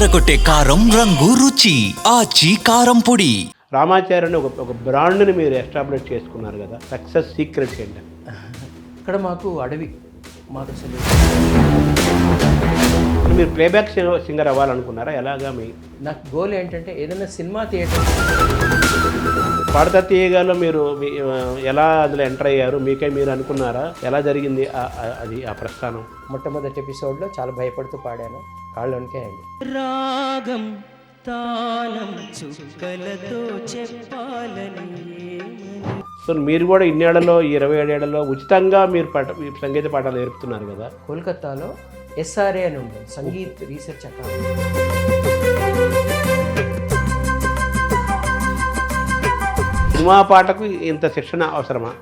అదరకొట్టే కారం రంగు రుచి ఆచి కారం పొడి. రామాచార్యని ఒక బ్రాండ్ని మీరు ఎస్టాబ్లిష్ చేసుకున్నారు కదా, సక్సెస్ సీక్రెట్స్ ఏంటండి? ఇక్కడ మాకు అడవి మాకు అసలు మీరు ప్లేబ్యాక్ సింగర్ అవ్వాలనుకున్నారా? ఎలాగా మీ నాకు గోల్ ఏంటంటే ఏదైనా సినిమా థియేటర్ పాడతా తీయగాలో మీరు ఎలా అందులో ఎంటర్ అయ్యారు? మీకే మీరు అనుకున్నారా? ఎలా జరిగింది అది ఆ ప్రస్థానం? మొట్టమొదటి ఎపిసోడ్లో చాలా భయపడుతూ పాడాను, కాళ్ళలోనికే అయింది. రాగం తానం చుక్కలతో చెప్పాలని. సో మీరు కూడా ఇన్నేళ్లలో 27 ఏళ్లలో ఉచితంగా మీరు సంగీత పాఠాలు నేర్పుతున్నారు కదా. కోల్కతాలో SRA అని ఉంటుంది, సంగీత్ రీసెర్చ్ అకాడమీ. సినిమా పాటకు ఇంత శిక్షణ అవసరమా?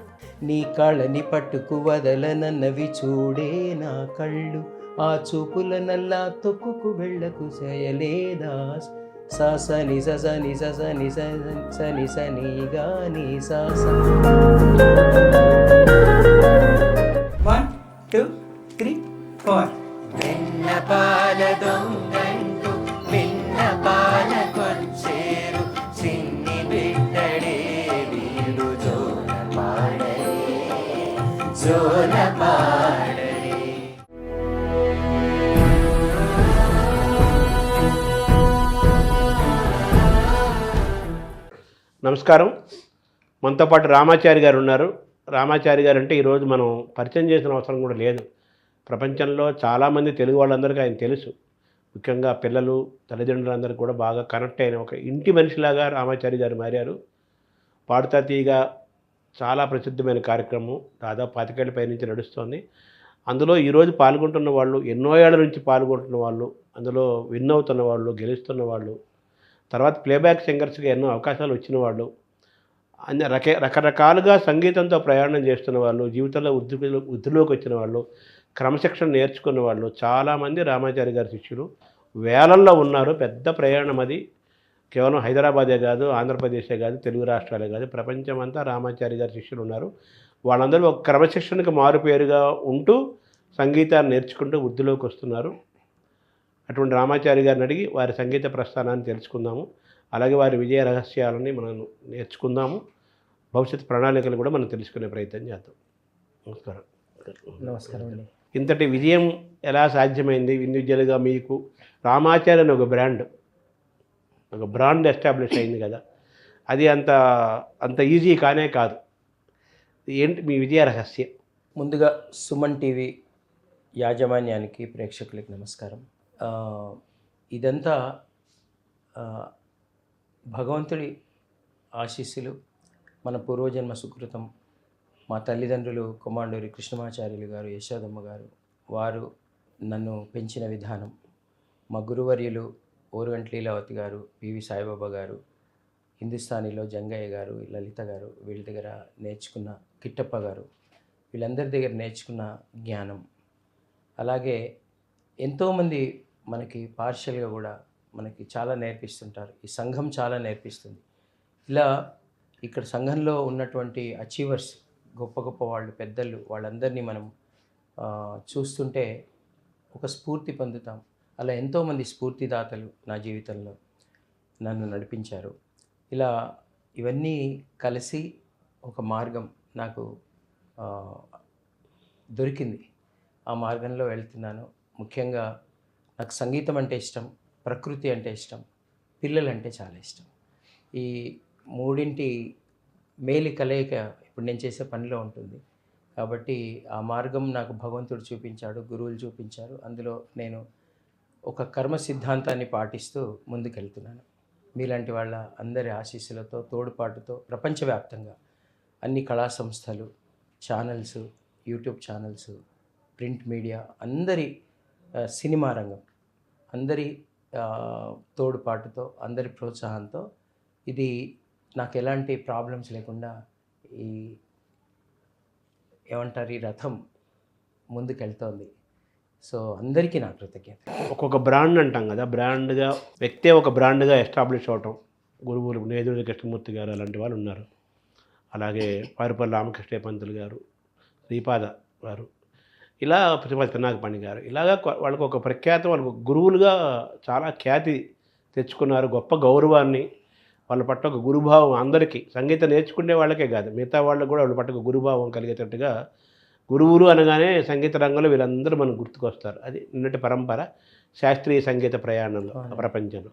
నీ కళ్ళని పట్టుకు వదలనన్నవి చూడే నా కళ్ళు, ఆ చూపుల నల్లా తొక్కుకు వెళ్ళకు చేయలేదా సాస నిజ నిజ నిజ నిజ నిగా నీ సాస. 1 2 3 4. వెన్న పాల దొంగంటూ వెన్న పాల కొంచేరు చిన్ని బిడ్డడే వీడు జోల పాడరే జోల పాడరే. నమస్కారం. మనతో పాటు రామాచారి గారు ఉన్నారు. రామాచారి గారు అంటే ఈరోజు మనం పరిచయం చేసిన అవసరం కూడా లేదు. ప్రపంచంలో చాలామంది తెలుగు వాళ్ళందరికీ ఆయన తెలుసు. ముఖ్యంగా పిల్లలు, తల్లిదండ్రులందరికీ కూడా బాగా కనెక్ట్ అయిన ఒక ఇంటి మనిషిలాగా రామాచారి గారు మారారు. పాడుతా తీయగా చాలా ప్రసిద్ధమైన కార్యక్రమం, దాదాపు 25 ఏళ్ల పైనుంచి నడుస్తోంది. అందులో ఈరోజు పాల్గొంటున్న వాళ్ళు, ఎన్నో ఏళ్ల నుంచి పాల్గొంటున్న వాళ్ళు, అందులో విన్ అవుతున్న వాళ్ళు, గెలుస్తున్న వాళ్ళు, తర్వాత ప్లేబ్యాక్ సింగర్స్గా ఎన్నో అవకాశాలు వచ్చిన వాళ్ళు, అన్ని రకరకాలుగా సంగీతంతో ప్రయాణం చేస్తున్న వాళ్ళు, జీవితంలో వృద్ధిలోకి వచ్చిన వాళ్ళు, క్రమశిక్షణ నేర్చుకున్న వాళ్ళు చాలామంది రామాచారి గారి శిష్యులు వేలల్లో ఉన్నారు. పెద్ద ప్రయాణం అది. కేవలం హైదరాబాదే కాదు, ఆంధ్రప్రదేశే కాదు, తెలుగు రాష్ట్రాలే కాదు, ప్రపంచమంతా రామాచారి గారి శిష్యులు ఉన్నారు. వాళ్ళందరూ ఒక క్రమశిక్షణకు మారుపేరుగా ఉంటూ సంగీతాన్ని నేర్చుకుంటూ వృద్ధిలోకి వస్తున్నారు. అటువంటి రామాచారి గారిని అడిగి వారి సంగీత ప్రస్థానాన్ని తెలుసుకుందాము. అలాగే వారి విజయ రహస్యాలని మనం నేర్చుకుందాము. భవిష్యత్ ప్రణాళికలు కూడా మనం తెలుసుకునే ప్రయత్నం చేద్దాం. నమస్కారం. నమస్కారం అండి. ఇంతటి విజయం ఎలా సాధ్యమైంది? ఇండివిజువల్గా మీకు రామాచారి అని ఒక బ్రాండ్ ఎస్టాబ్లిష్ అయింది కదా, అది అంత ఈజీ కానే కాదు. ఏంటి మీ విజయ రహస్యం? ముందుగా సుమన్ టీవీ యాజమాన్యానికి, ప్రేక్షకులకి నమస్కారం. ఇదంతా భగవంతుడి ఆశీస్సులు, మన పూర్వజన్మ సుకృతం. మా తల్లిదండ్రులు కొమాండూరి కృష్ణమాచార్యులు గారు, యశోదమ్మ గారు, వారు నన్ను పెంచిన విధానం, మా గురువర్యులు ఓరుగంటి లీలావతి గారు, పివి సాయిబాబా గారు, హిందుస్థానీలో జంగయ్య గారు, లలిత గారు, వీళ్ళ దగ్గర నేర్చుకున్న కిట్టప్ప గారు, వీళ్ళందరి దగ్గర నేర్చుకున్న జ్ఞానం, అలాగే ఎంతోమంది మనకి పార్షియల్గా కూడా మనకి చాలా నేర్పిస్తుంటారు. ఈ సంఘం చాలా నేర్పిస్తుంది. ఇలా ఇక్కడ సంఘంలో ఉన్నటువంటి అచీవర్స్, గొప్ప గొప్ప వాళ్ళు, పెద్దలు, వాళ్ళందరినీ మనం చూస్తుంటే ఒక స్ఫూర్తి పొందుతాం. అలా ఎంతోమంది స్ఫూర్తిదాతలు నా జీవితంలో నన్ను నడిపించారు. ఇలా ఇవన్నీ కలిసి ఒక మార్గం నాకు దొరికింది. ఆ మార్గంలో వెళ్తున్నాను. ముఖ్యంగా నాకు సంగీతం అంటే ఇష్టం, ప్రకృతి అంటే ఇష్టం, పిల్లలంటే చాలా ఇష్టం. ఈ మూడింటి మేలి కలయిక ఇప్పుడు నేను చేసే పనిలో ఉంటుంది. కాబట్టి ఆ మార్గం నాకు భగవంతుడు చూపించాడు, గురువులు చూపించారు. అందులో నేను ఒక కర్మ సిద్ధాంతాన్ని పాటిస్తూ ముందుకెళ్తున్నాను. మీలాంటి వాళ్ళ అందరి ఆశీస్సులతో, తోడ్పాటుతో ప్రపంచవ్యాప్తంగా అన్ని కళా సంస్థలు, channels, YouTube channels, print media, అందరి సినిమా రంగం, అందరి తోడ్పాటుతో, అందరి ప్రోత్సాహంతో ఇది నాకు ఎలాంటి ప్రాబ్లమ్స్ లేకుండా ఈ రథం ముందుకెళ్తోంది. సో అందరికీ నా కృతజ్ఞత. ఒక్కొక్క బ్రాండ్ అంటాం కదా, బ్రాండ్గా వ్యక్తే ఒక బ్రాండ్గా ఎస్టాబ్లిష్ అవటం. గురువులు నేదురుడి కృష్ణమూర్తి గారు అలాంటి వాళ్ళు ఉన్నారు. అలాగే పారుపల్లి రామకృష్ణ పంతులు గారు, శ్రీపాద గారు, ఇలా శ్రీమతి పినాకపాణి గారు ఇలాగా వాళ్ళకు ఒక ప్రఖ్యాతి, వాళ్ళకు గురువులుగా చాలా ఖ్యాతి తెచ్చుకున్నారు, గొప్ప గౌరవాన్ని. వాళ్ళ పట్ల ఒక గురుభావం అందరికీ, సంగీతం నేర్చుకునే వాళ్ళకే కాదు మిగతా వాళ్ళకు కూడా వాళ్ళ పట్ల ఒక గురుభావం కలిగేటట్టుగా, గురువులు అనగానే సంగీత రంగంలో వీళ్ళందరూ మనకు గుర్తుకొస్తారు. అది నిన్నటి పరంపర శాస్త్రీయ సంగీత ప్రయాణంలో ప్రపంచంలో.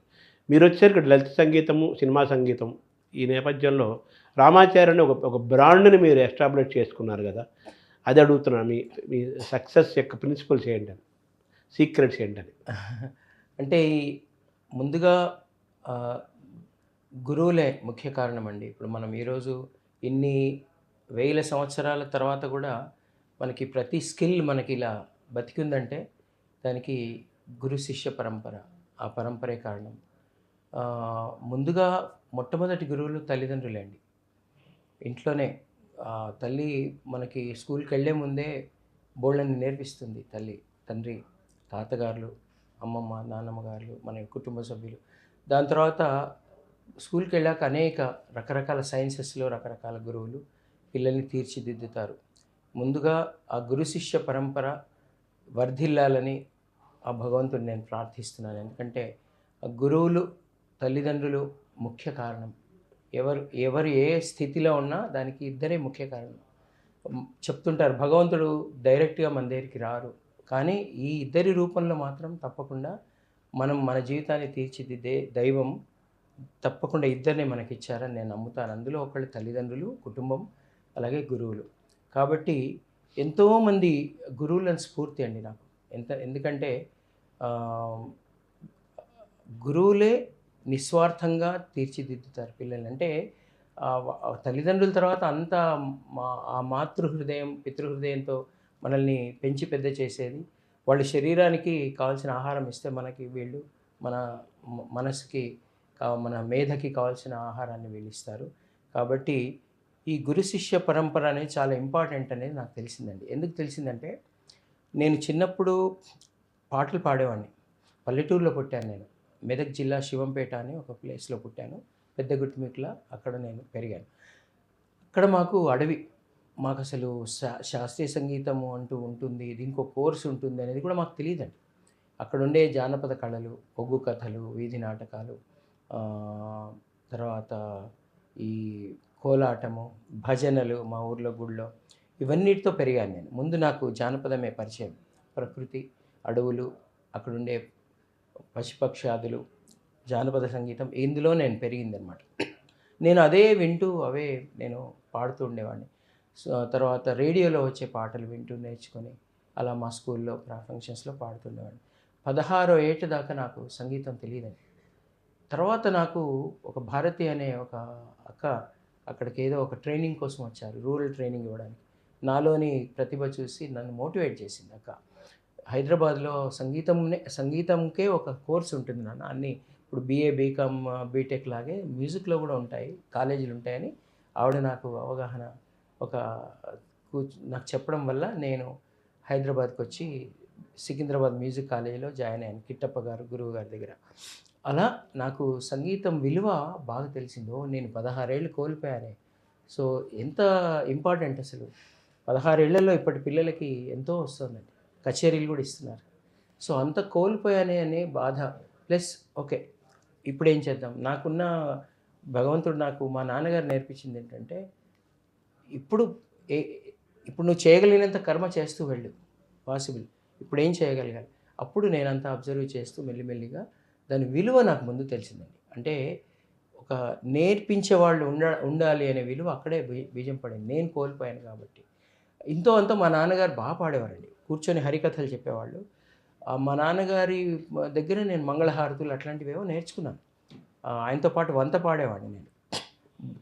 మీరు వచ్చేసరికి లలిత సంగీతము, సినిమా సంగీతం, ఈ నేపథ్యంలో రామాచార్యని ఒక బ్రాండ్ని మీరు ఎస్టాబ్లిష్ చేసుకున్నారు కదా, అది అడుగుతున్నాను. మీ మీ సక్సెస్ యొక్క ప్రిన్సిపల్స్ ఏంటని, సీక్రెట్స్ ఏంటని? అంటే ముందుగా ఆ, గురువులే ముఖ్య కారణం అండి. ఇప్పుడు మనం ఈరోజు ఇన్ని వేల సంవత్సరాల తర్వాత కూడా మనకి ప్రతి స్కిల్ మనకి ఇలా బతికుందంటే దానికి గురు శిష్య పరంపర, ఆ పరంపరే కారణం. ఆ, ముందుగా మొట్టమొదటి గురువులు తల్లిదండ్రులే అండి. ఇంట్లోనే తల్లి మనకి స్కూల్కి వెళ్ళే ముందే బోళ్ళని నేర్పిస్తుంది. తల్లి, తండ్రి, తాతగారులు, అమ్మమ్మ, నాన్నమ్మ గారు, మన కుటుంబ సభ్యులు. దాని తర్వాత స్కూల్కి వెళ్ళాక అనేక రకరకాల సైన్సెస్లో రకరకాల గురువులు పిల్లల్ని తీర్చిదిద్దుతారు. ముందుగా ఆ గురు శిష్య పరంపర వర్ధిల్లాలని ఆ భగవంతుడిని నేను ప్రార్థిస్తున్నాను. ఎందుకంటే ఆ గురువులు, తల్లిదండ్రులు ముఖ్య కారణం. ఎవరు ఏ స్థితిలో ఉన్నా దానికి ఇద్దరే ముఖ్య కారణం. చెప్తుంటారు భగవంతుడు డైరెక్ట్గా మన దగ్గరికి రారు, కానీ ఈ ఇద్దరి రూపంలో మాత్రం తప్పకుండా మనం మన జీవితాన్ని తీర్చిదిద్దే దైవం తప్పకుండా ఇద్దరినే మనకి ఇచ్చారని నేను నమ్ముతాను. అందులో ఒకళ్ళు తల్లిదండ్రులు, కుటుంబం, అలాగే గురువులు. కాబట్టి ఎంతోమంది గురువులను స్ఫూర్తి అండి నాకు. ఎందుకంటే గురువులే నిస్వార్థంగా తీర్చిదిద్దుతారు పిల్లల్ని. అంటే తల్లిదండ్రుల తర్వాత అంతా ఆ మాతృహృదయం, పితృహృదయంతో మనల్ని పెంచి పెద్ద చేసేది. వాళ్ళ శరీరానికి కావాల్సిన ఆహారం ఇస్తే మనకి వీళ్ళు మన మనసుకి, మన మేధకి కావాల్సిన ఆహారాన్ని వీళ్ళు ఇస్తారు. కాబట్టి ఈ గురు శిష్య పరంపర అనేది చాలా ఇంపార్టెంట్ అనేది నాకు తెలిసిందండి. ఎందుకు తెలిసిందంటే నేను చిన్నప్పుడు పాటలు పాడేవాడిని. పల్లెటూరులో పుట్టాను నేను. మెదక్ జిల్లా శివంపేట అని ఒక ప్లేస్లో పుట్టాను, పెద్ద గుట్మిట్ల. అక్కడ నేను పెరిగాను. అక్కడ మాకు అడవి, మాకు అసలు శాస్త్రీయ సంగీతము అంటూ ఉంటుంది, దీనికి ఒక కోర్సు ఉంటుంది అనేది కూడా మాకు తెలియదండి. అక్కడ ఉండే జానపద కళలు, ఒగ్గు కథలు, వీధి నాటకాలు, తర్వాత ఈ కోలాటము, భజనలు మా ఊర్లో గుళ్ళో, ఇవన్నిటితో పెరిగాను నేను. ముందు నాకు జానపదమే పరిచయం. ప్రకృతి, అడవులు, అక్కడుండే పశుపక్షాదులు, జానపద సంగీతం, ఇందులో నేను పెరిగిందనమాట. నేను అదే వింటూ అవే నేను పాడుతూ ఉండేవాడిని. సో తర్వాత రేడియోలో వచ్చే పాటలు వింటూ నేర్చుకొని అలా మా స్కూల్లో ఫంక్షన్స్లో పాడుతుండేవాడిని. 16వ ఏట దాకా నాకు సంగీతం తెలియదండి. తర్వాత నాకు ఒక భారతి అనే ఒక అక్క అక్కడికి ఏదో ఒక ట్రైనింగ్ కోసం వచ్చారు, రూరల్ ట్రైనింగ్ ఇవ్వడానికి. నాలోని ప్రతిభ చూసి నన్ను మోటివేట్ చేసింది అక్క. హైదరాబాద్లో సంగీతంకే ఒక కోర్స్ ఉంటుంది నాన్న, అన్నీ ఇప్పుడు BA, BCom, బీటెక్ లాగే మ్యూజిక్లో కూడా ఉంటాయి, కాలేజీలు ఉంటాయని ఆవిడ నాకు అవగాహన నాకు చెప్పడం వల్ల నేను హైదరాబాద్కి వచ్చి సికింద్రాబాద్ మ్యూజిక్ కాలేజీలో జాయిన్ అయ్యాను, కిట్టప్ప గారు గురువు గారి దగ్గర. అలా నాకు సంగీతం విలువ బాగా తెలిసిందో. నేను 16 ఏళ్ళు కోల్పోయానే. సో ఎంత ఇంపార్టెంట్ అసలు. 16 ఏళ్లలో ఇప్పటి పిల్లలకి ఎంతో వస్తుందండి, కచేరీలు కూడా ఇస్తున్నారు. సో అంత కోల్పోయానే అనే బాధ ప్లస్ ఓకే ఇప్పుడు ఏం చేద్దాం. నాకున్న భగవంతుడు నాకు మా నాన్నగారు నేర్పించింది ఏంటంటే ఇప్పుడు నువ్వు చేయగలిగినంత కర్మ చేస్తూ వెళ్ళు, పాసిబుల్. ఇప్పుడు ఏం చేయగలగాలి. అప్పుడు నేనంతా అబ్జర్వ్ చేస్తూ మెల్లిమెల్లిగా దాని విలువ నాకు ముందు తెలిసిందండి. అంటే ఒక నేర్పించే వాళ్ళు ఉండాలి అనే విలువ అక్కడే బీజం పడింది. నేను కోల్పోయాను కాబట్టి. ఇంతో అంతా మా నాన్నగారు బాగా పాడేవారండి, కూర్చొని హరికథలు చెప్పేవాళ్ళు. మా నాన్నగారి దగ్గర నేను మంగళహారతులు అట్లాంటివేవో నేర్చుకున్నాను. ఆయనతో పాటు వంత పాడేవాడిని నేను.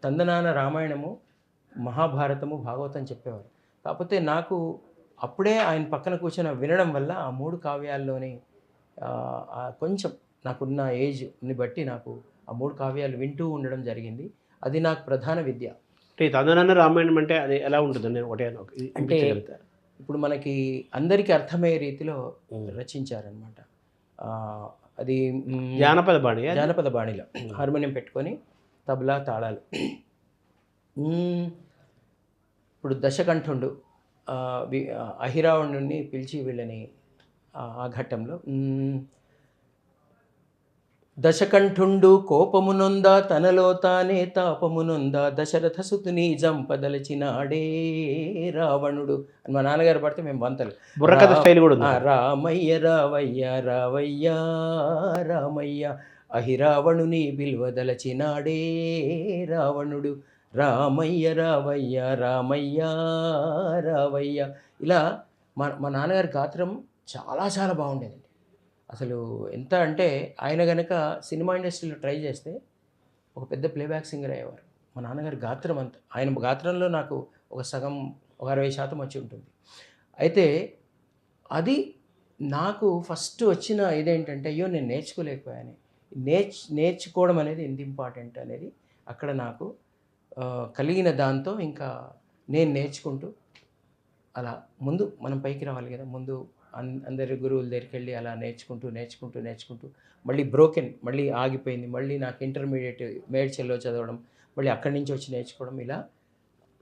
తందనాన రామాయణము, మహాభారతము, భాగవతం చెప్పేవారు. కాకపోతే నాకు అప్పుడే ఆయన పక్కన కూర్చొని వినడం వల్ల ఆ 3 కావ్యాల్లోని కొంచెం నాకున్న ఏజ్ని బట్టి నాకు ఆ 3 కావ్యాలు వింటూ ఉండడం జరిగింది. అది నాకు ప్రధాన విద్య. అంటే తందనాన రామాయణం అంటే అది ఎలా ఉంటుందండి? అంటే ఇప్పుడు మనకి అందరికీ అర్థమయ్యే రీతిలో రచించారనమాట. అది జానపద బాణిలో హార్మోనియం పెట్టుకొని తబలా, తాళాలు. ఇప్పుడు దశకంఠుడు అహిరావణుని పిలిచి వీళ్ళని ఆ ఘట్టంలో దశకంఠుండు కోపమునొందా తనలో తానే తాపమునొందా దశరథ సుతుని జంపదలచినాడే రావణుడు అని మా నాన్నగారు పడితే మేము వంతలు బుర్రకథ స్టైల్ కూడా ఉంది. రామయ్య రావయ్య రావయ్య రామయ్య అహిరావణుని బిల్వదలచినాడే రావణుడు రామయ్య రావయ్య రామయ్య రావయ్య. ఇలా మా నాన్నగారి గాత్రం చాలా చాలా బాగుండేదండి. అసలు ఎంత అంటే ఆయన గనక సినిమా ఇండస్ట్రీలో ట్రై చేస్తే ఒక పెద్ద ప్లేబ్యాక్ సింగర్ అయ్యేవారు. మా నాన్నగారి గాత్రం అంత, ఆయన గాత్రంలో నాకు ఒక సగం, ఒక 60% వచ్చి ఉంటుంది. అయితే అది నాకు ఫస్ట్ వచ్చిన ఇదేంటంటే, అయ్యో నేను నేర్చుకోలేకపోయాను. నేర్చుకోవడం అనేది ఎంత ఇంపార్టెంట్ అనేది అక్కడ నాకు కలిగిన దాంతో ఇంకా నేను నేర్చుకుంటూ అలా ముందు మనం పైకి రావాలి కదా. ముందు అందరి గురువుల దగ్గరికి వెళ్ళి అలా నేర్చుకుంటూ మళ్ళీ మళ్ళీ ఆగిపోయింది. మళ్ళీ నాకు ఇంటర్మీడియట్ మేడ్చల్లో చదవడం, మళ్ళీ అక్కడి నుంచి వచ్చి నేర్చుకోవడం, ఇలా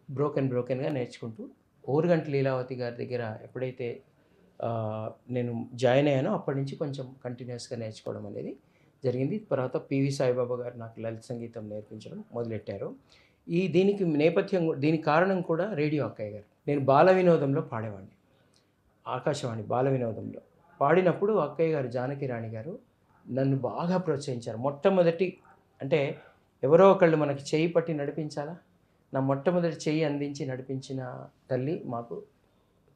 బ్రోకెన్గా నేర్చుకుంటూ ఓరుగంటి లీలావతి గారి దగ్గర ఎప్పుడైతే నేను జాయిన్ అయ్యానో అప్పటి నుంచి కొంచెం కంటిన్యూస్గా నేర్చుకోవడం అనేది జరిగింది. తర్వాత పివి సాయిబాబా గారు నాకు లలిత సంగీతం నేర్పించడం మొదలెట్టారు. దీనికి నేపథ్యం, దీనికి కారణం కూడా రేడియో అక్కయ్య గారు. నేను బాల వినోదంలో పాడేవాడిని, ఆకాశవాణి బాల వినోదంలో పాడినప్పుడు అక్కయ్య గారు, జానకి రాణి గారు నన్ను బాగా ప్రోత్సహించారు. మొట్టమొదటి అంటే ఎవరో ఒకళ్ళు మనకి చెయ్యి పట్టి నడిపించాలా, నా మొట్టమొదటి చెయ్యి అందించి నడిపించిన తల్లి మాకు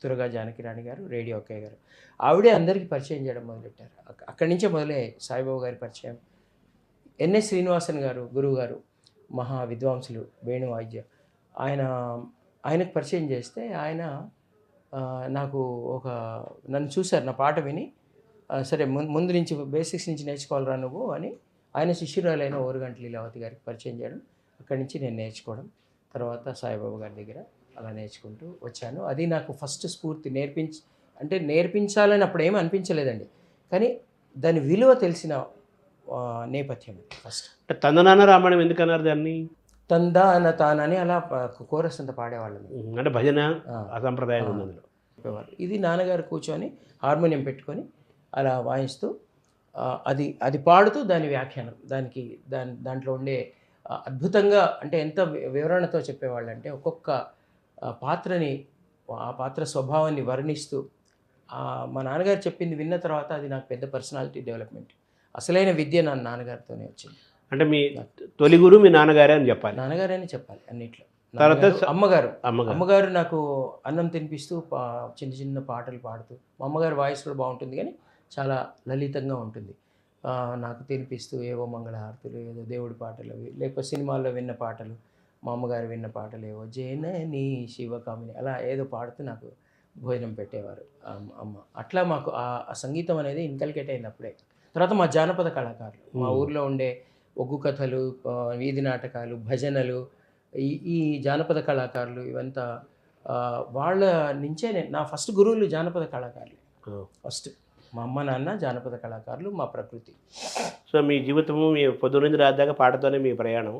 తురగా జానకి రాణి గారు, రేడియో అక్కయ్య గారు. ఆవిడే అందరికీ పరిచయం చేయడం మొదలెట్టారు. అక్కడి నుంచే మొదలే సాయిబాబా గారి పరిచయం. ఎన్ఎస్ శ్రీనివాసన్ గారు, గురువు గారు, మహా విద్వాంసులు, వేణు వాయిద్య, ఆయనకు పరిచయం చేస్తే ఆయన నాకు నన్ను చూశారు, నా పాట విని, సరే ముందు నుంచి బేసిక్స్ నుంచి నేర్చుకోవాలరా నువ్వు అని ఆయన శిష్యురాలైన ఓరుగంటి లీలావతి గారికి పరిచయం చేయడం, అక్కడి నుంచి నేను నేర్చుకోవడం, తర్వాత సాయిబాబా గారి దగ్గర అలా నేర్చుకుంటూ వచ్చాను. అది నాకు ఫస్ట్ స్ఫూర్తి. నేర్పించాలని అప్పుడు ఏమీ అనిపించలేదండి, కానీ దాని విలువ తెలిసిన నేపథ్యం ఫస్ట్. తందనాన రామాయణం ఎందుకన్నారు దాన్ని? తందాన తానని అలా కోరస్ అంతా పాడేవాళ్ళం. అంటే భజన అసంప్రదాయం ఉంది అందులో. ఇది నాన్నగారు కూర్చొని హార్మోనియం పెట్టుకొని అలా వాయిస్తూ అది పాడుతూ దాని వ్యాఖ్యానం, దాంట్లో ఉండే అద్భుతంగా, అంటే ఎంత వివరణతో చెప్పేవాళ్ళు అంటే ఒక్కొక్క పాత్రని, ఆ పాత్ర స్వభావాన్ని వర్ణిస్తూ మా నాన్నగారు చెప్పింది విన్న తర్వాత అది నాకు పెద్ద పర్సనాలిటీ డెవలప్మెంట్. అసలైన విద్య నా నాన్నగారితోనే వచ్చింది. అంటే మీ తొలి గురువు మీ నాన్నగారే అని చెప్పాలి. నాన్నగారే అని చెప్పాలి అన్నిట్లో. తర్వాత అమ్మగారు నాకు అన్నం తినిపిస్తూ చిన్న చిన్న పాటలు పాడుతూ, మా అమ్మగారి వాయిస్ కూడా బాగుంటుంది కానీ చాలా లలితంగా ఉంటుంది. నాకు తినిపిస్తూ ఏవో మంగళహారతులు, ఏదో దేవుడి పాటలు, లేకపోతే సినిమాల్లో విన్న పాటలు, మా అమ్మగారు విన్న పాటలు ఏవో జనని శివకామిని అలా ఏదో పాడుతూ నాకు భోజనం పెట్టేవారు అమ్మ. అట్లా మాకు ఆ సంగీతం అనేది ఇన్కల్కేట్ అయింది అప్పుడే. తర్వాత మా జానపద కళాకారులు, మా ఊర్లో ఉండే ఒగ్గు కథలు, వీధి నాటకాలు, భజనలు, ఈ జానపద కళాకారులు ఇవంతా వాళ్ళ నుంచే నా ఫస్ట్ గురువులు జానపద కళాకారులు. ఫస్ట్ మా అమ్మ నాన్న జానపద కళాకారులు, మా ప్రకృతి. సో మీ జీవితము, మీ పొద్దున్న నుంచి రాదాకా పాటతోనే మీ ప్రయాణం.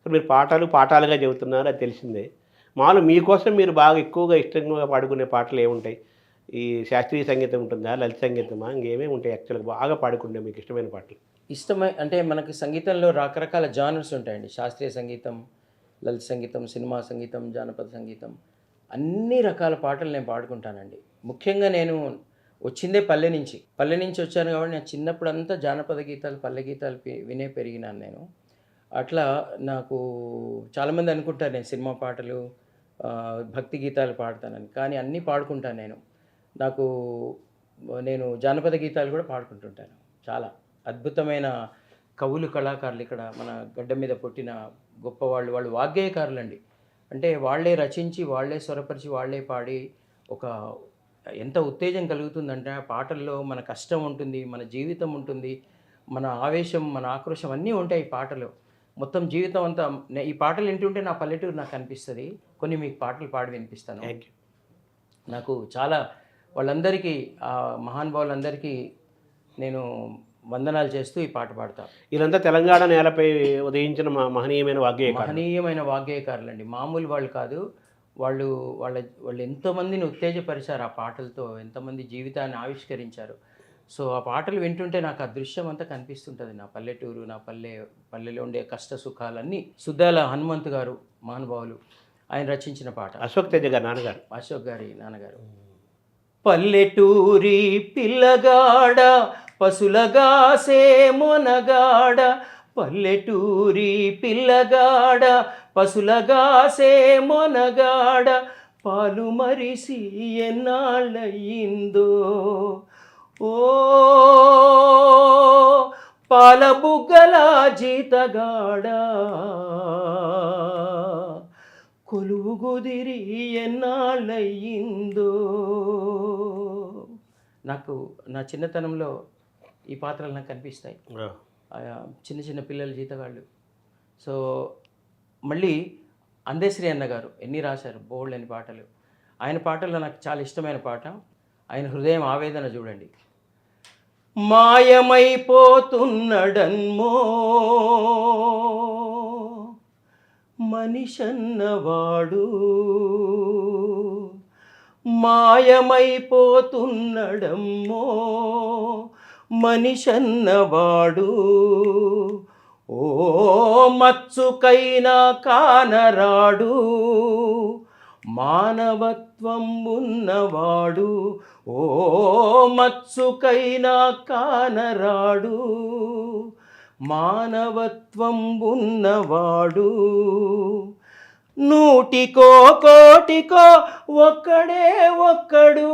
సో మీరు పాఠాలుగా చెబుతున్నారు, అది తెలిసిందే. మామూలు మీకోసం మీరు బాగా ఎక్కువగా ఇష్టంగా పాడుకునే పాటలు ఏముంటాయి? ఈ శాస్త్రీయ సంగీతం ఉంటుందా, లలిత సంగీతమా, ఇంకేమేమి ఉంటాయి యాక్చువల్గా బాగా పాడుకుంటే మీకు ఇష్టమైన పాటలు? అంటే మనకి సంగీతంలో రకరకాల జానర్స్ ఉంటాయండి. శాస్త్రీయ సంగీతం, లలిత సంగీతం, సినిమా సంగీతం, జానపద సంగీతం, అన్ని రకాల పాటలు నేను పాడుకుంటానండి. ముఖ్యంగా నేను వచ్చిందే పల్లె నుంచి వచ్చాను కాబట్టి నేను చిన్నప్పుడు అంతా జానపద గీతాలు, పల్లె గీతాలు వినే పెరిగినాను నేను. అట్లా నాకు చాలామంది అనుకుంటారు నేను సినిమా పాటలు, భక్తి గీతాలు పాడతానని, కానీ అన్నీ పాడుకుంటాను నేను జానపద గీతాలు కూడా పాడుకుంటుంటాను. చాలా అద్భుతమైన కవులు, కళాకారులు ఇక్కడ మన గడ్డ మీద పుట్టిన గొప్పవాళ్ళు, వాళ్ళు వాగ్గేయకారులండి. అంటే వాళ్ళే రచించి, వాళ్ళే స్వరపరిచి, వాళ్ళే పాడి ఎంత ఉత్తేజం కలుగుతుందంటే ఆ పాటల్లో మన కష్టం ఉంటుంది, మన జీవితం ఉంటుంది, మన ఆవేశం, మన ఆక్రోశం అన్నీ ఉంటాయి ఈ పాటలో. మొత్తం జీవితం అంతా ఈ పాటలు వింటుంటే నా పల్లెటూరు నాకు అనిపిస్తుంది. కొన్ని మీకు పాటలు పాడి వినిపిస్తాను. నాకు చాలా వాళ్ళందరికీ, ఆ మహానుభావులందరికీ నేను వందనాలు చేస్తూ ఈ పాట పాడతాను. వీళ్ళంతా తెలంగాణ నేలపై ఉదయించిన మహనీయమైన వాగ్గేయకారులండి. వాగ్గేయకారులు అండి, మామూలు వాళ్ళు కాదు. వాళ్ళు వాళ్ళ వాళ్ళు ఎంతోమందిని ఉత్తేజపరిచారు ఆ పాటలతో, ఎంతమంది జీవితాన్ని ఆవిష్కరించారు. సో ఆ పాటలు వింటుంటే నాకు ఆ దృశ్యం అంతా కనిపిస్తుంటుంది. నా పల్లెటూరు, నా పల్లెలో ఉండే కష్ట సుఖాలన్నీ. సుద్దాల హనుమంతు గారు మహానుభావులు, ఆయన రచించిన పాట. అశోక్ తేజ గారి నాన్నగారు. అశోక్ గారి నాన్నగారు. పల్లెటూరి పిల్లగాడ పసులగాసే మొనగాడ, పల్లెటూరి పిల్లగాడ పసులగాసే మొనగాడ, పాలు మరిసి ఎన్నాళ్ళయిందో ఓ పాల బుగ్గల జీతగాడ, కొలువు కుదిరి ఎన్నాళ్ళయిందో. నాకు నా చిన్నతనంలో ఈ పాత్రలు నాకు కనిపిస్తాయి. చిన్న చిన్న పిల్లల జీతగాళ్ళు. సో మళ్ళీ అందశ్రీ అన్న గారు ఎన్ని రాశారు, బోల్డ్ అని పాటలు. ఆయన పాటల్లో నాకు చాలా ఇష్టమైన పాట ఆయన హృదయం ఆవేదన చూడండి. మాయమైపోతున్నడన్మో మనిషన్నవాడు, మాయమైపోతున్నడమ్మో మనిషన్నవాడు, ఓ మచ్చుకైనా కానరాడు, మానవత్వం ఉన్నవాడు, ఓ మచ్చుకైనా కానరాడు, మానవత్వం ఉన్నవాడు, నూటికో కోటికో ఒక్కడే ఒక్కడు,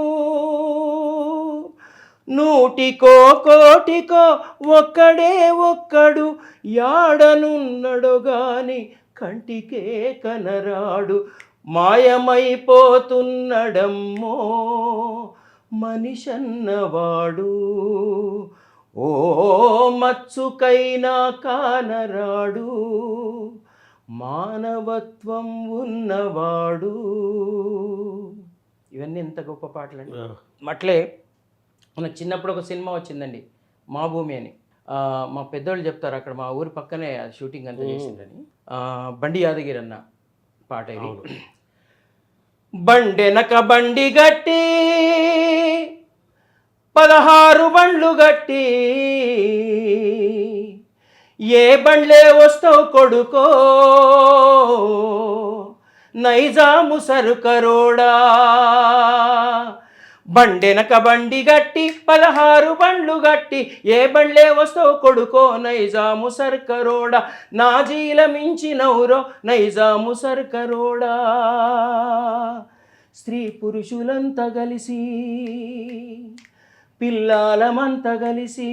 నూటికో కోటికో ఒక్కడే ఒక్కడు, యాడనున్నడు గాని కంటికే కనరాడు, మాయమైపోతున్నడమ్మో మనిషన్నవాడు, ఓ మచ్చుకైనా కానరాడు, మానవత్వం ఉన్నవాడు. ఇవన్నీ ఎంత గొప్ప పాటలండి. అట్లే మనకు చిన్నప్పుడు ఒక సినిమా వచ్చిందండి, మా భూమి అని. మా పెద్దోళ్ళు చెప్తారు, అక్కడ మా ఊరి పక్కనే షూటింగ్ అంతా చేసిందని. బండి యాదగిరి అన్న పాట ఇది. బండెనక బండి గట్టి 16 బండ్లు గట్టి, ఏ బండ్లే వస్తావు కొడుకో నైజాము సరుకరోడా, బండెనక బండి గట్టి 16 బండ్లు గట్టి, ఏ బండ్లే వస్తావు కొడుకో నైజాము సర్కరోడా, నాజీల మించినవురో నైజాము సర్కరోడా, స్త్రీ పురుషులంతా కలిసి పిల్లాలమంతా కలిసి,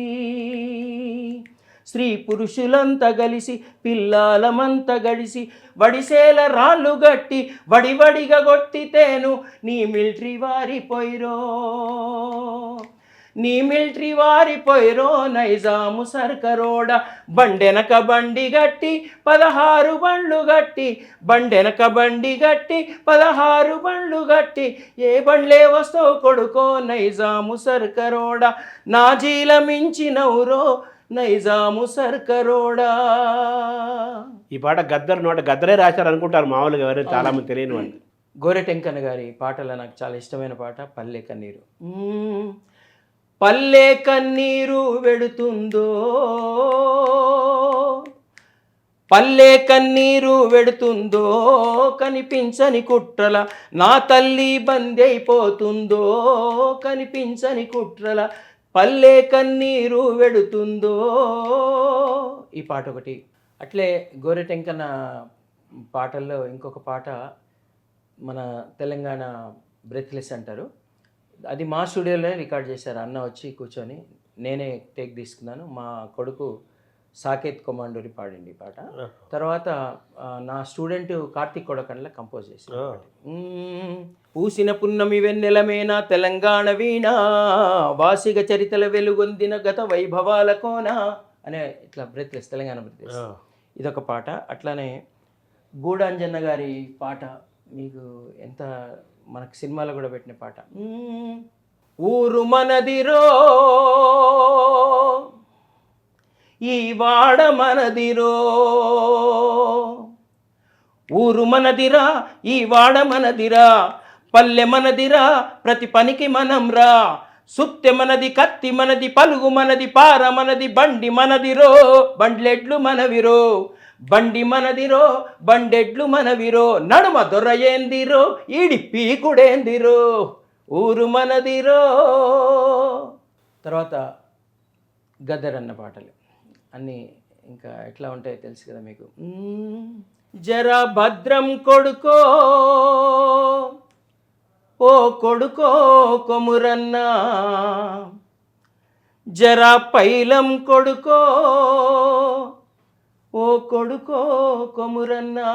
స్త్రీ పురుషులంతా కలిసి పిల్లాలమంతా గడిసి, వడిసేల రాళ్ళు గట్టి వడివడిగా కొట్టితేను నీ మిలిటరీ వారిపోయిరో, నీ మిలిటరీ వారిపోయిరో నైజాము సర్కరోడ, బండెనక బండి గట్టి 16 బండ్లు గట్టి, బండెనక బండి గట్టి 16 బండ్లు గట్టి, ఏ బండ్లే వస్తావు కొడుకో నైజాము సర్కరోడ, నాజీల మించినవురో నైజాము సర్కరోడా. ఈ పాట గద్దర్ నోట గద్దరే రాశారు అనుకుంటారు మామూలుగా, ఎవరైనా చాలా మంది తెలియని వాళ్ళు. గోరెటెంకన్న గారి పాటలో నాకు చాలా ఇష్టమైన పాట పల్లె కన్నీరు. పల్లె కన్నీరు వెడుతుందో, పల్లె కన్నీరు వెడుతుందో, కనిపించని కుట్రల నా తల్లి బందీ అయిపోతుందో, కనిపించని కుట్రల పల్లె కన్నీరు వెడుతుందో. ఈ పాట ఒకటి. అట్లే గోరెటెంకన్న పాటల్లో ఇంకొక పాట మన తెలంగాణ బ్రెత్లెస్ అంటారు. అది మా స్టూడియోలోనే రికార్డ్ చేశారు. అన్న వచ్చి కూర్చొని నేనే టేక్ తీసుకున్నాను. మా కొడుకు సాకేత్ కొమాండూరి పాడింది ఈ పాట. తర్వాత నా స్టూడెంట్ కార్తిక్ కొడకండ్ల కంపోజ్ చేశారు. పూసిన పున్నమి వెన్నెలమేన తెలంగాణ వీణ, వాసిగ చరితల వెలుగొందిన గత వైభవాల కోన అనే ఇట్లా బ్రెత్లెస్, తెలంగాణ బ్రెత్లెస్ ఇదొక పాట. అట్లానే గూడాంజన్న గారి పాట మీకు ఎంత మనకు సినిమాలో కూడా పెట్టిన పాట. ఊరు మనదిరో ఈ వాడ మనదిరో, ఊరు మనదిరా ఈ వాడ మనదిరా, పల్లె మనదిరా ప్రతి పనికి మనం రా, సుత్తె మనది కత్తి మనది పలుగు మనది పార మనది, బండి మనదిరో బండ్లెడ్లు మనవిరో, బండి మనదిరో బండెడ్లు మనవిరో, నడుమ దొరయేందిరో ఈడి పీకుడేందిరో, ఊరు మనదిరో. తర్వాత గద్దర్ అన్న పాటలు అన్నీ ఇంకా ఎట్లా ఉంటాయో తెలుసు కదా మీకు. జరా భద్రం కొడుకో ఓ కొడుకో కొమురన్నా, జరా పైలం కొడుకో ఓ కొడుకో కొమురన్నా.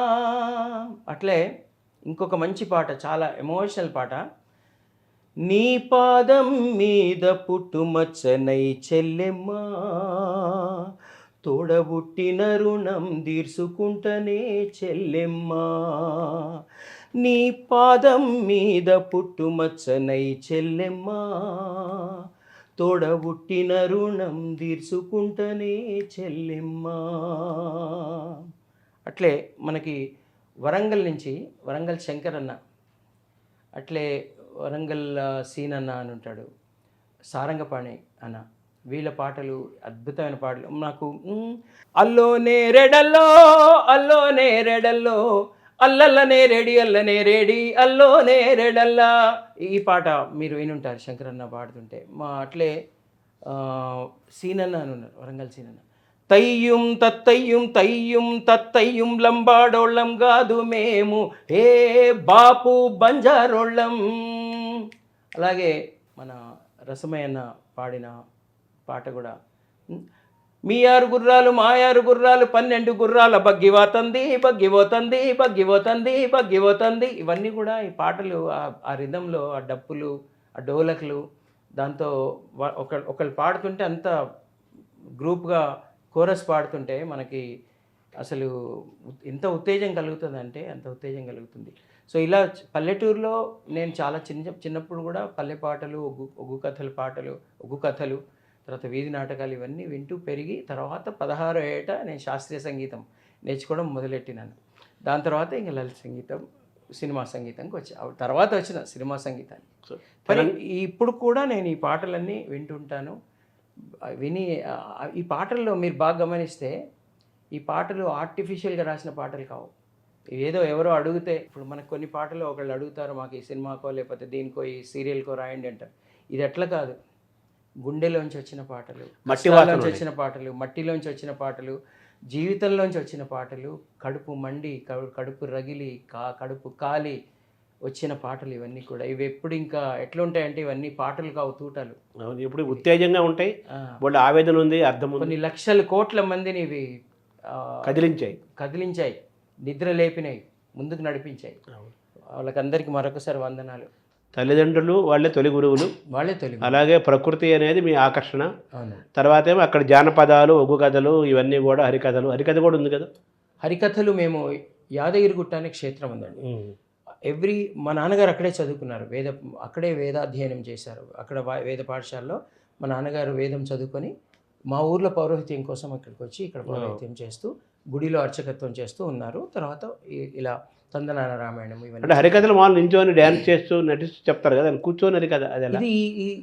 అట్లే ఇంకొక మంచి పాట, చాలా ఎమోషనల్ పాట. నీ పాదం మీద పుట్టుమచ్చనై చెల్లెమ్మా, తోడబుట్టిన రుణం తీర్చుకుంటనే చెల్లెమ్మా, నీ పాదం మీద పుట్టుమచ్చనై చెల్లెమ్మా, తోడబుట్టిన రుణం తీర్చుకుంటనే చెల్లెమ్మా. అట్లే మనకి వరంగల్ నుంచి వరంగల్ శంకర్ అన్న, అట్లే వరంగల్ సీన్ అన్న అని ఉంటాడు, సారంగపాణి అన్న, వీళ్ళ పాటలు అద్భుతమైన పాటలు నాకు. అల్లోనే రెడల్లో అల్లోనే రెడల్లో, అల్లల్లనే రెడీ అల్లనే రెడీ అల్లోనే రెడల్లా, ఈ పాట మీరు వినుంటారు శంకరన్న పాడుతుంటే. మా అట్లే సీనన్న అని ఉన్నారు, వరంగల్ సీనన్న. తయ్యం తత్తయ్యం తత్తయ్యం లంబాడోళ్ళం కాదు మేము, ఏ బాపు బంజారోళ్ళం. అలాగే మన రసమయ్యన్న పాడిన పాట కూడా, మీ 6 గుర్రాలు మా 6 గుర్రాలు 12 గుర్రాల బగ్గిపోతుంది బగ్గిపోతుంది బగ్గిపోతుంది బగ్గిపోతుంది. ఇవన్నీ కూడా ఈ పాటలు ఆ రిధంలో, ఆ డప్పులు, ఆ డోలకులు, దాంతో ఒకళ్ళు పాడుతుంటే అంత గ్రూప్గా కోరస్ పాడుతుంటే మనకి అసలు ఎంత ఉత్తేజం కలుగుతుందంటే అంత ఉత్తేజం కలుగుతుంది. సో ఇలా పల్లెటూరులో నేను చాలా చిన్నప్పుడు కూడా పల్లె పాటలు, ఒగ్గు కథలు, తర్వాత వీధి నాటకాలు ఇవన్నీ వింటూ పెరిగి, తర్వాత 16వ ఏట నేను శాస్త్రీయ సంగీతం నేర్చుకోవడం మొదలెట్టినాను. దాని తర్వాత ఇంకా లలిత సంగీతం, సినిమా సంగీతంకి తర్వాత వచ్చిన సినిమా సంగీతాన్ని. మరి ఇప్పుడు కూడా నేను ఈ పాటలన్నీ వింటుంటాను. విని ఈ పాటల్లో మీరు బాగా గమనిస్తే ఈ పాటలు ఆర్టిఫిషియల్గా రాసిన పాటలు కావు. ఏదో ఎవరో అడిగితే, ఇప్పుడు మనకు కొన్ని పాటలు ఒకళ్ళు అడుగుతారు, మాకు ఈ సినిమాకో లేకపోతే దీనికో ఈ సీరియల్కో రాయండి అంటారు. ఇది ఎట్లా కాదు, గుండెలోంచి వచ్చిన పాటలు, మట్టిలోంచి వచ్చిన పాటలు, మట్టిలోంచి వచ్చిన పాటలు, జీవితంలోంచి వచ్చిన పాటలు, కడుపు మండి కడుపు రగిలి కడుపు కాలి వచ్చిన పాటలు ఇవన్నీ కూడా. ఇవి ఎప్పుడు ఇంకా ఎట్లా ఉంటాయంటే ఇవన్నీ పాటలు కావు, తూటాలు. ఎప్పుడు ఉత్తేజంగా ఉంటాయి, వాళ్ళ ఆవేదన ఉంది, అర్థం. కొన్ని లక్షల కోట్ల మందిని ఇవి కదిలించాయి, నిద్ర లేపినాయి, ముందుకు నడిపించాయి. వాళ్ళకందరికీ మరొకసారి వందనాలు. తల్లిదండ్రులు వాళ్ళే తొలి గురువులు, అలాగే ప్రకృతి అనేది మీ ఆకర్షణ. తర్వాత ఏమో అక్కడ జానపదాలు, ఒగ్గు కథలు, ఇవన్నీ కూడా హరికథ కూడా ఉంది కదా. హరికథలు మేము యాదగిరిగుట్ట అనే క్షేత్రం ఉందండి. మా నాన్నగారు అక్కడే చదువుకున్నారు, అక్కడే వేదాధ్యయనం చేశారు. అక్కడ వేద పాఠశాలలో మా నాన్నగారు వేదం చదువుకొని మా ఊర్లో పౌరోహిత్యం కోసం ఇక్కడికి వచ్చి ఇక్కడ పౌరోహిత్యం చేస్తూ గుడిలో అర్చకత్వం చేస్తూ ఉన్నారు. తర్వాత ఇలా తందనాన రామాయణం ఇవన్నీ హరికథలు మామూలు నించొని డ్యాన్స్ చేస్తూ నటిస్తూ చెప్తారు కదా, కూర్చొని హరికథ.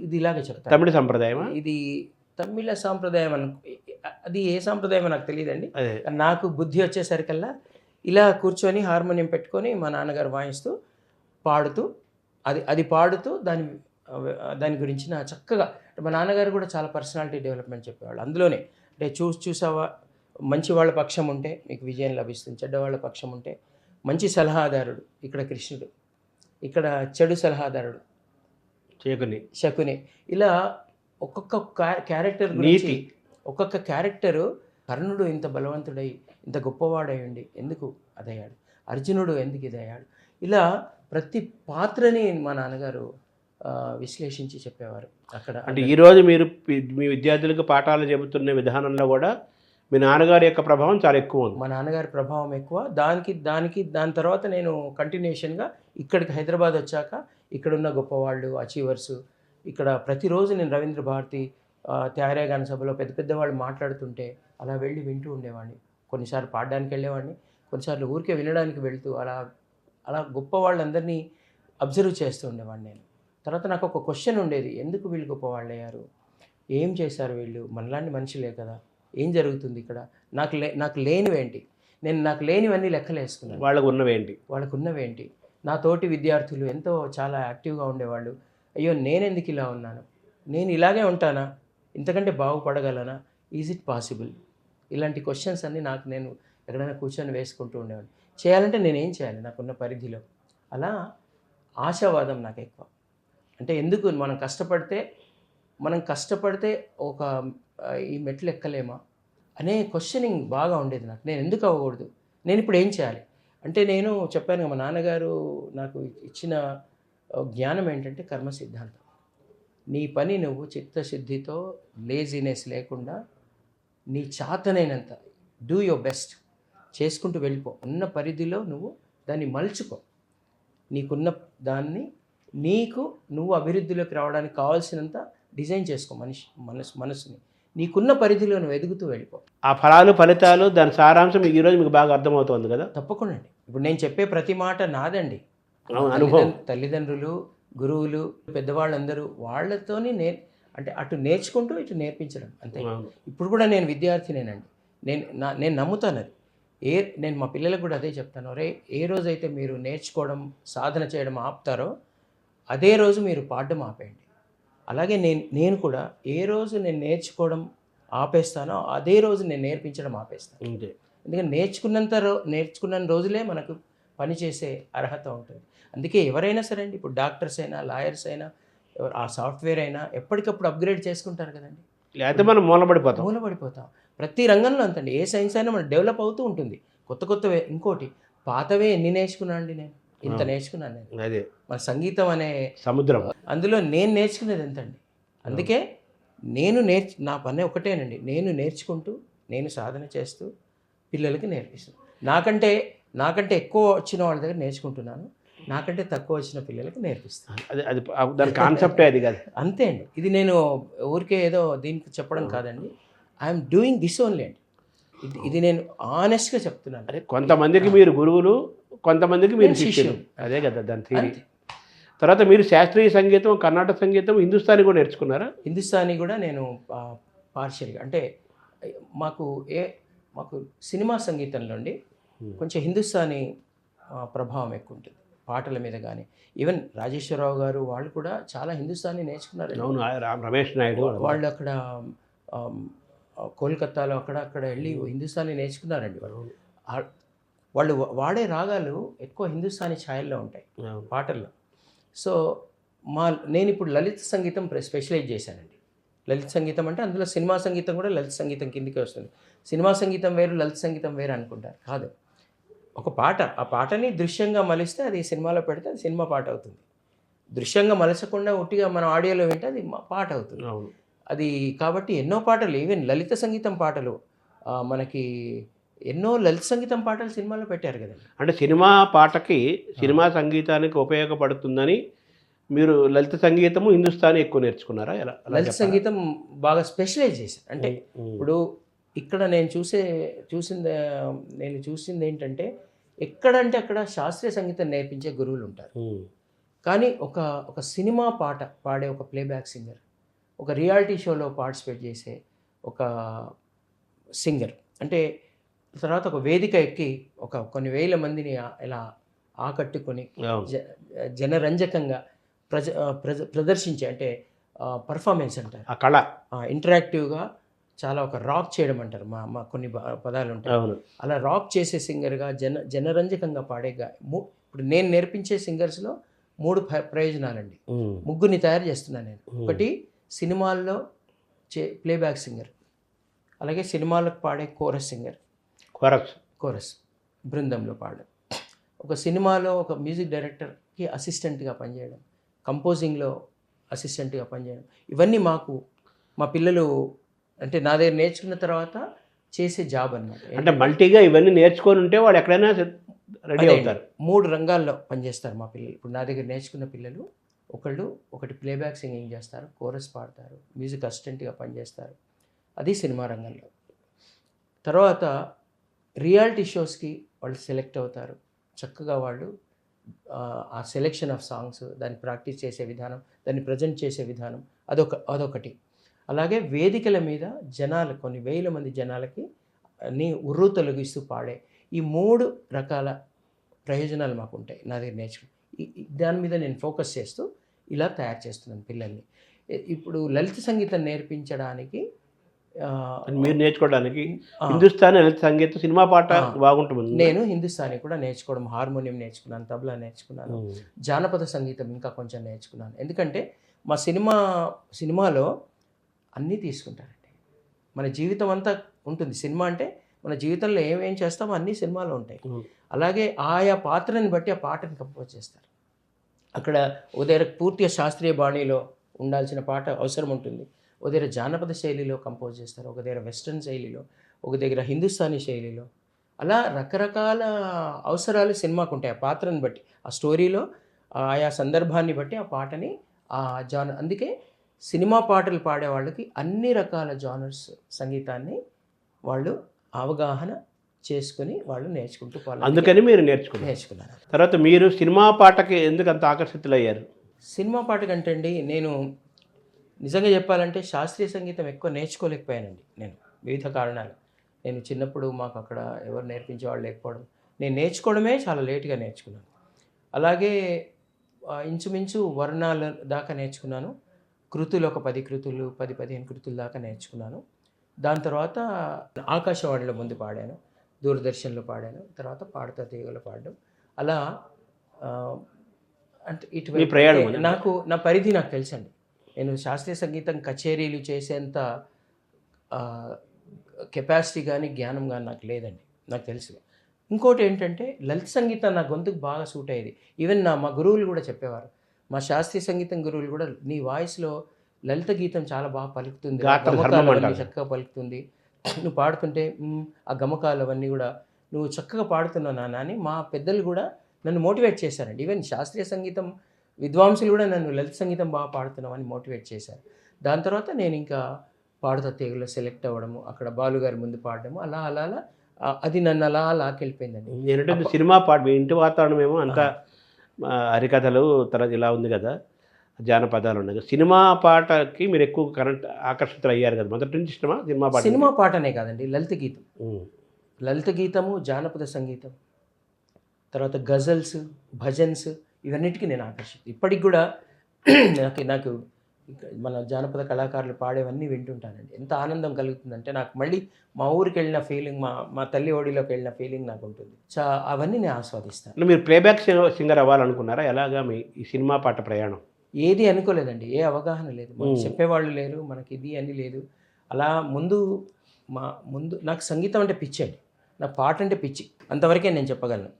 ఇది ఇలాగే చెప్తారు. తమిళ సంప్రదాయం, ఇది తమిళ సాంప్రదాయం అది ఏ సాంప్రదాయం నాకు తెలియదండి. నాకు బుద్ధి వచ్చేసరికల్లా ఇలా కూర్చొని హార్మోనియం పెట్టుకొని మా నాన్నగారు వాయిస్తూ పాడుతూ అది పాడుతూ దాని గురించిన చక్కగా. మా నాన్నగారు కూడా చాలా పర్సనాలిటీ డెవలప్మెంట్ చెప్పేవాళ్ళు. అందులోనే అంటే చూసావా, మంచి వాళ్ళ పక్షం ఉంటే మీకు విజయం లభిస్తుంది, చెడ్డవాళ్ళ పక్షం ఉంటే మంచి సలహాదారుడు ఇక్కడ కృష్ణుడు, ఇక్కడ చెడు సలహాదారుడు శకుని. ఇలా ఒక్కొక్క క్యారెక్టర్ గురించి, ఒక్కొక్క క్యారెక్టరు, కర్ణుడు ఇంత బలవంతుడై ఇంత గొప్పవాడై ఉండి ఎందుకు అదయ్యాడు, అర్జునుడు ఎందుకు ఇదయ్యాడు, ఇలా ప్రతి పాత్రని మా నాన్నగారు విశ్లేషించి చెప్పేవారు అక్కడ. అంటే ఈరోజు మీరు మీ విద్యార్థులకు పాఠాలు చెబుతున్న విధానంలో కూడా మీ నాన్నగారి యొక్క ప్రభావం చాలా ఎక్కువ ఉంది. మా నాన్నగారి ప్రభావం ఎక్కువ. దాని తర్వాత నేను కంటిన్యూషన్గా ఇక్కడికి హైదరాబాద్ వచ్చాక ఇక్కడున్న గొప్పవాళ్ళు, అచీవర్స్, ఇక్కడ ప్రతిరోజు నేను రవీంద్ర భారతి, త్యాగరాయ గాన సభలో పెద్ద వాళ్ళు మాట్లాడుతుంటే అలా వెళ్ళి వింటూ ఉండేవాడిని. కొన్నిసార్లు పాడడానికి వెళ్ళేవాడిని, కొన్నిసార్లు ఊరికే వినడానికి వెళ్తూ అలా అలా గొప్ప వాళ్ళందరినీ అబ్జర్వ్ చేస్తూ ఉండేవాడిని నేను. తర్వాత నాకు ఒక క్వశ్చన్ ఉండేది, ఎందుకు వీళ్ళు గొప్పవాళ్ళు అయ్యారు, ఏం చేశారు వీళ్ళు, మనలాంటి మనుషులే కదా, ఏం జరుగుతుంది ఇక్కడ, నాకు లేనివేంటి, నాకు లేనివన్నీ లెక్కలు వేసుకున్నాను, వాళ్ళకు ఉన్నవేంటి, వాళ్ళకు ఉన్నవేంటి. నా తోటి విద్యార్థులు ఎంతో చాలా యాక్టివ్గా ఉండేవాళ్ళు, అయ్యో నేనెందుకు ఇలా ఉన్నాను, నేను ఇలాగే ఉంటానా, ఇంతకంటే బాగుపడగలనా, ఈజ్ ఇట్ పాసిబుల్, ఇలాంటి క్వశ్చన్స్ అన్నీ నాకు నేను ఎక్కడైనా కూర్చొని వేసుకుంటూ ఉండేవాడిని. చేయాలంటే నేనేం చేయాలి నాకున్న పరిధిలో. అలా ఆశావాదం నాకు ఎక్కువ. అంటే ఎందుకు మనం కష్టపడితే ఒక ఈ మెట్లు ఎక్కలేమా అనే క్వశ్చనింగ్ బాగా ఉండేది నాకు. నేను ఎందుకు అవ్వకూడదు, నేను ఇప్పుడు ఏం చేయాలి అంటే, నేను చెప్పాను కదా, మా నాన్నగారు నాకు ఇచ్చిన జ్ఞానం ఏంటంటే కర్మ సిద్ధాంతం. నీ పని నువ్వు చిత్తశుద్ధితో, లేజినెస్ లేకుండా, నీ చాతనైనంత డూ యువర్ బెస్ట్ చేసుకుంటూ వెళ్ళిపో. ఉన్న పరిధిలో నువ్వు దాన్ని మలుచుకో, నీకున్న దాన్ని నువ్వు అభివృద్ధిలోకి రావడానికి కావాల్సినంత డిజైన్ చేసుకో. మనసుని నీకున్న పరిధిలో నువ్వు ఎదుగుతూ వెళ్ళిపో. ఆ ఫలితాలు దాని సారాంశం ఈరోజు మీకు బాగా అర్థమవుతుంది కదా. తప్పకుండా అండి. ఇప్పుడు నేను చెప్పే ప్రతి మాట నాదండి. అనుభవం. తల్లిదండ్రులు, గురువులు, పెద్దవాళ్ళందరూ వాళ్ళతోని అంటే అటు నేర్చుకుంటూ ఇటు నేర్పించడం అంతే. ఇప్పుడు కూడా నేను విద్యార్థినేనండి. నేను నమ్ముతాను అది. నేను మా పిల్లలకు కూడా అదే చెప్తాను, ఏ రోజైతే మీరు నేర్చుకోవడం, సాధన చేయడం ఆపుతారో అదే రోజు మీరు పాడడం ఆపేయండి. అలాగే నేను కూడా ఏ రోజు నేను నేర్చుకోవడం ఆపేస్తానో అదే రోజు నేను నేర్పించడం ఆపేస్తాను. ఎందుకంటే నేర్చుకున్న రోజులే మనకు పనిచేసే అర్హత ఉంటుంది. అందుకే ఎవరైనా సరే అండి, ఇప్పుడు డాక్టర్స్ అయినా, లాయర్స్ అయినా, ఆ సాఫ్ట్వేర్ అయినా ఎప్పటికప్పుడు అప్గ్రేడ్ చేసుకుంటారు కదండి. లేకపోతే మనం మూలపడిపోతాం. ప్రతి రంగంలో అంతండి. ఏ సైన్స్ అయినా మనం డెవలప్ అవుతూ ఉంటుంది. కొత్తవే. ఇంకోటి, పాతవే ఎన్ని నేర్చుకున్నా అండి, నేను ఇంత నేర్చుకున్నాను నేను. అదే మన సంగీతం అనే సముద్రం, అందులో నేను నేర్చుకునేది ఎంతండి. అందుకే నా పని ఒకటేనండి, నేను నేర్చుకుంటూ, నేను సాధన చేస్తూ పిల్లలకి నేర్పిస్తాను. నాకంటే ఎక్కువ వచ్చిన వాళ్ళ దగ్గర నేర్చుకుంటున్నాను, నాకంటే తక్కువ వచ్చిన పిల్లలకి నేర్పిస్తాను. అది దాని కాన్సెప్టే అది కాదు. అంతే అండి. ఇది నేను ఊరికే ఏదో దీనికి చెప్పడం కాదండి. ఐఎమ్ డూయింగ్ దిస్ ఓన్లీ అండి. ఇది నేను ఆనెస్ట్గా చెప్తున్నాను. అదే, కొంతమందికి మీరు గురువులు, కొంతమందికి మీరు శిష్యులు. అదే కదా దాని థియరీ. తర్వాత మీరు శాస్త్రీయ సంగీతం, కర్ణాటక సంగీతం, హిందుస్థానీ కూడా నేర్చుకున్నారా? హిందుస్థానీ కూడా నేను పార్షియల్గా, అంటే మాకు సినిమా సంగీతంలో అండి కొంచెం హిందుస్థానీ ప్రభావం ఎక్కువ ఉంటుంది పాటల మీద. కానీ ఈవెన్ రాజేశ్వరరావు గారు వాళ్ళు కూడా చాలా హిందుస్థానీ నేర్చుకున్నారు. అవును, రమేష్ నాయుడు వాళ్ళు అక్కడ కోల్కతాలో అక్కడ వెళ్ళి హిందుస్థానీ నేర్చుకున్నారండి. వాళ్ళు వాడే రాగాలు ఎక్కువ హిందుస్థానీ ఛాయల్లో ఉంటాయి పాటల్లో. సో నేను ఇప్పుడు లలిత సంగీతం స్పెషలైజ్ చేశానండి. లలిత సంగీతం అంటే అందులో సినిమా సంగీతం కూడా లలిత సంగీతం కిందకే వస్తుంది. సినిమా సంగీతం వేరు, లలిత సంగీతం వేరు అనుకుంటారు. కాదు, ఒక పాట, ఆ పాటని దృశ్యంగా మలిస్తే అది సినిమాలో పెడితే అది సినిమా పాట అవుతుంది. దృశ్యంగా మలచకుండా ఒట్టిగా మనం ఆడియోలో వింటే అది పాట అవుతుంది. అది కాబట్టి ఎన్నో పాటలు, ఈవెన్ లలిత సంగీతం పాటలు మనకి ఎన్నో లలిత సంగీతం పాటలు సినిమాలో పెట్టారు కదండి. అంటే సినిమా పాటకి, సినిమా సంగీతానికి ఉపయోగపడుతుందని మీరు లలిత సంగీతము, హిందుస్థానీ ఎక్కువ నేర్చుకున్నారా? ఎలా? లలిత సంగీతం బాగా స్పెషలైజ్ చేశాను. అంటే ఇప్పుడు ఇక్కడ నేను చూసింది ఏంటంటే, ఎక్కడంటే అక్కడ శాస్త్రీయ సంగీతం నేర్పించే గురువులు ఉంటారు. కానీ ఒక సినిమా పాట పాడే ఒక ప్లేబ్యాక్ సింగర్, ఒక రియాలిటీ షోలో పార్టిసిపేట్ చేసే ఒక సింగర్, అంటే తర్వాత ఒక వేదిక ఎక్కి కొన్ని వేల మందిని ఇలా ఆకట్టుకొని జనరంజకంగా ప్రదర్శించే, అంటే పర్ఫార్మెన్స్ అంటారు, ఆ కళ, ఇంటరాక్టివ్గా చాలా ఒక రాక్ చేయడం అంటారు, మా కొన్ని పదాలు ఉంటాయి. అలా రాక్ చేసే సింగర్గా, జనరంజకంగా పాడేగా. ఇప్పుడు నేను నేర్పించే సింగర్స్లో 3 ప్రయోజనాలండి. ముగ్గురిని తయారు చేస్తున్నాను నేను. ఒకటి, సినిమాల్లో ప్లేబ్యాక్ సింగర్, అలాగే సినిమాలకు పాడే కోరస్ సింగర్, కోరస్ బృందంలో పాడడం, ఒక సినిమాలో ఒక మ్యూజిక్ డైరెక్టర్కి అసిస్టెంట్గా పనిచేయడం, కంపోజింగ్లో అసిస్టెంట్గా పనిచేయడం. ఇవన్నీ మా పిల్లలు అంటే నా దగ్గర నేర్చుకున్న తర్వాత చేసే జాబ్ అన్నమాట. అంటే మల్టీగా ఇవన్నీ నేర్చుకొని ఉంటే వాళ్ళు ఎక్కడైనా రెడీ అవుతారు. 3 రంగాల్లో పనిచేస్తారు మా పిల్లలు. ఇప్పుడు నా దగ్గర నేర్చుకున్న పిల్లలు ఒకటి ప్లేబ్యాక్ సింగింగ్ చేస్తారు, కోరస్ పాడతారు, మ్యూజిక్ అసిస్టెంట్గా పనిచేస్తారు, అది సినిమా రంగంలో. తర్వాత రియాలిటీ షోస్కి వాళ్ళు సెలెక్ట్ అవుతారు. చక్కగా వాళ్ళు ఆ సెలెక్షన్ ఆఫ్ సాంగ్స్, దాన్ని ప్రాక్టీస్ చేసే విధానం, దాన్ని ప్రజెంట్ చేసే విధానం అదొకటి. అలాగే వేదికల మీద జనాలు కొన్ని వేల మంది జనాలకి ఉర్రు తొలగిస్తూ పాడే ఈ 3 రకాల ప్రయోజనాలు మాకుంటాయి నా దగ్గర నేర్చుకుని. దాని మీద నేను ఫోకస్ చేస్తూ ఇలా తయారు చేస్తున్నాను పిల్లల్ని. ఇప్పుడు లలిత సంగీతం నేర్పించడానికి మీరు నేర్చుకోవడానికి ఆ, హిందుస్థానీ లలిత సంగీతం సినిమా పాట బాగుంటుంది. నేను హిందుస్థానీ కూడా నేర్చుకోవడం, హార్మోనియం నేర్చుకున్నాను, తబలా నేర్చుకున్నాను, జానపద సంగీతం ఇంకా కొంచెం నేర్చుకున్నాను. ఎందుకంటే మా సినిమాలో అన్నీ తీసుకుంటారండి. మన జీవితం అంతా ఉంటుంది. సినిమా అంటే మన జీవితంలో ఏమేం చేస్తామో అన్నీ సినిమాలో ఉంటాయి. అలాగే ఆయా పాత్రని బట్టి ఆ పాటని కంపోజ్ చేస్తారు. అక్కడ ఒక దగ్గర పూర్తిగా శాస్త్రీయ బాణీలో ఉండాల్సిన పాట అవసరం ఉంటుంది, ఒక దగ్గర జానపద శైలిలో కంపోజ్ చేస్తారు, ఒక దగ్గర వెస్ట్రన్ శైలిలో, ఒక దగ్గర హిందుస్థానీ శైలిలో. అలా రకరకాల అవసరాలు సినిమాకు ఉంటాయి. ఆ పాత్రను బట్టి, ఆ స్టోరీలో ఆయా సందర్భాన్ని బట్టి ఆ పాటని అందుకే సినిమా పాటలు పాడే వాళ్ళకి అన్ని రకాల జానర్స్ సంగీతాన్ని వాళ్ళు అవగాహన చేసుకుని వాళ్ళు నేర్చుకుంటూ అందుకని మీరు నేర్చుకున్నాను. తర్వాత మీరు సినిమా పాటకి ఎందుకు అంత ఆకర్షితులయ్యారు? సినిమా పాట కంటే అండి, నేను నిజంగా చెప్పాలంటే శాస్త్రీయ సంగీతం ఎక్కువ నేర్చుకోలేకపోయానండి. నేను వివిధ కారణాలు. నేను చిన్నప్పుడు మాకు అక్కడ ఎవరు నేర్పించేవాళ్ళు లేకపోవడం, నేను నేర్చుకోవడమే చాలా లేటుగా నేర్చుకున్నాను. అలాగే ఇంచుమించు వర్ణాల దాకా నేర్చుకున్నాను. కృతులు ఒక 10 కృతులు 10-15 కృతుల దాకా నేర్చుకున్నాను. దాని తర్వాత ఆకాశవాణిలో ముందు పాడాను, దూరదర్శన్లో పాడాను, తర్వాత పాడుతా తీగలో పాడడం. అలా అంటే ఇటువంటి నా పరిధి నాకు తెలుసండి. నేను శాస్త్రీయ సంగీతం కచేరీలు చేసేంత కెపాసిటీ కానీ జ్ఞానం కానీ నాకు లేదండి, నాకు తెలుసు. ఇంకోటి ఏంటంటే లలిత సంగీతం నా గొంతుకు బాగా సూట్ అయ్యేది. ఈవెన్ మా గురువులు కూడా చెప్పేవారు, మా శాస్త్రీయ సంగీతం గురువులు కూడా, నీ వాయిస్లో లలిత గీతం చాలా బాగా పలుకుతుంది, గమకాలు చక్కగా పలుకుతుంది, నువ్వు పాడుతుంటే ఆ గమకాలు అవన్నీ కూడా నువ్వు చక్కగా పాడుతున్నావు నాన్న అని మా పెద్దలు కూడా నన్ను మోటివేట్ చేశారండి. ఈవెన్ శాస్త్రీయ సంగీతం విద్వాంసులు కూడా నన్ను లలిత సంగీతం బాగా పాడుతున్నావు అని మోటివేట్ చేశారు. దాని తర్వాత నేను ఇంకా పాడుతా తీగలో సెలెక్ట్ అవ్వడము, అక్కడ బాలుగారి ముందు పాడడము, అలా అలా అలా అది నన్ను అలా లాకెళ్ళిపోయిందండి. ఏంటంటే సినిమా పాట మీ ఇంటి వాతావరణం ఏమో అంతా హరికథలు, తర్వాత ఇలా ఉంది కదా, జానపదాలు ఉన్నాయి. సినిమా పాటకి మీరు ఎక్కువ ఆకర్షితులు అయ్యారు కదా, మొదటి నుంచి ఇష్టమా సినిమా పాట? సినిమా పాటనే కాదండి, లలిత గీతం, లలిత గీతము, జానపద సంగీతం, తర్వాత గజల్స్, భజన్స్, ఇవన్నిటికీ నేను ఆకర్షిత. ఇప్పటికి కూడా నాకు మన జానపద కళాకారులు పాడేవన్నీ వింటుంటానండి. ఎంత ఆనందం కలుగుతుందంటే నాకు మళ్ళీ మా ఊరికి వెళ్ళిన ఫీలింగ్, మా తల్లి ఒడిలోకి వెళ్ళిన ఫీలింగ్ నాకు ఉంటుంది. అవన్నీ నేను ఆస్వాదిస్తాను. మీరు ప్లేబ్యాక్ సింగర్ అవ్వాలనుకున్నారా? ఎలాగా మీ ఈ సినిమా పాట ప్రయాణం? ఏది అనుకోలేదండి, ఏ అవగాహన లేదు, మనకు చెప్పేవాళ్ళు లేరు, మనకి ఇది అని లేదు. అలా ముందు నాకు సంగీతం అంటే పిచ్చి అండి, నాకు పాట అంటే పిచ్చి, అంతవరకే నేను చెప్పగలను.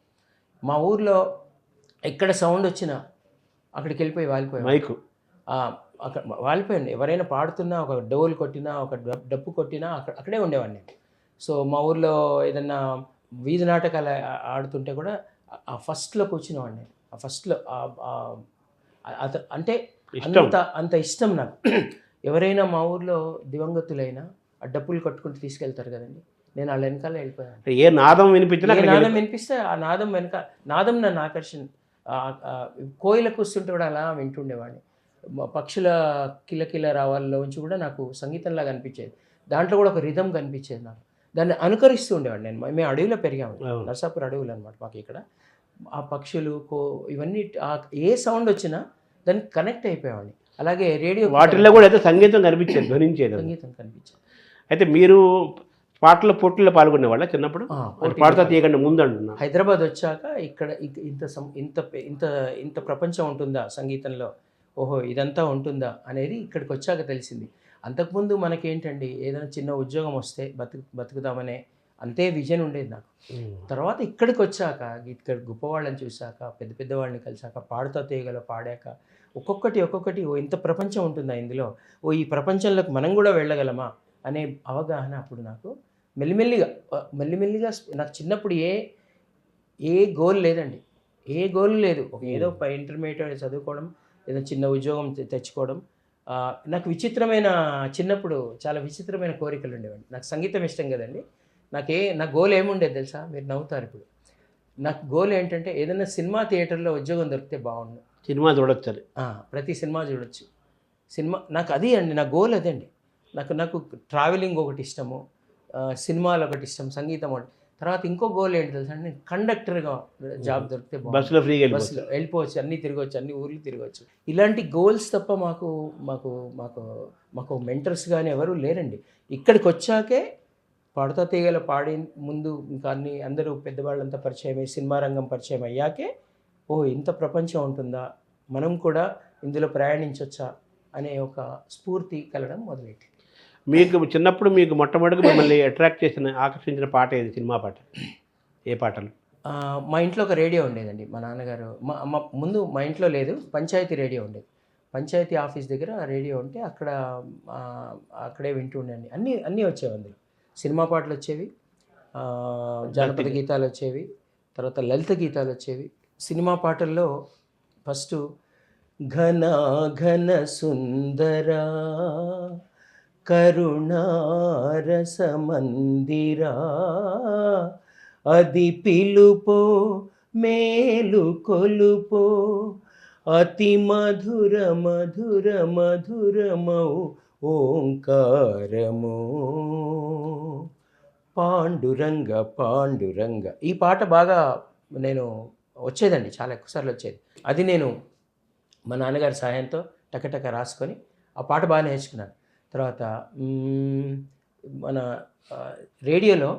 మా ఊర్లో ఎక్కడ సౌండ్ వచ్చినా అక్కడికి వెళ్ళిపోయి వాలిపోయాను, మైకు అక్కడ వాలిపోయండి. ఎవరైనా పాడుతున్నా, ఒక డోలు కొట్టినా, ఒక డప్పు కొట్టినా అక్కడే ఉండేవాడిని. సో మా ఊర్లో ఏదన్నా వీధి నాటకాలు ఆడుతుంటే కూడా ఆ ఫస్ట్లో కూర్చునేవాడిని. ఆ ఫస్ట్లో అంటే అంత ఇష్టం నాకు. ఎవరైనా మా ఊర్లో దివంగతులైనా ఆ డప్పులు కట్టుకుంటూ తీసుకెళ్తారు కదండి, నేను వాళ్ళ వెనకాల వెళ్ళిపోయాను. ఏ నాదం వినిపిస్తే ఆ నాదం నాదం నన్ను కోయిల కూస్తుంటే కూడా అలా వింటుండేవాడిని. పక్షుల కిలకిల రావాల్లోంచి కూడా నాకు సంగీతంలాగా అనిపించేది. దాంట్లో కూడా ఒక రిథం కనిపించేది నాకు, దాన్ని అనుకరిస్తూ ఉండేవాడిని. మేము అడవిలో పెరిగాము, నర్సాపూర్ అడవులు అనమాట మాకు ఇక్కడ. ఆ పక్షులు ఇవన్నీ ఏ సౌండ్ వచ్చినా దానికి కనెక్ట్ అయిపోయేవాడిని. అలాగే రేడియో వాటిల్లో కూడా అయితే సంగీతం కనిపించేది, ధ్వనించేది, సంగీతం కనిపించేది. అయితే మీరు పాటల పోటీల్లో పాల్గొనేవాళ్ళ చిన్నప్పుడు? పాడతా తీయకండి ముందు అంటున్నా. హైదరాబాద్ వచ్చాక ఇక్కడ ఇంత ప్రపంచం ఉంటుందా సంగీతంలో, ఓహో ఇదంతా ఉంటుందా అనేది ఇక్కడికి వచ్చాక తెలిసింది. అంతకుముందు మనకేంటండి, ఏదైనా చిన్న ఉద్యోగం వస్తే బతుకుదామనే అంతే విజన్ ఉండేది నాకు. తర్వాత ఇక్కడికి వచ్చాక, ఇక్కడ గొప్పవాళ్ళని చూశాక, పెద్ద వాళ్ళని కలిసాక, పాడుతా తీయగల పాడాక ఒక్కొక్కటి ఇంత ప్రపంచం ఉంటుందా ఇందులో, ఈ ప్రపంచంలోకి మనం కూడా వెళ్ళగలమా అనే అవగాహన అప్పుడు నాకు మెల్లిమెల్లిగా నాకు చిన్నప్పుడు ఏ గోల్ లేదండి, ఏ గోల్ లేదు. ఏదో ఇంటర్మీడియట్ చదువుకోవడం, ఏదో చిన్న ఉద్యోగం తెచ్చుకోవడం. నాకు చిన్నప్పుడు చాలా విచిత్రమైన కోరికలు ఉండేవండి. నాకు సంగీతం ఇష్టం కదండి, నా గోల్ ఏముండేది తెలుసా? మీరు నవ్వుతారు ఇప్పుడు. నాకు గోల్ ఏంటంటే ఏదైనా సినిమా థియేటర్లో ఉద్యోగం దొరికితే బాగుండు. సినిమా చూడొచ్చు. ప్రతి సినిమా చూడొచ్చు. నాకు అది అండి, నా గోల్ అదండి. నాకు ట్రావెలింగ్ ఒకటి ఇష్టము, సినిమాలు ఒకటి ఇష్టం, సంగీతం ఒకటి. తర్వాత ఇంకో గోల్ ఏంటి తెలుసా అండి? నేను కండక్టర్గా జాబ్ దొరికితే బస్సులో ఫ్రీగా బస్సులో వెళ్ళిపోవచ్చు, అన్నీ తిరగవచ్చు, అన్ని ఊర్లు తిరగవచ్చు. ఇలాంటి గోల్స్ తప్ప మాకు మాకు మాకు మాకు మెంటర్స్ కానీ ఎవరు లేరండి. ఇక్కడికి వచ్చాకే పాడుతా తీగల పాడి ముందు ఇంకా అందరూ పెద్దవాళ్ళంతా పరిచయం అయ్యి సినిమా రంగం పరిచయం అయ్యాకే ఇంత ప్రపంచం ఉంటుందా, మనం కూడా ఇందులో ప్రయాణించవచ్చా అనే ఒక స్ఫూర్తి కలగడం మొదలెట్టింది. మీకు చిన్నప్పుడు మీకు మొట్టమొదటిగా మిమ్మల్ని అట్రాక్ట్ చేసిన ఆకర్షించిన పాట ఏది? సినిమా పాట? ఏ పాటలు? మా ఇంట్లో ఒక రేడియో ఉండేదండి. మా నాన్నగారు ముందు మా ఇంట్లో లేదు, పంచాయతీ రేడియో ఉండేది. పంచాయతీ ఆఫీస్ దగ్గర రేడియో ఉంటే అక్కడే వింటూ ఉండండి. అన్నీ వచ్చేవి అందులో. సినిమా పాటలు వచ్చేవి, జానపద గీతాలు వచ్చేవి, తర్వాత లలిత గీతాలు వచ్చేవి. సినిమా పాటల్లో ఫస్ట్ ఘన ఘన సుందరా కరుణారసమందిరా అది పిలుపో మేలు కొలుపో అతి మధుర మధుర మధురమౌ ఓంకారము పాండురంగ పాండురంగ. ఈ పాట బాగా నేను వచ్చేదండి, చాలా ఎక్కువసార్లు వచ్చేది. అది నేను మా నాన్నగారి సహాయంతో టకటక రాసుకొని ఆ పాట బాగా నేర్చుకున్నాను. తర్వాత మన రేడియోలో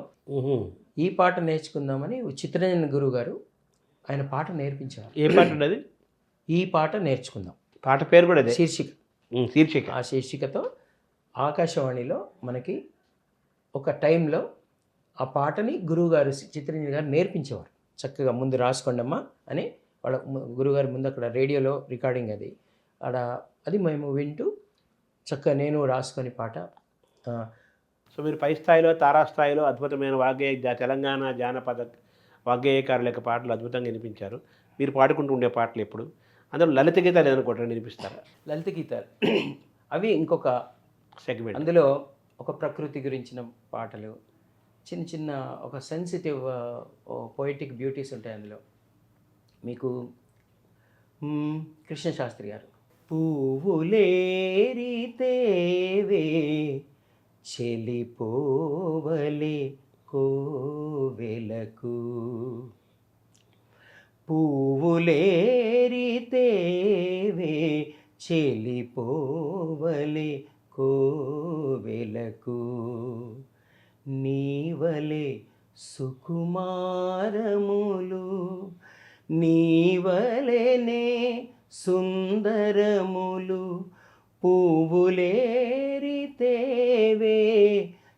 ఈ పాట నేర్చుకుందామని చిత్రరంజన్ గురువు గారు ఆయన పాట నేర్పించారు. ఏ పాట అది? ఈ పాట నేర్చుకుందాం. పాట పేరు కూడా అదే, శీర్షిక. ఆ శీర్షికతో ఆకాశవాణిలో మనకి ఒక టైంలో ఆ పాటని గురువుగారు చిత్రరంజన్ గారు నేర్పించేవారు. చక్కగా ముందు రాసుకోండమ్మా అని వాళ్ళ గురువుగారి ముందు అక్కడ రేడియోలో రికార్డింగ్ అది మేము వింటూ చక్కగా నేను రాసుకొని పాట. సో మీరు పై స్థాయిలో తారాస్థాయిలో అద్భుతమైన తెలంగాణ జానపద వాగ్గేయకారుల యొక్క పాటలు అద్భుతంగా వినిపించారు. మీరు పాడుకుంటూ ఉండే పాటలు ఎప్పుడు? అందులో లలిత గీతాలు ఏదనుకుంటారు, వినిపిస్తారా? లలిత గీతాలు అవి ఇంకొక సెగ్మెంట్. అందులో ఒక ప్రకృతి గురించిన పాటలు, చిన్న చిన్న ఒక సెన్సిటివ్ పోయిటిక్ బ్యూటీస్ ఉంటాయి అందులో. మీకు కృష్ణశాస్త్రి గారు పువ్వులేరితేవే చెలిపోవలే కోవెలకు పువ్వులేరితేవే చెలిపోవలే కోవెలకు నీవలే సుకుమారములు నీవలెనే సుందరములు పువ్వులేరితేవే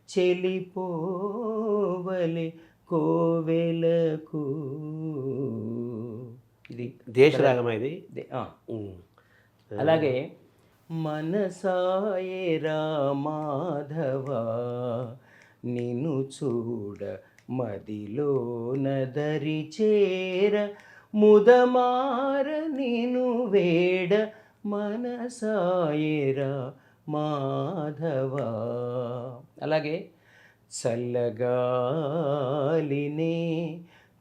చెలిపోవలే కోవెలకు. ఇది దేశరాగమా ఇది? అలాగే మనసాయరా మాధవ నిన్ను చూడ మదిలోన దరి చేర ముదమార నిను వేడ మనసాయరా మాధవ. అలాగే చల్లగాలినే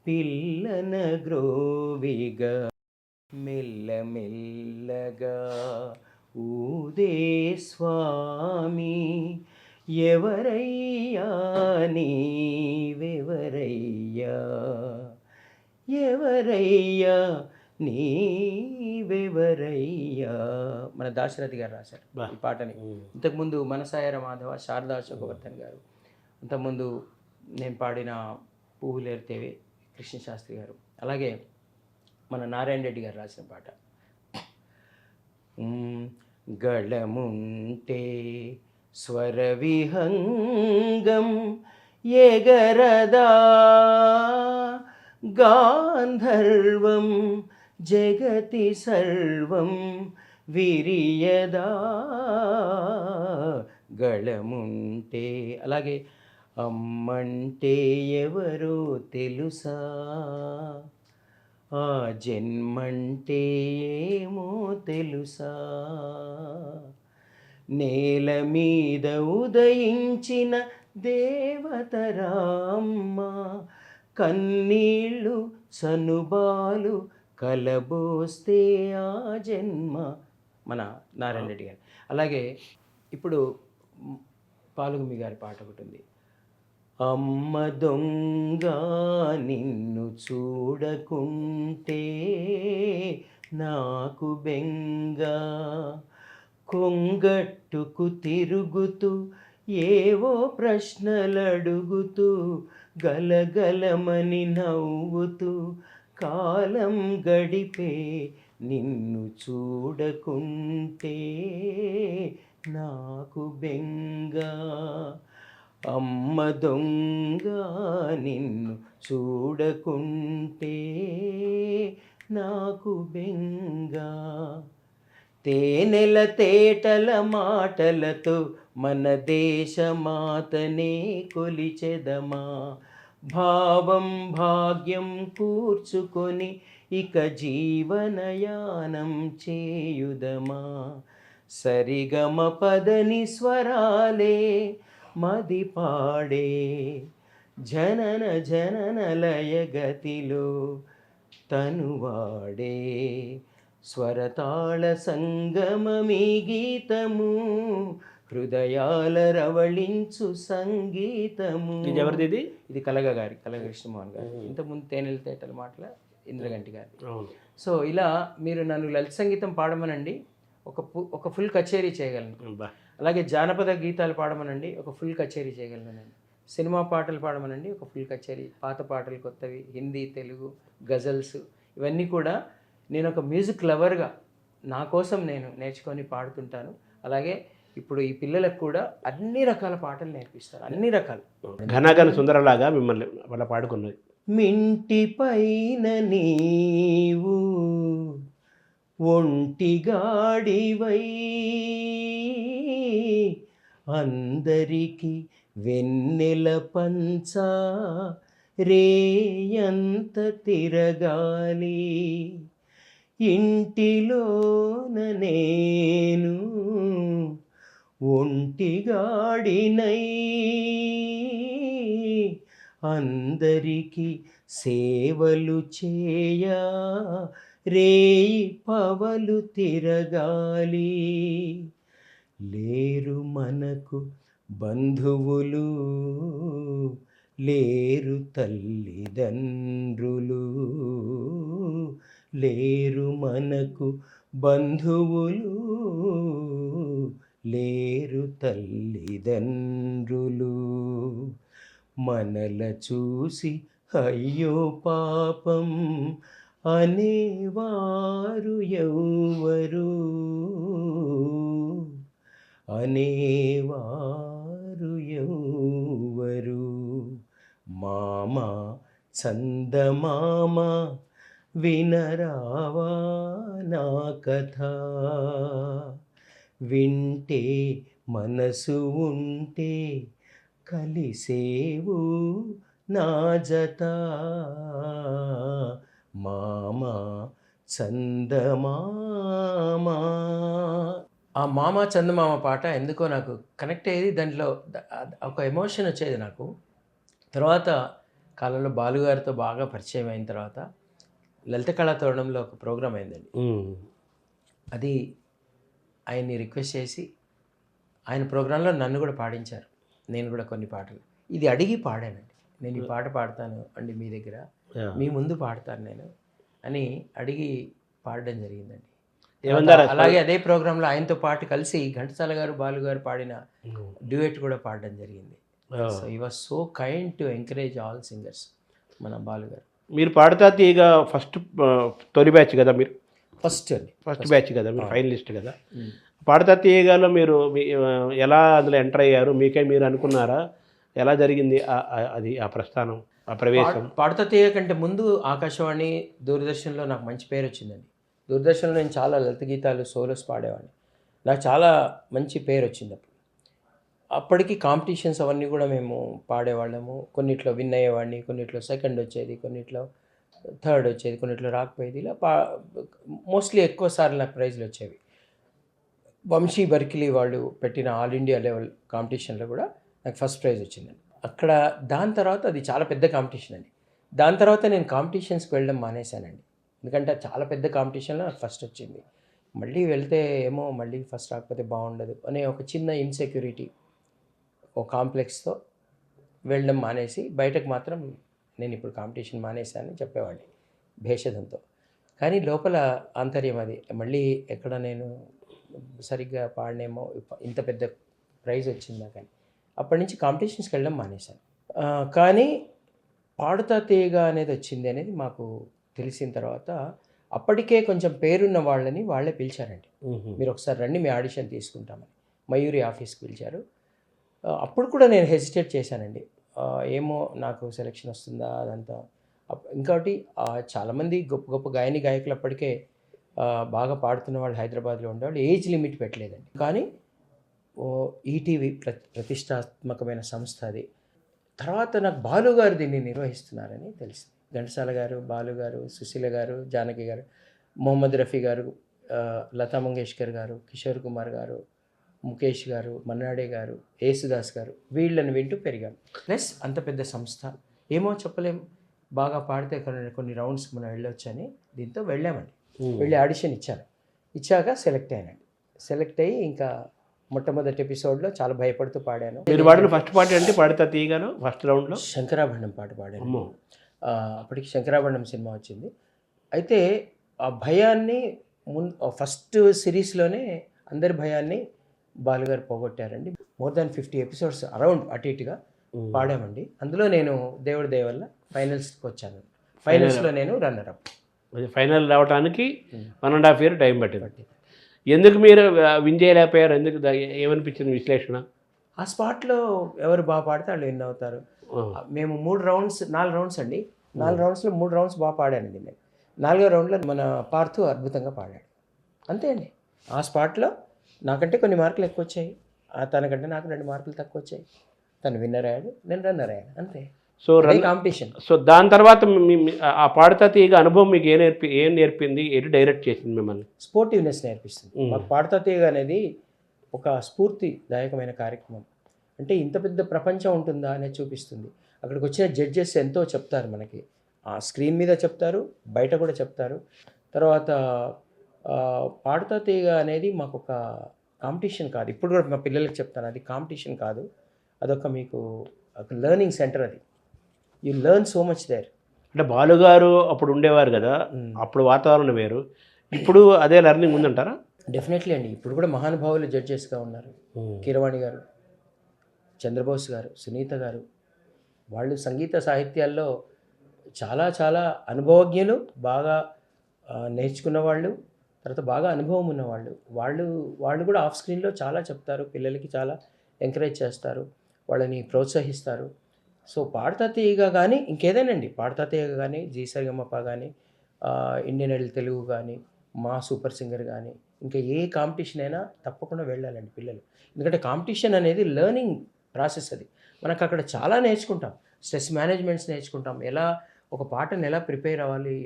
పిల్లన గ్రోవిగా మెల్లమెల్లగా ఊదే స్వామి ఎవరయ్యా నీవెవరయ్యా ఎవరయ్యా నీవెవరయ్యా. మన దాశరథి గారు రాశారు ఈ పాటని. ఇంతకుముందు మనసాయర మాధవ శారదా అశోకవర్ధన్ గారు, ఇంతకుముందు నేను పాడిన పువ్వులేరితేవే కృష్ణశాస్త్రి గారు, అలాగే మన నారాయణ రెడ్డి గారు రాసిన పాట గళముంటే స్వరవిహంగం ఎగరదా గాంధర్వం జగతి సర్వం విరియదా గళముంటే. అలాగే అమ్మంటే ఎవరో తెలుసా ఆ జన్మంటే ఏమో తెలుసా నేల మీద ఉదయించిన దేవతరామ్మ, కన్నీళ్ళు సనుబాలు కలబోస్తే ఆ జన్మ. మన నారాయణ రెడ్డి గారు. అలాగే ఇప్పుడు పాలుగుమి గారి పాట ఒకటి ఉంది. అమ్మ దొంగ నిన్ను చూడకుంటే నాకు బెంగ, కొంగట్టుకు తిరుగుతూ ఏవో ప్రశ్నలడుగుతూ గలగలమని నవ్వుతూ కాలం గడిపే నిన్ను చూడకుంటే నాకు బెంగ, అమ్మ దొంగ నిన్ను చూడకుంటే నాకు బెంగ. తేనెల తేటల మాటలతో మన దేశమాతనే కొలిచెదమా, భావం భాగ్యం కూర్చుకొని ఇక జీవనయానం చేయుదమా, సరిగమ పదని స్వరాలే మది పాడే జనన జనన లయగతిలో తనువాడే, స్వరతాళ సంగమమీ గీతము హృదయాల రవళించు సంగీతము. ఇది ఎవరిది? ఇది కలగ గారి, కలగ కృష్ణమోహన్ గారు. ఇంతకుముందు తేనెల తేటల మాటల ఇంద్రగంటి గారి. అవును. సో ఇలా మీరు నన్ను లలిత సంగీతం పాడమనండి, ఒక ఫుల్ కచేరీ చేయగలను. అలాగే జానపద గీతాలు పాడమనండి, ఒక ఫుల్ కచేరీ చేయగలను. సినిమా పాటలు పాడమనండి, ఒక ఫుల్ కచేరీ. పాత పాటలు, కొత్తవి, హిందీ, తెలుగు, గజల్స్, ఇవన్నీ కూడా నేను ఒక మ్యూజిక్ లవర్గా నా కోసం నేను నేర్చుకొని పాడుతుంటాను. అలాగే ఇప్పుడు ఈ పిల్లలకు కూడా అన్ని రకాల పాటలు నేర్పిస్తారు, అన్ని రకాలు. ఘనఘన సుందరలాగా మిమ్మల్ని వాళ్ళ పాడుకున్నది. మింటి పైన నీవు ఒంటిగాడివై అందరికి వెన్నెల పంచా రేయంత తిరగాలి, ఇంటిలోన నేను ఒంటిగాడినై అందరికి సేవలు చేయా రేయి పవలు తిరగాలి, లేరు మనకు బంధువులు లేరు తల్లిదండ్రులు, లేరు మనకు బంధువులు లేరు తల్లిదండ్రులు, మనల చూసి అయ్యో పాపం అనేవారు ఎవ్వరు, అనేవారు ఎవ్వరు. మామ చందమామ వినరావా నా కథ, వింటే మనసు ఉంటే కలిసేవు నా జత, మామ చందమామ. ఆ మామ చందమామ పాట ఎందుకో నాకు కనెక్ట్ అయ్యేది, దాంట్లో ఒక ఎమోషన్ వచ్చేది నాకు. తర్వాత కాలంలో బాలుగారితో బాగా పరిచయం అయిన తర్వాత లలిత కళాతోరణంలో ఒక ప్రోగ్రాం అయిందండి. అది ఆయన్ని రిక్వెస్ట్ చేసి ఆయన ప్రోగ్రాంలో నన్ను కూడా పాడించారు. నేను కూడా కొన్ని పాటలు ఇది అడిగి పాడానండి. నేను ఈ పాట పాడతాను అండి మీ దగ్గర, మీ ముందు పాడతాను నేను అని అడిగి పాడడం జరిగిందండి. అలాగే అదే ప్రోగ్రాంలో ఆయనతో పాటు కలిసి ఘంటసాల గారు, బాలు గారు పాడిన డ్యూయెట్ కూడా పాడడం జరిగింది. సో ఈ was so kind to encourage all singers మన బాలు గారు. మీరు పాడుతా తీయగా ఫస్ట్ తొలి బ్యాచ్ కదా, మీరు ఫస్ట్ బ్యాచ్ కదా, మీరు ఫైనలిస్ట్ కదా. పాడుతా తీయగాలో మీరు ఎలా అందులో ఎంటర్ అయ్యారు? మీకే మీరు అనుకున్నారా? ఎలా జరిగింది అది ఆ ప్రస్థానం, ఆ ప్రవేశం? పాడుతా తీయ కంటే ముందు ఆకాశవాణి, దూరదర్శన్లో నాకు మంచి పేరు వచ్చిందండి. దూరదర్శన్లో నేను చాలా లలిత గీతాలు, సోలోస్ పాడేవాడిని. నాకు చాలా మంచి పేరు వచ్చింది అప్పుడు. అప్పటికి కాంపిటీషన్స్ అవన్నీ కూడా మేము పాడేవాళ్ళము. కొన్నిట్లో విన్ అయ్యేవాడిని, కొన్నిట్లో సెకండ్ వచ్చేది, కొన్నిట్లో థర్డ్ వచ్చేది, కొన్నిట్లో రాకపోయేది. ఇలా మోస్ట్లీ ఎక్కువ సార్లు నాకు ప్రైజ్లు వచ్చేవి. వంశీ బర్కిలీ వాళ్ళు పెట్టిన ఆల్ ఇండియా లెవెల్ కాంపిటీషన్లో కూడా నాకు ఫస్ట్ ప్రైజ్ వచ్చిందండి అక్కడ. దాని తర్వాత అది చాలా పెద్ద కాంపిటీషన్ అండి. దాని తర్వాత నేను కాంపిటీషన్స్కి వెళ్ళడం మానేశానండి. ఎందుకంటే చాలా పెద్ద కాంపిటీషన్లో నాకు ఫస్ట్ వచ్చింది. మళ్ళీ వెళ్తే ఏమో మళ్ళీ ఫస్ట్ రాకపోతే బాగుండదు అనే ఒక చిన్న ఇన్సెక్యూరిటీ, ఒక కాంప్లెక్స్తో వెళ్ళడం మానేసి బయటకు మాత్రం నేను ఇప్పుడు కాంపిటీషన్ మానేశానని చెప్పేవాడిని భేషజంతో. కానీ లోపల ఆంతర్యం అది మళ్ళీ ఎక్కడ నేను సరిగ్గా పాడినేమో, ఇంత పెద్ద ప్రైజ్ వచ్చిందా కానీ అప్పటి నుంచి కాంపిటీషన్స్కి వెళ్ళడం మానేశాను. కానీ పాడుతా తీయగా అనేది వచ్చింది అనేది మాకు తెలిసిన తర్వాత అప్పటికే కొంచెం పేరున్న వాళ్ళని వాళ్ళే పిలిచారండి. మీరు ఒకసారి రండి, మీ ఆడిషన్ తీసుకుంటామని మయూరి ఆఫీస్కి పిలిచారు. అప్పుడు కూడా నేను హెసిటేట్ చేశానండి. ఏమో నాకు సెలెక్షన్ వస్తుందా అదంతా. ఇంకోటి చాలామంది గొప్ప గొప్ప గాయకులు అప్పటికే బాగా పాడుతున్న వాళ్ళు హైదరాబాద్లో ఉండేవాళ్ళు. ఏజ్ లిమిట్ పెట్టలేదండి. కానీ ఈటీవీ ప్రతిష్టాత్మకమైన సంస్థ అది. తర్వాత నాకు బాలు గారు దీన్ని నిర్వహిస్తున్నారని తెలిసింది. ఘంటసాల గారు, బాలు గారు, సుశీల గారు, జానకి గారు, మొహమ్మద్ రఫీ గారు, లతా మంగేష్కర్ గారు, కిషోర్ కుమార్ గారు, ముఖేష్ గారు, మన్నాడే గారు, యేసుదాస్ గారు, వీళ్ళని వింటూ పెరిగాం. ప్లస్ అంత పెద్ద సంస్థ ఏమో చెప్పలేం, బాగా పాడితే కొన్ని రౌండ్స్ మనం వెళ్ళొచ్చని దీంతో వెళ్ళామండి. వెళ్ళి ఆడిషన్ ఇచ్చాక సెలెక్ట్ అయ్యానండి. సెలెక్ట్ అయ్యి ఇంకా మొట్టమొదటి ఎపిసోడ్లో చాలా భయపడుతూ పాడాను. మీరు పాడిన ఫస్ట్ పాట అంటే పాడుతా తీయగాను ఫస్ట్ రౌండ్లో శంకరాభరణం పాట పాడాను. అప్పటికి శంకరాభరణం సినిమా వచ్చింది. అయితే ఆ భయాన్ని ఫస్ట్ సిరీస్లోనే అందరి భయాన్ని బాలుగారు పోగొట్టారండి. మోర్ దాన్ 50 ఎపిసోడ్స్ అరౌండ్ అటు ఇటుగా పాడామండి. అందులో నేను దేవుడి దయ వల్ల ఫైనల్స్కి వచ్చాను. ఫైనల్స్లో నేను రన్నర్ అప్. ఫైనల్ రావడానికి 1.5 year టైం పట్టింది. ఎందుకు మీరు విన్ చేయలేకపోయారు? ఎందుకు ఏమనిపించింది విశ్లేషణ? ఆ స్పాట్లో ఎవరు బాగా పాడితే వాళ్ళు విన్ అవుతారు. మేము 4 రౌండ్స్ అండి. 4 రౌండ్స్లో 3 రౌండ్స్ బాగా పాడానండి నేను. 4వ రౌండ్లో మన పార్థు అద్భుతంగా పాడాడు. అంతే అండి. ఆ స్పాట్లో నాకంటే కొన్ని మార్కులు ఎక్కువ వచ్చాయి, తనకంటే నాకు 2 మార్కులు తక్కువ వచ్చాయి. తను విన్నర్ అయ్యాడు, నేను రన్నర్ అయ్యాను. అంతే. So competition. సో దాని తర్వాత ఆ పాడుతా తీయగా అనుభవం మీకు ఏం నేర్పింది? ఎటు డైరెక్ట్ చేసింది మిమ్మల్ని? స్పోర్టివ్నెస్ నేర్పిస్తుంది. మాకు పాడుతా తీయగా అనేది ఒక స్ఫూర్తిదాయకమైన కార్యక్రమం. అంటే ఇంత పెద్ద ప్రపంచం ఉంటుందా అనేది చూపిస్తుంది. అక్కడికి వచ్చిన జడ్జెస్ ఎంతో చెప్తారు మనకి. ఆ స్క్రీన్ మీద చెప్తారు, బయట కూడా చెప్తారు. తర్వాత పాడుతా తీయగా అనేది మాకు ఒక కాంపిటీషన్ కాదు. ఇప్పుడు కూడా మా పిల్లలకి చెప్తాను, అది కాంపిటీషన్ కాదు, అదొక మీకు ఒక లెర్నింగ్ సెంటర్. అది you learn so much there. అంటే బాలుగారు అప్పుడు ఉండేవారు కదా, అప్పుడు వాతావరణం వేరు, ఇప్పుడు అదే లెర్నింగ్ ఉందంటారా? డెఫినెట్లీ అండి. ఇప్పుడు కూడా మహానుభావులు జడ్జెస్గా ఉన్నారు. కీరవాణి గారు, చంద్రబోస్ గారు, సునీత గారు, వాళ్ళు సంగీత సాహిత్యాల్లో చాలా చాలా అనుభవజ్ఞులు, బాగా నేర్చుకున్న వాళ్ళు, తర్వాత బాగా అనుభవం ఉన్నవాళ్ళు. వాళ్ళు కూడా ఆఫ్ స్క్రీన్లో చాలా చెప్తారు, పిల్లలకి చాలా ఎంకరేజ్ చేస్తారు, వాళ్ళని ప్రోత్సహిస్తారు. సో పాడుతా తీయగా కానీ ఇంకేదేనండి, పాడుతా తీయగా కానీ, జీ సరిగమప కానీ, ఇండియన్ ఐడల్ తెలుగు కానీ, మా సూపర్ సింగర్ కానీ, ఇంకా ఏ కాంపిటీషన్ అయినా తప్పకుండా వెళ్ళాలండి పిల్లలు. ఎందుకంటే కాంపిటీషన్ అనేది లెర్నింగ్ ప్రాసెస్. అది మనకు అక్కడ చాలా నేర్చుకుంటాం. స్ట్రెస్ మేనేజ్మెంట్స్ నేర్చుకుంటాం, ఎలా ఒక పాటను ఎలా ప్రిపేర్ అవ్వాలి.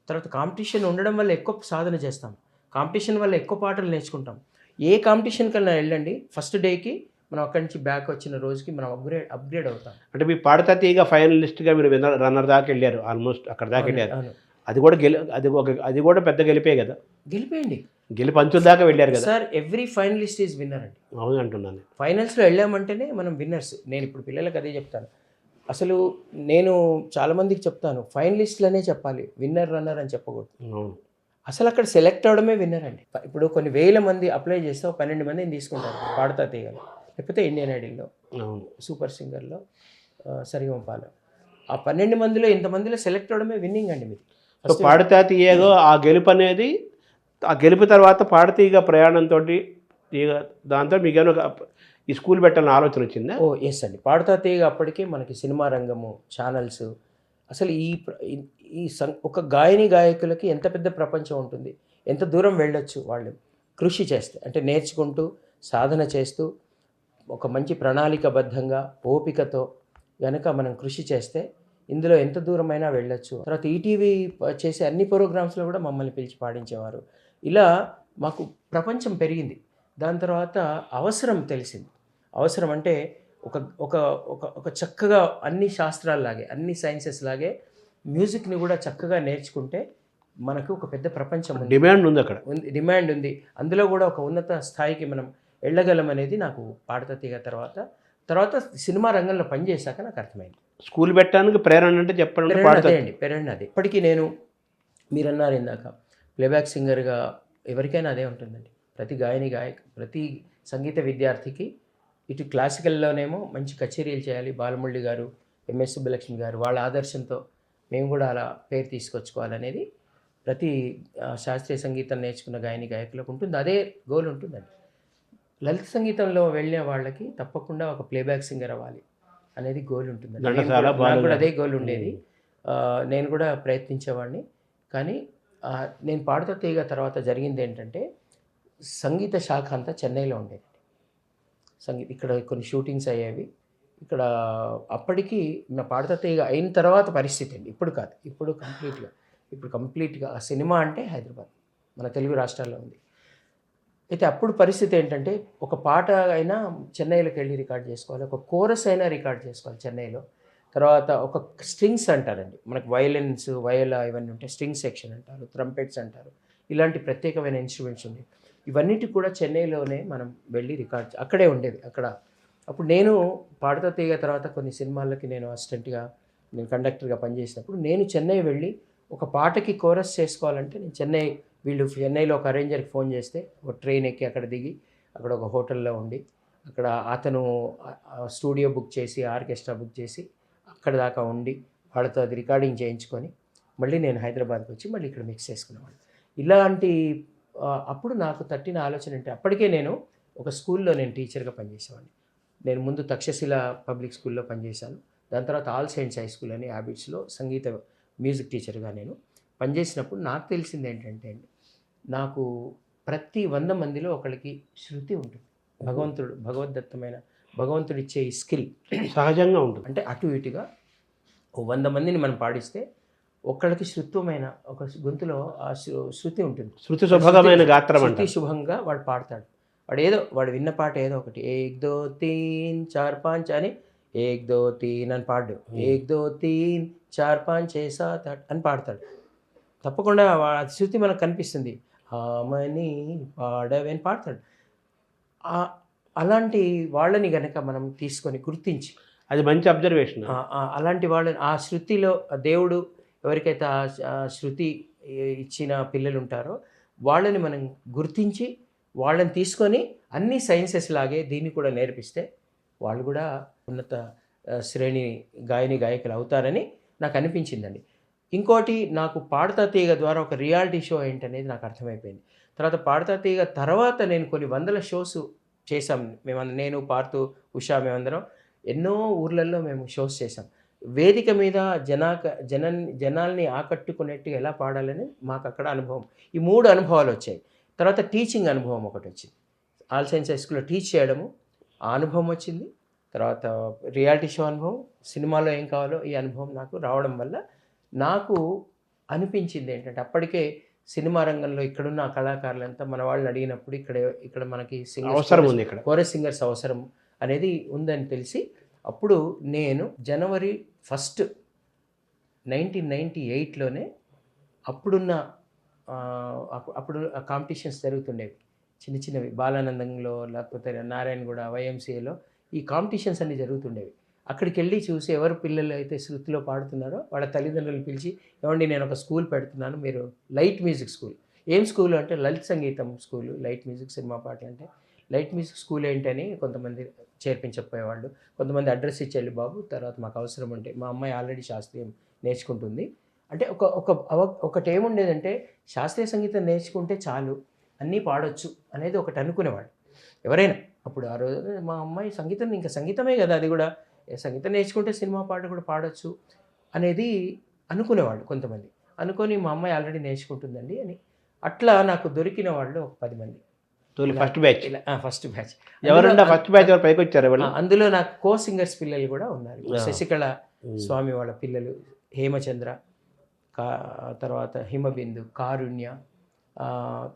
తర్వాత కాంపిటీషన్ ఉండడం వల్ల ఎక్కువ సాధన చేస్తాం, కాంపిటీషన్ వల్ల ఎక్కువ పాటలు నేర్చుకుంటాం. ఏ కాంపిటీషన్ కన్నా వెళ్ళండి, ఫస్ట్ డేకి మనం అక్కడి నుంచి బ్యాక్ వచ్చిన రోజుకి మనం అప్గ్రేడ్ అవుతాం. అంటే మీ పాడుతా తీయగా ఫైనలిస్ట్గా మీరు రన్నర్ దాకా వెళ్ళారు, ఆల్మోస్ట్ అక్కడ దాకా వెళ్ళారు. అది కూడా పెద్ద గెలిపే కదా. గెలిపేయండి, అంచుల దాకా వెళ్ళారు కదా sir. Every finalist is winner అండి. అవును అంటున్నాను. ఫైనల్స్లో వెళ్ళామంటేనే మనం విన్నర్స్. నేను ఇప్పుడు పిల్లలకు అదే చెప్తాను. అసలు నేను చాలామందికి చెప్తాను, ఫైనలిస్ట్లనే చెప్పాలి, విన్నర్ రన్నర్ అని చెప్పకూడదు. అవును. అసలు అక్కడ సెలెక్ట్ అవడమే విన్నర్ అండి. ఇప్పుడు కొన్ని వేల మంది అప్లై చేస్తే 12 మందిని తీసుకుంటారు పాడుతా తీయగలు, లేకపోతే ఇండియన్ ఐడల్లో, సూపర్ సింగర్లో, సరిగమపాలో. ఆ 12 మందిలో ఇంతమందిలో సెలెక్ట్ అవడమే విన్నింగ్ అండి మీది. సో పాడుతా తీయగా ఆ గెలుపు అనేది, ఆ గెలుపు తర్వాత పాడుతీయగా ప్రయాణంతో దాంతో మీకేమో ఈ స్కూల్ పెట్టాలని ఆలోచన వచ్చిందా? ఎస్ అండి. పాడుతా తీయగా అప్పటికే మనకి సినిమా రంగము, ఛానల్స్, అసలు ఈ ఒక గాయకులకి ఎంత పెద్ద ప్రపంచం ఉంటుంది, ఎంత దూరం వెళ్ళొచ్చు వాళ్ళు కృషి చేస్తే. అంటే నేర్చుకుంటూ, సాధన చేస్తూ, ఒక మంచి ప్రణాళికబద్ధంగా, ఓపికతో కనుక మనం కృషి చేస్తే ఇందులో ఎంత దూరమైనా వెళ్ళొచ్చు. తర్వాత ఈటీవీ చేసే అన్ని ప్రోగ్రామ్స్లో కూడా మమ్మల్ని పిలిచి పాడించేవారు. ఇలా మాకు ప్రపంచం పెరిగింది. దాని తర్వాత అవసరం తెలిసింది. అవసరం అంటే ఒక ఒక ఒక ఒక చక్కగా అన్ని శాస్త్రాల్లాగే అన్ని సైన్సెస్ లాగే మ్యూజిక్ని కూడా చక్కగా నేర్చుకుంటే మనకు ఒక పెద్ద ప్రపంచం ఉంది. డిమాండ్ ఉంది అక్కడ. డిమాండ్ ఉంది. అందులో కూడా ఒక ఉన్నత స్థాయికి మనం వెళ్ళగలం అనేది నాకు పాడతా తీగ తర్వాత తర్వాత సినిమా రంగంలో పనిచేశాక నాకు అర్థమైంది. స్కూల్ పెట్టడానికి ప్రేరణ అంటే చెప్పండి. అదే అండి, ప్రేరణ అదే. ఇప్పటికీ నేను మీరన్నారు ఇందాక ప్లేబ్యాక్ సింగర్గా ఎవరికైనా అదే ఉంటుందండి. ప్రతి ప్రతి సంగీత విద్యార్థికి ఇటు క్లాసికల్లోనేమో మంచి కచేరీలు చేయాలి, బాలమురళి గారు, ఎంఎస్ సుబ్బలక్ష్మి గారు వాళ్ళ ఆదర్శంతో మేము కూడా అలా పేరు తీసుకొచ్చుకోవాలనేది ప్రతి శాస్త్రీయ సంగీతం నేర్చుకున్న గాయకులకు ఉంటుంది. అదే గోల్ ఉంటుందండి. లలిత సంగీతంలో వెళ్ళిన వాళ్ళకి తప్పకుండా ఒక ప్లేబ్యాక్ సింగర్ అవ్వాలి అనేది గోల్ ఉంటుందండి. నాకు కూడా అదే గోల్ ఉండేది. నేను కూడా ప్రయత్నించేవాడిని. కానీ నేను పాడుతా తీగ తర్వాత జరిగింది ఏంటంటే సంగీత శాఖ అంతా చెన్నైలో ఉండేది. ఇక్కడ కొన్ని షూటింగ్స్ అయ్యేవి ఇక్కడ. అప్పటికి నా పాడుతా తీగ అయిన తర్వాత పరిస్థితి అండి, ఇప్పుడు కాదు. ఇప్పుడు కంప్లీట్గా ఆ సినిమా అంటే హైదరాబాద్, మన తెలుగు రాష్ట్రాల్లో ఉంది. అయితే అప్పుడు పరిస్థితి ఏంటంటే ఒక పాట అయినా చెన్నైలోకి వెళ్ళి రికార్డ్ చేసుకోవాలి, ఒక కోరస్ అయినా రికార్డ్ చేసుకోవాలి చెన్నైలో. తర్వాత ఒక స్ట్రింగ్స్ అంటారండి, మనకు వయలా ఇవన్నీ ఉంటాయి, స్ట్రింగ్ సెక్షన్ అంటారు, ట్రంపెట్స్ అంటారు, ఇలాంటి ప్రత్యేకమైన ఇన్స్ట్రుమెంట్స్ ఉండేవి. ఇవన్నిటి కూడా చెన్నైలోనే మనం వెళ్ళి రికార్డ్ అక్కడే ఉండేది. అప్పుడు నేను పాడుతా తీగ తర్వాత కొన్ని సినిమాలకి నేను అసిస్టెంట్గా, నేను కండక్టర్గా పనిచేసినప్పుడు నేను చెన్నై వెళ్ళి ఒక పాటకి కోరస్ చేసుకోవాలంటే నేను చెన్నైలో ఒక అరేంజర్కి ఫోన్ చేస్తే ఒక ట్రైన్ ఎక్కి అక్కడ దిగి అక్కడ ఒక హోటల్లో ఉండి అక్కడ అతను స్టూడియో బుక్ చేసి ఆర్కెస్ట్రా బుక్ చేసి అక్కడ దాకా ఉండి వాళ్ళతో అది రికార్డింగ్ చేయించుకొని మళ్ళీ నేను హైదరాబాద్కి వచ్చి మళ్ళీ ఇక్కడ మిక్స్ చేసుకునేవాడిని. ఇలాంటి అప్పుడు నాకు తట్టిన ఆలోచన అంటే అప్పటికే నేను ఒక స్కూల్లో నేను టీచర్గా పనిచేసేవాడిని. నేను ముందు తక్షశిల పబ్లిక్ స్కూల్లో పనిచేశాను. దాని తర్వాత ఆల్ సెయింట్స్ హై స్కూల్ అని హ్యాబిట్స్లో సంగీత మ్యూజిక్ టీచర్గా నేను పనిచేసినప్పుడు నాకు తెలిసింది ఏంటంటే అండి, నాకు ప్రతి 100 మందిలో ఒకరికి శృతి ఉంటుంది. భగవద్దత్తమైన భగవంతుడు ఇచ్చే ఈ స్కిల్ సహజంగా ఉంటుంది. అంటే అటు ఇటుగా 100 మందిని మనం పాడిస్తే ఒక్కడికి శృత్వమైన ఒక గొంతులో ఆ శృతి ఉంటుంది. శృతి శుభమైన గాత్రం, శృతి శుభంగా వాడు పాడతాడు. వాడు విన్న పాట ఏదో ఒకటి 1 2 3 4 5 అని 1 2 3 అని పాడు, 1 2 3 4 5 6 7 8 అని పాడతాడు. తప్పకుండా శృతి మనకు కనిపిస్తుంది. హామని పాడవే అని పాడతాడు. అలాంటి వాళ్ళని గనక మనం తీసుకొని గుర్తించి, అది మంచి అబ్జర్వేషన్. అలాంటి వాళ్ళని ఆ శృతిలో దేవుడు ఎవరికైతే ఆ శృతి ఇచ్చిన పిల్లలు ఉంటారో వాళ్ళని మనం గుర్తించి వాళ్ళని తీసుకొని అన్ని సైన్సెస్ లాగే దీన్ని కూడా నేర్పిస్తే వాళ్ళు కూడా ఉన్నత శ్రేణి గాయకులు అవుతారని నాకు అనిపించిందండి. ఇంకోటి, నాకు పాడుతా తీగ ద్వారా ఒక రియాలిటీ షో ఏంటనేది నాకు అర్థమైపోయింది. తర్వాత పాడుతా తీగ తర్వాత నేను కొన్ని 100 షోస్ చేశాం. నేను పార్తు ఉషా మేమందరం ఎన్నో ఊర్లలో మేము షోస్ చేసాం. వేదిక మీద జనాల్ని ఆకట్టుకునేట్టుగా ఎలా పాడాలని మాకు అక్కడ అనుభవం, ఈ 3 అనుభవాలు వచ్చాయి. తర్వాత టీచింగ్ అనుభవం ఒకటి వచ్చింది. ఆల్ సైన్స్ హై స్కూల్లో టీచ్ చేయడము, ఆ అనుభవం వచ్చింది. తర్వాత రియాలిటీ షో అనుభవం, సినిమాలో ఏం కావాలో ఈ అనుభవం నాకు రావడం వల్ల నాకు అనిపించింది ఏంటంటే అప్పటికే సినిమా రంగంలో ఇక్కడున్న కళాకారులంతా మన వాళ్ళని అడిగినప్పుడు ఇక్కడ మనకి కోరస్ సింగర్స్ అవసరం అనేది ఉందని తెలిసి అప్పుడు నేను జనవరి 1 1998లోనే అప్పుడు కాంపిటీషన్స్ జరుగుతుండేవి, చిన్నవి బాలానందంలో లేకపోతే నారాయణగూడ వైఎంసీఏలో ఈ కాంపిటీషన్స్ అన్నీ జరుగుతుండేవి. అక్కడికి వెళ్ళి చూసి ఎవరు పిల్లలు అయితే శృతిలో పాడుతున్నారో వాళ్ళ తల్లిదండ్రులను పిలిచి, ఏమండి నేను ఒక స్కూల్ పెడుతున్నాను, మీరు లైట్ మ్యూజిక్ స్కూల్. ఏం స్కూల్ అంటే లలిత సంగీతం స్కూలు, లైట్ మ్యూజిక్, సినిమా పాటలు అంటే లైట్ మ్యూజిక్ స్కూల్ ఏంటని కొంతమంది చేర్పించకపోయేవాళ్ళు. కొంతమంది అడ్రస్ ఇచ్చేళ్ళు, బాబు తర్వాత మాకు అవసరం ఉంటే, మా అమ్మాయి ఆల్రెడీ శాస్త్రీయం నేర్చుకుంటుంది అంటే ఒకటి ఏముండేదంటే శాస్త్రీయ సంగీతం నేర్చుకుంటే చాలు అన్నీ పాడొచ్చు అనేది ఒకటి అనుకునేవాడు ఎవరైనా. అప్పుడు ఆ రోజు మా అమ్మాయి సంగీతం, ఇంకా సంగీతమే కదా అది కూడా, సంగీతం నేర్చుకుంటే సినిమా పాట కూడా పాడొచ్చు అనేది అనుకునేవాళ్ళు కొంతమంది. అనుకొని మా అమ్మాయి ఆల్రెడీ నేర్చుకుంటుందండి అని. అట్లా నాకు దొరికిన వాళ్ళు ఒక 10 మంది. ఫస్ట్ బ్యాచ్ ఎవరుంటే ఫస్ట్ బ్యాచ్ పైకి వచ్చారు. అందులో నాకు కో సింగర్స్ పిల్లలు కూడా ఉన్నారు. శశికళ స్వామి వాళ్ళ పిల్లలు, హేమచంద్ర, తర్వాత హిమబిందు, కారుణ్య,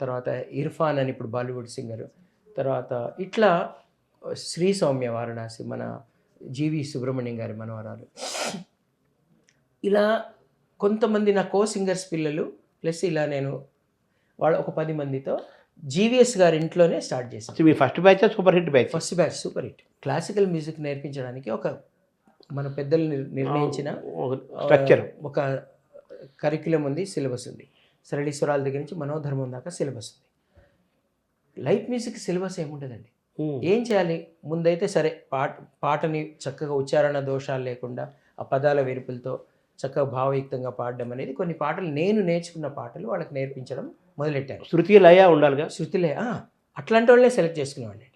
తర్వాత ఇర్ఫాన్ అని ఇప్పుడు బాలీవుడ్ సింగరు, తర్వాత ఇట్లా శ్రీ సౌమ్య వారణాసి మన జీవి సుబ్రహ్మణ్యం గారి మనవరాలు. ఇలా కొంతమంది నా కో సింగర్స్ పిల్లలు ప్లస్ ఇలా నేను వాళ్ళ ఒక 10 మందితో జీవీఎస్ గారి ఇంట్లోనే స్టార్ట్ చేశాను. మీ first batch super hit batch? First batch super hit. Classical music నేర్పించడానికి ఒక మన పెద్దలు నిర్ణయించిన స్ట్రక్చర్, ఒక కరిక్యులం ఉంది, సిలబస్ ఉంది. సరళీశ్వరాల దగ్గర నుంచి మనోధర్మం దాకా సిలబస్ ఉంది. లైట్ మ్యూజిక్ సిలబస్ ఏముంటుందండి. ఏం చేయాలి? ముందైతే సరే పాటని చక్కగా ఉచ్చారణ దోషాలు లేకుండా ఆ పదాల వెరుపులతో చక్కగా భావయుక్తంగా పాడడం అనేది కొన్ని పాటలు నేను నేర్చుకున్న పాటలు వాళ్ళకి నేర్పించడం మొదలెట్టాను. శృతి లయ ఉండాలిగా. శృతి లయ అట్లాంటి వాళ్ళే సెలెక్ట్ చేసుకునేవాడిని.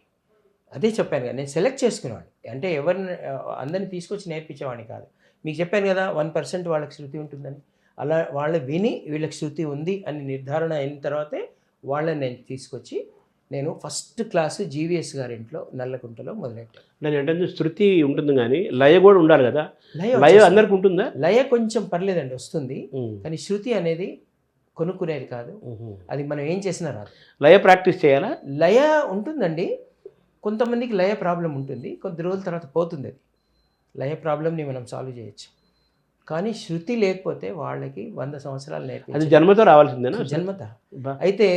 అదే చెప్పాను కదా, నేను సెలెక్ట్ చేసుకునేవాడిని. అంటే ఎవరిని అందరిని తీసుకొచ్చి నేర్పించేవాడిని కాదు. మీకు చెప్పాను కదా 1% వాళ్ళకి శృతి ఉంటుందని. అలా వాళ్ళు విని వీళ్ళకి శృతి ఉంది అని నిర్ధారణ అయిన తర్వాతే వాళ్ళని నేను తీసుకొచ్చి నేను ఫస్ట్ క్లాసు జీవీఎస్ గారి ఇంట్లో నల్లకుంటలో మొదలెట్టాను. నేను ఏంటంటే శృతి ఉంటుంది కానీ లయ కూడా ఉండాలి కదా. లయ అందరికి ఉంటుందా? లయ కొంచెం పర్లేదండి, వస్తుంది. కానీ శృతి అనేది కొనుక్కునేది కాదు, అది మనం ఏం చేసినా రాదు. లయ ప్రాక్టీస్ చేయాలా? లయ ఉంటుందండి, కొంతమందికి లయ ప్రాబ్లం ఉంటుంది, కొద్ది రోజుల తర్వాత పోతుంది. అది లయ ప్రాబ్లమ్ని మనం సాల్వ్ చేయొచ్చు. కానీ శృతి లేకపోతే వాళ్ళకి 100 సంవత్సరాలు అది నేర్పించాలి. జన్మతో రావాల్సిందేనా? జన్మత. అయితే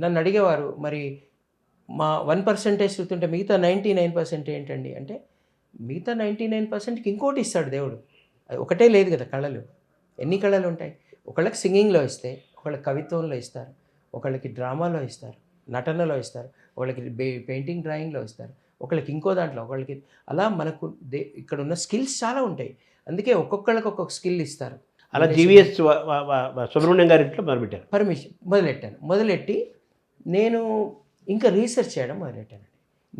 నన్ను అడిగేవారు, మరి మా 1% శృతి ఉంటే మిగతా 99% ఏంటండి అంటే, మిగతా 99%కి ఇంకోటి ఇస్తాడు దేవుడు. అది ఒకటే లేదు కదా కళలు. ఎన్ని కళలు ఉంటాయి? ఒకళ్ళకి సింగింగ్లో ఇస్తే, ఒకళ్ళకి కవిత్వంలో ఇస్తారు, ఒకళ్ళకి డ్రామాలో ఇస్తారు, నటనలో ఇస్తారు, ఒకళ్ళకి పెయింటింగ్ డ్రాయింగ్లో ఇస్తారు, ఒకళ్ళకి ఇంకో దాంట్లో, ఒకళ్ళకి అలా మనకు ఇక్కడ ఉన్న స్కిల్స్ చాలా ఉంటాయి. అందుకే ఒక్కొక్కళ్ళకి ఒక్కొక్క స్కిల్ ఇస్తారు. అలా జీవీఎస్ సుబ్రహ్మణ్యం గారి ఇంట్లో మొదలెట్టాను. మొదలెట్టి నేను ఇంకా రీసెర్చ్ చేయడం మొదలెట్టానండి.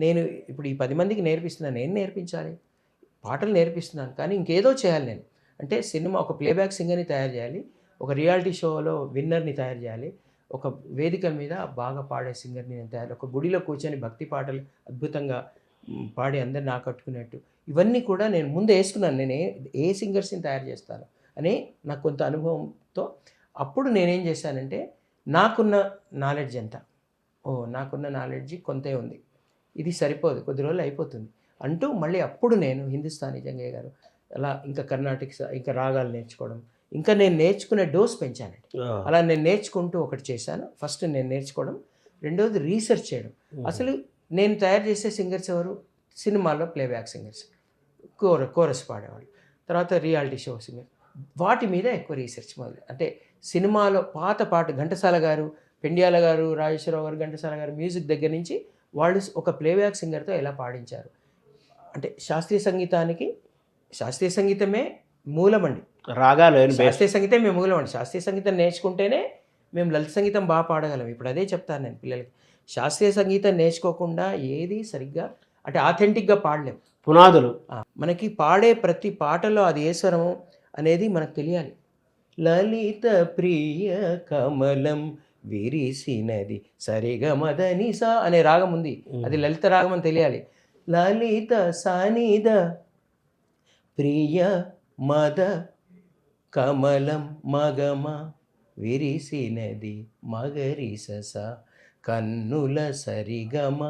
నేను ఇప్పుడు ఈ 10 మందికి నేర్పిస్తున్నాను, నేను నేర్పించాలి, పాటలు నేర్పిస్తున్నాను, కానీ ఇంకేదో చేయాలి నేను. అంటే సినిమా ఒక ప్లేబ్యాక్ సింగర్ని తయారు చేయాలి, ఒక రియాలిటీ షోలో విన్నర్ని తయారు చేయాలి, ఒక వేదిక మీద బాగా పాడే సింగర్ని నేను తయారు, ఒక గుడిలో కూర్చొని భక్తి పాటలు అద్భుతంగా పాడి అందరిని ఆకట్టుకునేట్టు, ఇవన్నీ కూడా నేను ముందే వేసుకున్నాను. నేను ఏ సింగర్స్ని తయారు చేస్తాను అని నాకు కొంత అనుభవంతో అప్పుడు నేనేం చేశానంటే, నాకున్న నాలెడ్జ్ ఎంత, నాకున్న నాలెడ్జి కొంతే ఉంది, ఇది సరిపోదు, కొద్ది రోజులు అయిపోతుంది అంటూ మళ్ళీ అప్పుడు నేను హిందుస్థానీ జంగయ్య గారు అలా ఇంకా కర్ణాటిక్స్ ఇంకా రాగాలు నేర్చుకోవడం, ఇంకా నేను నేర్చుకునే డోస్ పెంచానండి. అలా నేను నేర్చుకుంటూ ఒకటి చేశాను. ఫస్ట్ నేను నేర్చుకోవడం, రెండోది రీసెర్చ్ చేయడం. అసలు నేను తయారు చేసే సింగర్స్ ఎవరు? సినిమాల్లో ప్లేబ్యాక్ సింగర్స్, కోరస్ పాడేవాళ్ళు, తర్వాత రియాలిటీ షో సింగర్, వాటి మీద ఎక్కువ రీసెర్చ్ మొదలు. అంటే సినిమాలో పాత పాట ఘంటసాల గారు, పెండ్యాల గారు, రాజేశ్వరరావు గారు, ఘంటసాల గారు మ్యూజిక్ దగ్గర నుంచి వాళ్ళు ఒక ప్లేబ్యాక్ సింగర్తో ఎలా పాడించారు. అంటే శాస్త్రీయ సంగీతమే మూలమండి. రాగాలు శాస్త్రీయ సంగీతమే మూలమండి. శాస్త్రీయ సంగీతం నేర్చుకుంటేనే మేము లలిత సంగీతం బాగా పాడగలం. ఇప్పుడు అదే చెప్తాను నేను పిల్లలకి. శాస్త్రీయ సంగీతం నేర్చుకోకుండా ఏది సరిగ్గా అంటే ఆథెంటిక్గా పాడలేము. పునాదులు మనకి పాడే ప్రతి పాటలో అది ఏ స్వరము అనేది మనకు తెలియాలి. లలిత ప్రియ కమలం విరిసినది సరిగమదని సా అనే రాగం ఉంది, అది లలిత రాగం అని తెలియాలి. లలిత సనిద ప్రియ మద కమలం మగమ విరిసినది మగరిసస కన్నుల సరిగమ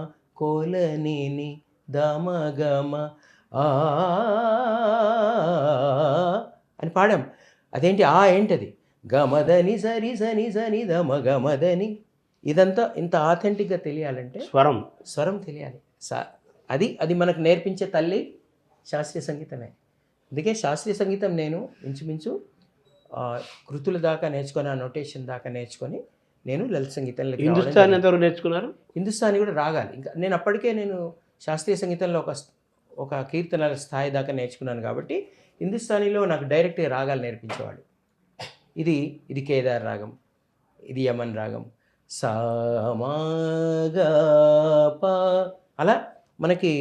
కోలనిని దమగమ అని పాడాం. అదేంటి ఏంటది గమదని సరి సని సని దమగమదని, ఇదంతా ఇంత ఆథెంటిక్గా తెలియాలంటే స్వరం తెలియాలి. అది మనకు నేర్పించే తల్లి శాస్త్రీయ సంగీతమే. అందుకే శాస్త్రీయ సంగీతం నేను ఇంచుమించు కృతుల దాకా నేర్చుకొని, ఆ నోటేషన్ దాకా నేర్చుకొని నేను లలిత సంగీతంలో. హిందుస్థానీ ఎంతవరకు నేర్చుకున్నారు? హిందుస్థానీ కూడా రాగాలి. ఇంకా నేను అప్పటికే నేను శాస్త్రీయ సంగీతంలో ఒక కీర్తనల స్థాయి దాకా నేర్చుకున్నాను కాబట్టి హిందుస్థానీలో నాకు డైరెక్ట్గా రాగాలు నేర్పించేవాడు. ఇది కేదార్ రాగం, ఇది యమన్ రాగం, సామాగా అలా మనకి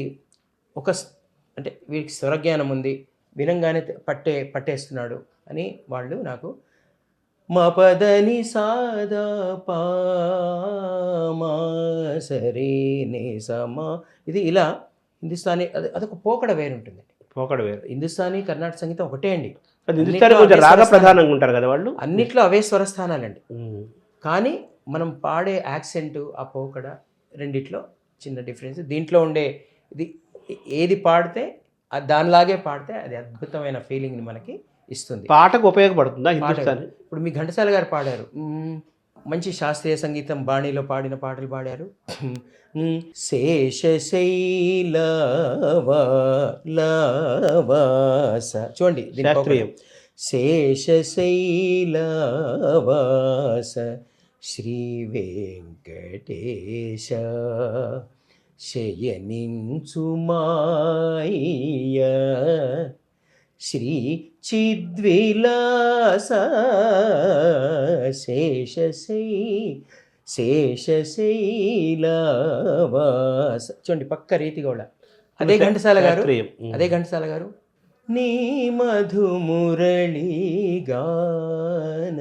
అంటే వీడికి స్వరజ్ఞానం ఉంది, వినంగానే పట్టేస్తున్నాడు అని వాళ్ళు నాకు మపదని సాదా పామా సరే నే సమా, ఇది ఇలా హిందుస్థానీ అదొక పోకడ వేరు ఉంటుందండి. హిందుస్థానీ కర్ణాటక సంగీతం ఒకటే అండి. రాగ ప్రధానంగా ఉంటారు కదా వాళ్ళు, అన్నిట్లో అవే స్వరస్థానాలండి. కానీ మనం పాడే యాక్సెంట్, ఆ పోకడ రెండిట్లో చిన్న డిఫరెన్స్. దీంట్లో ఉండే ఇది ఏది పాడితే దానిలాగే పాడితే అది అద్భుతమైన ఫీలింగ్ని మనకి ఇస్తుంది. పాటకు ఉపయోగపడుతుందా హిందుస్థానీ? ఇప్పుడు మీ ఘంటసాల గారు పాడారు, మంచి శాస్త్రీయ సంగీతం బాణీలో పాడిన పాటలు పాడారు. శేషశైలవాస చూడండి శాస్త్రీయం. శేషశైలవాస శ్రీ వెంకటేశ శయనించుమాయ శ్రీ చిద్విలాస శేషశైలవాస చూడండి పక్క రీతి కూడా. అదే ఘంటసాల గారు, శాస్త్రీయం. అదే ఘంటసాల గారు నీ మధుమురళి గాన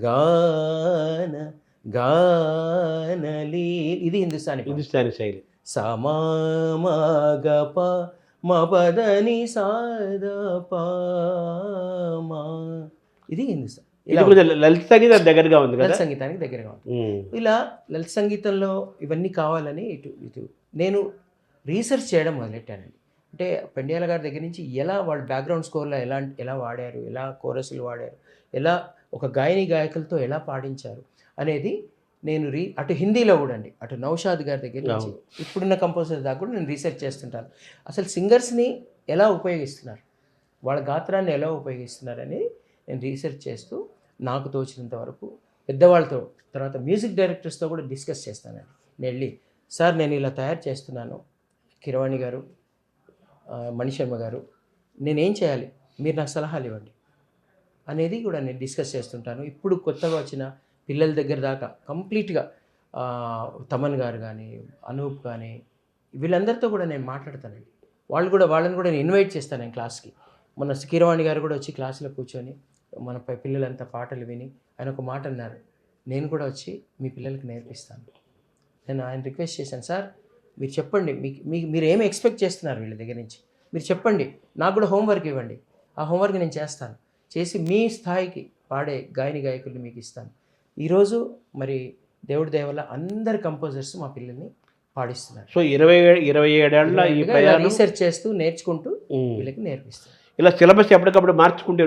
గాన గానలీ, ఇది హిందుస్థానీ పాట. హిందుస్థానీ శైలి. సమామగప మపదని సాదపమా, ఇది హిందుస్థాన్. ఇది కొంచెం లలిత సంగీతం దగ్గరగా ఉంది కదా. లలిత సంగీతానికి దగ్గరగా ఉంటుంది. ఇలా లలిత సంగీతంలో ఇవన్నీ కావాలని ఇటు నేను రీసెర్చ్ చేయడం మొదలెట్టానండి. అంటే పెండియాల గారి దగ్గర నుంచి ఎలా వాళ్ళు బ్యాక్గ్రౌండ్ స్కోర్లో ఎలా వాడారు, ఎలా కోరస్లు వాడారు, ఎలా ఒక గాయకులతో ఎలా పాడించారు అనేది నేను అటు హిందీలో కూడా అండి, అటు నౌషాద్ గారి దగ్గర నుంచి ఇప్పుడున్న కంపోజర్ దాకా కూడా నేను రీసెర్చ్ చేస్తుంటాను. అసలు సింగర్స్ని ఎలా ఉపయోగిస్తున్నారు, వాళ్ళ గాత్రాన్ని ఎలా ఉపయోగిస్తున్నారని నేను రీసెర్చ్ చేస్తూ నాకు తోచినంత వరకు పెద్దవాళ్ళతో, తర్వాత మ్యూజిక్ డైరెక్టర్స్తో కూడా డిస్కస్ చేస్తానండి. నేను వెళ్ళి, సార్ నేను ఇలా తయారు చేస్తున్నాను, కిరవాణి గారు, మణిశర్మ గారు, నేనేం చేయాలి, మీరు నాకు సలహాలు ఇవ్వండి అనేది కూడా నేను డిస్కస్ చేస్తుంటాను. ఇప్పుడు కొత్తగా వచ్చిన పిల్లల దగ్గర దాకా కంప్లీట్గా తమన్ గారు కానీ, అనూప్ కానీ, వీళ్ళందరితో కూడా నేను మాట్లాడతానండి. వాళ్ళని కూడా నేను ఇన్వైట్ చేస్తాను నేను క్లాస్కి. మన కీరవాణి గారు కూడా వచ్చి క్లాస్లో కూర్చొని మన పిల్లలంతా పాటలు విని ఆయన ఒక మాట అన్నారు, నేను కూడా వచ్చి మీ పిల్లలకి నేర్పిస్తాను. నేను ఆయన రిక్వెస్ట్ చేశాను, సార్ మీరు చెప్పండి, మీరు ఏమి ఎక్స్పెక్ట్ చేస్తున్నారు వీళ్ళ దగ్గర నుంచి, మీరు చెప్పండి, నాకు కూడా హోంవర్క్ ఇవ్వండి, ఆ హోంవర్క్ నేను చేస్తాను, చేసి మీ స్థాయికి పాడే గాయకుల్ని మీకు ఇస్తాను. ఈరోజు మరి దేవుడి దయ వల్ల అందరు కంపోజర్స్ మా పిల్లల్ని పాడిస్తున్నారు. సో 27 ఏళ్ళ ఈ ప్రయాణం రీసెర్చ్ చేస్తూ నేర్చుకుంటూ వీళ్ళకి నేర్పిస్తాను. ఇలా సిలబస్ ఎప్పటికప్పుడు మార్చుకుంటూ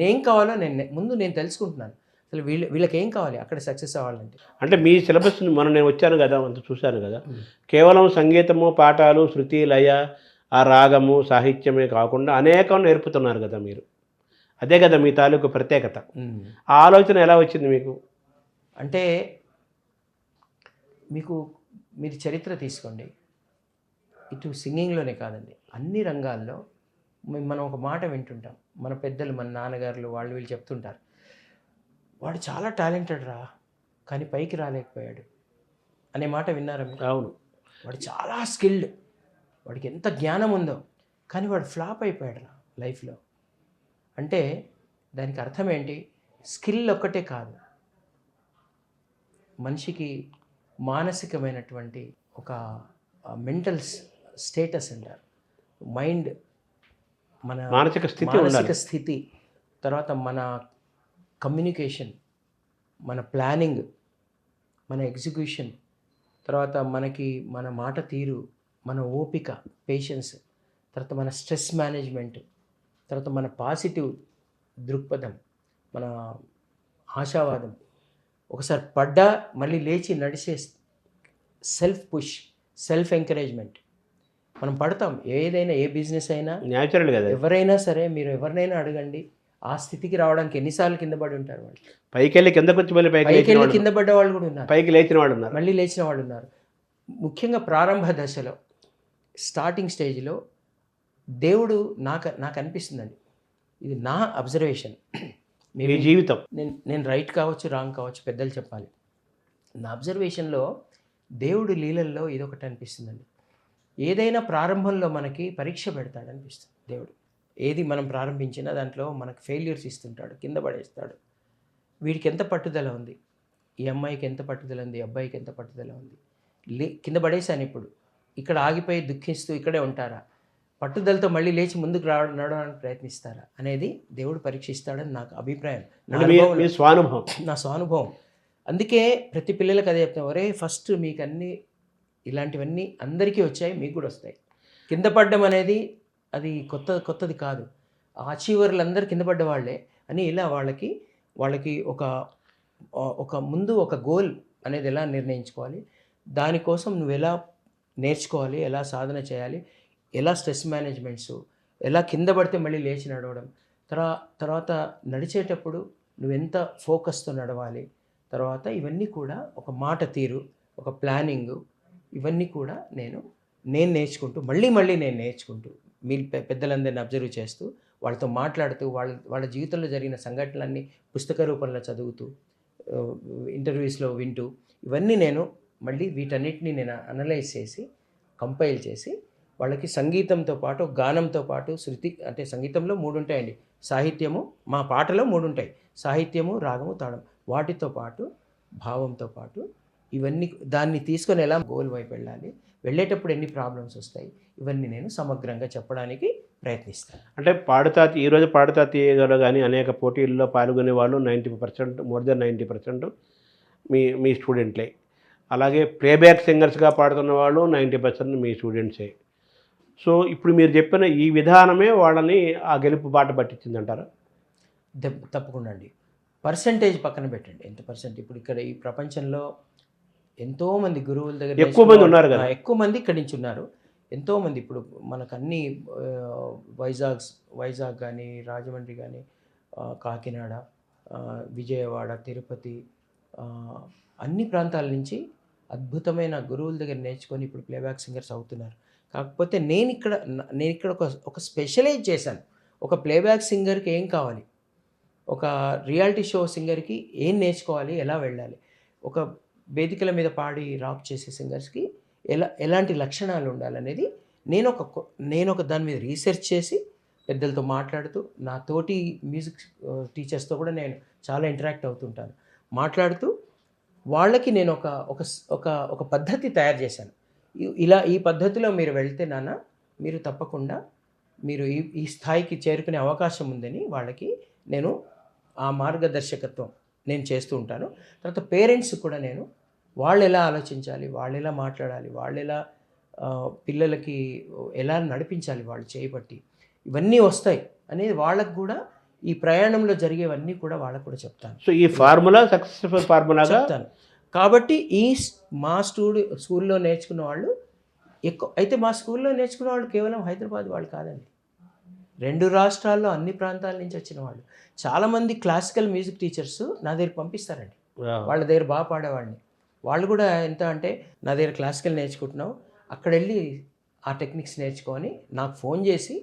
నేను కావాలో నేను తెలుసుకుంటున్నాను. అసలు వీళ్ళకి ఏం కావాలి అక్కడ సక్సెస్ అవ్వాలంటే. అంటే మీ సిలబస్ని నేను వచ్చాను కదా, అంత చూశాను కదా, కేవలం సంగీతము, పాఠాలు, శృతి, లయ, ఆ రాగము, సాహిత్యమే కాకుండా అనేకం నేర్పుతున్నారు కదా మీరు. అదే కదా మీ తాలూకు ప్రత్యేకత. ఆ ఆలోచన ఎలా వచ్చింది మీకు? అంటే మీరు చరిత్ర తీసుకోండి, ఇటు సింగింగ్లోనే కాదండి, అన్ని రంగాల్లో మనం ఒక మాట వింటుంటాం. మన పెద్దలు, మన నాన్నగారులు వీళ్ళు చెప్తుంటారు, వాడు చాలా టాలెంటెడ్ రా కానీ పైకి రాలేకపోయాడు అనే మాట విన్నారా మీరు? అవును. వాడు చాలా స్కిల్డ్, వాడికి ఎంత జ్ఞానం ఉందో కానీ వాడు ఫ్లాప్ అయిపోయాడు రా లైఫ్లో. అంటే దానికి అర్థం ఏంటి? స్కిల్ ఒక్కటే కాదు, మనిషికి మానసికమైనటువంటి ఒక మెంటల్ స్టేటస్ అంటారు, మైండ్, మన మానసిక స్థితి, తర్వాత మన కమ్యూనికేషన్, మన ప్లానింగ్, మన ఎగ్జిక్యూషన్, తర్వాత మన మాట తీరు, మన ఓపిక, పేషెన్స్, తర్వాత మన స్ట్రెస్ మేనేజ్మెంట్, తర్వాత మన పాజిటివ్ దృక్పథం, మన ఆశావాదం, ఒకసారి పడ్డా మళ్ళీ లేచి నడిచే సెల్ఫ్ పుష్, సెల్ఫ్ ఎంకరేజ్మెంట్. మనం పడతాం, ఏదైనా ఏ బిజినెస్ అయినా న్యాచురల్ కదా. ఎవరైనా సరే, మీరు ఎవరినైనా అడగండి, ఆ స్థితికి రావడానికి ఎన్నిసార్లు కింద పడి ఉంటారు వాళ్ళు. పైకి వెళ్ళి కిందకు వచ్చి మళ్ళీ పైకి వెళ్ళి కింద పడ్డ వాళ్ళు కూడా ఉన్నారు, పైకి లేచిన వాళ్ళు ఉన్నారు, మళ్ళీ లేచిన వాళ్ళు ఉన్నారు. ముఖ్యంగా ప్రారంభ దశలో, స్టార్టింగ్ స్టేజ్లో దేవుడు నాకు అనిపిస్తుందండి, ఇది నా అబ్జర్వేషన్, మీ జీవితం, నేను రైట్ కావచ్చు, రాంగ్ కావచ్చు, పెద్దలు చెప్పాలి. నా అబ్జర్వేషన్లో దేవుడు లీలల్లో ఇదొకటి అనిపిస్తుందండి. ఏదైనా ప్రారంభంలో మనకి పరీక్ష పెడతాడు అనిపిస్తుంది దేవుడు. ఏది మనం ప్రారంభించినా దాంట్లో మనకు ఫెయిల్యూర్స్ ఇస్తుంటాడు, కింద పడేస్తాడు. వీడికి ఎంత పట్టుదల ఉంది, ఈ అమ్మాయికి ఎంత పట్టుదల ఉంది, ఈ అబ్బాయికి ఎంత పట్టుదల ఉంది, కింద పడేసాను, ఇప్పుడు ఇక్కడ ఆగిపోయి దుఃఖిస్తూ ఇక్కడే ఉంటారా, పట్టుదలతో మళ్ళీ లేచి ముందుకు నడవడానికి ప్రయత్నిస్తారా అనేది దేవుడు పరీక్షిస్తాడని నాకు అభిప్రాయం, నా స్వానుభవం. అందుకే ప్రతి పిల్లలకు అదే చెప్తాం, ఒరే ఫస్ట్ మీకు అన్నీ ఇలాంటివన్నీ అందరికీ వచ్చాయి, మీకు కూడా వస్తాయి. కింద పడ్డం అనేది అది కొత్తది కాదు. అచీవర్లందరూ కింద పడ్డ వాళ్ళే అని ఇలా వాళ్ళకి ఒక ముందు ఒక గోల్ అనేది ఎలా నిర్ణయించుకోవాలి, దానికోసం నువ్వు ఎలా నేర్చుకోవాలి, ఎలా సాధన చేయాలి, ఎలా స్ట్రెస్ మేనేజ్మెంట్స్, ఎలా కింద పడితే మళ్ళీ లేచి నడవడం, తర్వాత నడిచేటప్పుడు నువ్వెంత ఫోకస్తో నడవాలి, తర్వాత ఇవన్నీ కూడా ఒక మాట తీరు, ఒక ప్లానింగు, ఇవన్నీ కూడా నేను నేర్చుకుంటూ మళ్ళీ నేను నేర్చుకుంటూ మీ పెద్దలందరినీ అబ్జర్వ్ చేస్తూ వాళ్ళతో మాట్లాడుతూ వాళ్ళ జీవితంలో జరిగిన సంఘటనలన్నీ పుస్తక రూపంలో చదువుతూ ఇంటర్వ్యూస్లో వింటూ ఇవన్నీ నేను మళ్ళీ వీటన్నిటిని నేను అనలైజ్ చేసి కంపైల్ చేసి వాళ్ళకి సంగీతంతో పాటు గానంతో పాటు శృతి, అంటే సంగీతంలో 3 ఉంటాయండి, సాహిత్యము, మా పాటలో 3 ఉంటాయి, సాహిత్యము, రాగము, తాళం, వాటితో పాటు భావంతో పాటు ఇవన్నీ దాన్ని తీసుకొని ఎలా గోల్ వైపు వెళ్ళాలి, వెళ్ళేటప్పుడు ఎన్ని ప్రాబ్లమ్స్ వస్తాయి, ఇవన్నీ నేను సమగ్రంగా చెప్పడానికి ప్రయత్నిస్తాను. అంటే ఈరోజు పాడుతా తీయగల కానీ అనేక పోటీల్లో పాల్గొనే వాళ్ళు 90%, మోర్ దెన్ 90% మీ స్టూడెంట్లే. అలాగే ప్లేబ్యాక్ సింగర్స్గా పాడుతున్న వాళ్ళు 90% మీ స్టూడెంట్సే. సో ఇప్పుడు మీరు చెప్పిన ఈ విధానమే వాళ్ళని ఆ గెలుపు బాట పట్టించిందంటారా? తప్పకుండా అండి. పర్సంటేజ్ పక్కన పెట్టండి, ఎంత పర్సెంట్. ఇప్పుడు ఇక్కడ ఈ ప్రపంచంలో ఎంతోమంది గురువుల దగ్గర ఎక్కువ మంది ఉన్నారు కదా, ఎక్కువ మంది ఇక్కడి నుంచి ఉన్నారు, ఎంతోమంది. ఇప్పుడు మనకు అన్ని వైజాగ్ కానీ, రాజమండ్రి కానీ, కాకినాడ, విజయవాడ, తిరుపతి, అన్ని ప్రాంతాల నుంచి అద్భుతమైన గురువుల దగ్గర నేర్చుకొని ఇప్పుడు ప్లేబ్యాక్ సింగర్స్ అవుతున్నారు. కాకపోతే నేను ఇక్కడ ఒక స్పెషలైజ్ చేశాను. ఒక ప్లేబ్యాక్ సింగర్కి ఏం కావాలి, ఒక రియాలిటీ షో సింగర్కి ఏం నేర్చుకోవాలి, ఎలా వెళ్ళాలి, ఒక వేదికల మీద పాడి రాక్ చేసే సింగర్స్కి ఎలాంటి లక్షణాలు ఉండాలనేది నేను ఒక దాని మీద రీసెర్చ్ చేసి పెద్దలతో మాట్లాడుతూ, నా తోటి మ్యూజిక్ టీచర్స్తో కూడా నేను చాలా ఇంటరాక్ట్ అవుతుంటాను. మాట్లాడుతూ వాళ్ళకి నేను ఒక పద్ధతి తయారు చేశాను. ఈ పద్ధతిలో మీరు వెళ్తే మీరు తప్పకుండా మీరు ఈ స్థాయికి చేరుకునే అవకాశం ఉందని వాళ్ళకి నేను ఆ మార్గదర్శకత్వం నేను చేస్తూ ఉంటాను. తర్వాత పేరెంట్స్ కూడా నేను వాళ్ళు ఎలా ఆలోచించాలి, వాళ్ళు ఎలా మాట్లాడాలి, వాళ్ళు ఎలా పిల్లలకి ఎలా నడిపించాలి వాళ్ళు చేయబట్టి, ఇవన్నీ వస్తాయి అనేది వాళ్ళకు కూడా ఈ ప్రయాణంలో జరిగేవన్నీ కూడా వాళ్ళకు కూడా చెప్తాను. సో ఈ ఫార్ములా సక్సెస్ఫుల్ ఫార్ములా చెప్తాను. కాబట్టి మా స్కూల్లో నేర్చుకున్న వాళ్ళు ఎక్కువ అయితే, మా స్కూల్లో నేర్చుకున్న వాళ్ళు కేవలం హైదరాబాద్ వాళ్ళు కాదండి, 2 రాష్ట్రాల్లో అన్ని ప్రాంతాల నుంచి వచ్చిన వాళ్ళు. చాలామంది క్లాసికల్ మ్యూజిక్ టీచర్స్ నా దగ్గర పంపిస్తారండి, వాళ్ళ దగ్గర బాగా పాడేవాడిని. వాళ్ళు కూడా ఎంత అంటే, నా దగ్గర క్లాసికల్ నేర్చుకుంటున్నావు, అక్కడ వెళ్ళి ఆ టెక్నిక్స్ నేర్చుకొని నాకు ఫోన్ చేసి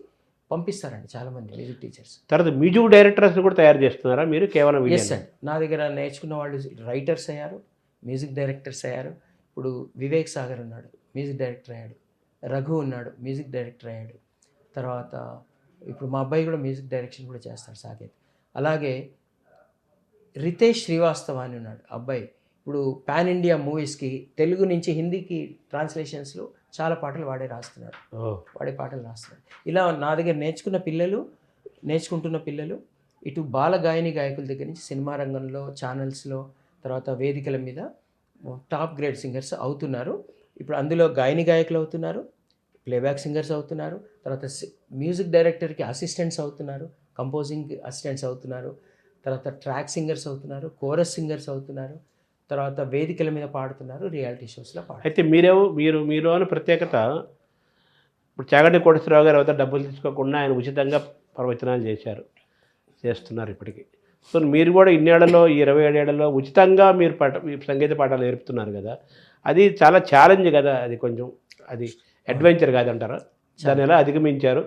పంపిస్తారండి చాలామంది మ్యూజిక్ టీచర్స్. తర్వాత మ్యూజిక్ డైరెక్టర్స్ కూడా తయారు చేస్తున్నారా మీరు? కేవలం ఎస్ అండి, నా దగ్గర నేర్చుకున్న వాళ్ళు రైటర్స్ అయ్యారు, మ్యూజిక్ డైరెక్టర్స్ అయ్యారు. ఇప్పుడు వివేక్ సాగర్ ఉన్నాడు, మ్యూజిక్ డైరెక్టర్ అయ్యాడు. రఘు ఉన్నాడు, మ్యూజిక్ డైరెక్టర్ అయ్యాడు. తర్వాత ఇప్పుడు మా అబ్బాయి కూడా మ్యూజిక్ డైరెక్షన్ కూడా చేస్తాడు, సాకేత్. అలాగే రితేష్ శ్రీవాస్తవ అని ఉన్నాడు అబ్బాయి, ఇప్పుడు పాన్ ఇండియా మూవీస్కి తెలుగు నుంచి హిందీకి ట్రాన్స్లేషన్స్లో చాలా పాటలు వాడే పాటలు రాస్తున్నాడు. ఇలా నా దగ్గర నేర్చుకుంటున్న పిల్లలు ఇటు బాల గాయకుల దగ్గర నుంచి సినిమా రంగంలో, ఛానల్స్లో, తర్వాత వేదికల మీద టాప్ గ్రేడ్ సింగర్స్ అవుతున్నారు. ఇప్పుడు అందులో గాయకులు అవుతున్నారు, ప్లేబ్యాక్ సింగర్స్ అవుతున్నారు, తర్వాత మ్యూజిక్ డైరెక్టర్కి అసిస్టెంట్స్ అవుతున్నారు, కంపోజింగ్ అసిస్టెంట్స్ అవుతున్నారు, తర్వాత ట్రాక్ సింగర్స్ అవుతున్నారు, కోరస్ సింగర్స్ అవుతున్నారు, తర్వాత వేదికల మీద పాడుతున్నారు, రియాలిటీ షోస్లో పాడుతున్నారు. అయితే మీరు అని ప్రత్యేకత, ఇప్పుడు చాగంటి కోటేశ్వరరావు గారు ఎవరితో డబ్బులు తీసుకోకుండా ఆయన ఉచితంగా ప్రవచనాలు చేస్తున్నారు ఇప్పటికీ. సో మీరు కూడా ఇన్నేళ్లలో, 27 ఏళ్లలో ఉచితంగా మీరు సంగీత పాఠాలు నేర్పుతున్నారు కదా, అది చాలా ఛాలెంజ్ కదా, అది అడ్వెంచర్ కాదంటారా? దాన్ని ఎలా అధిగమించారు?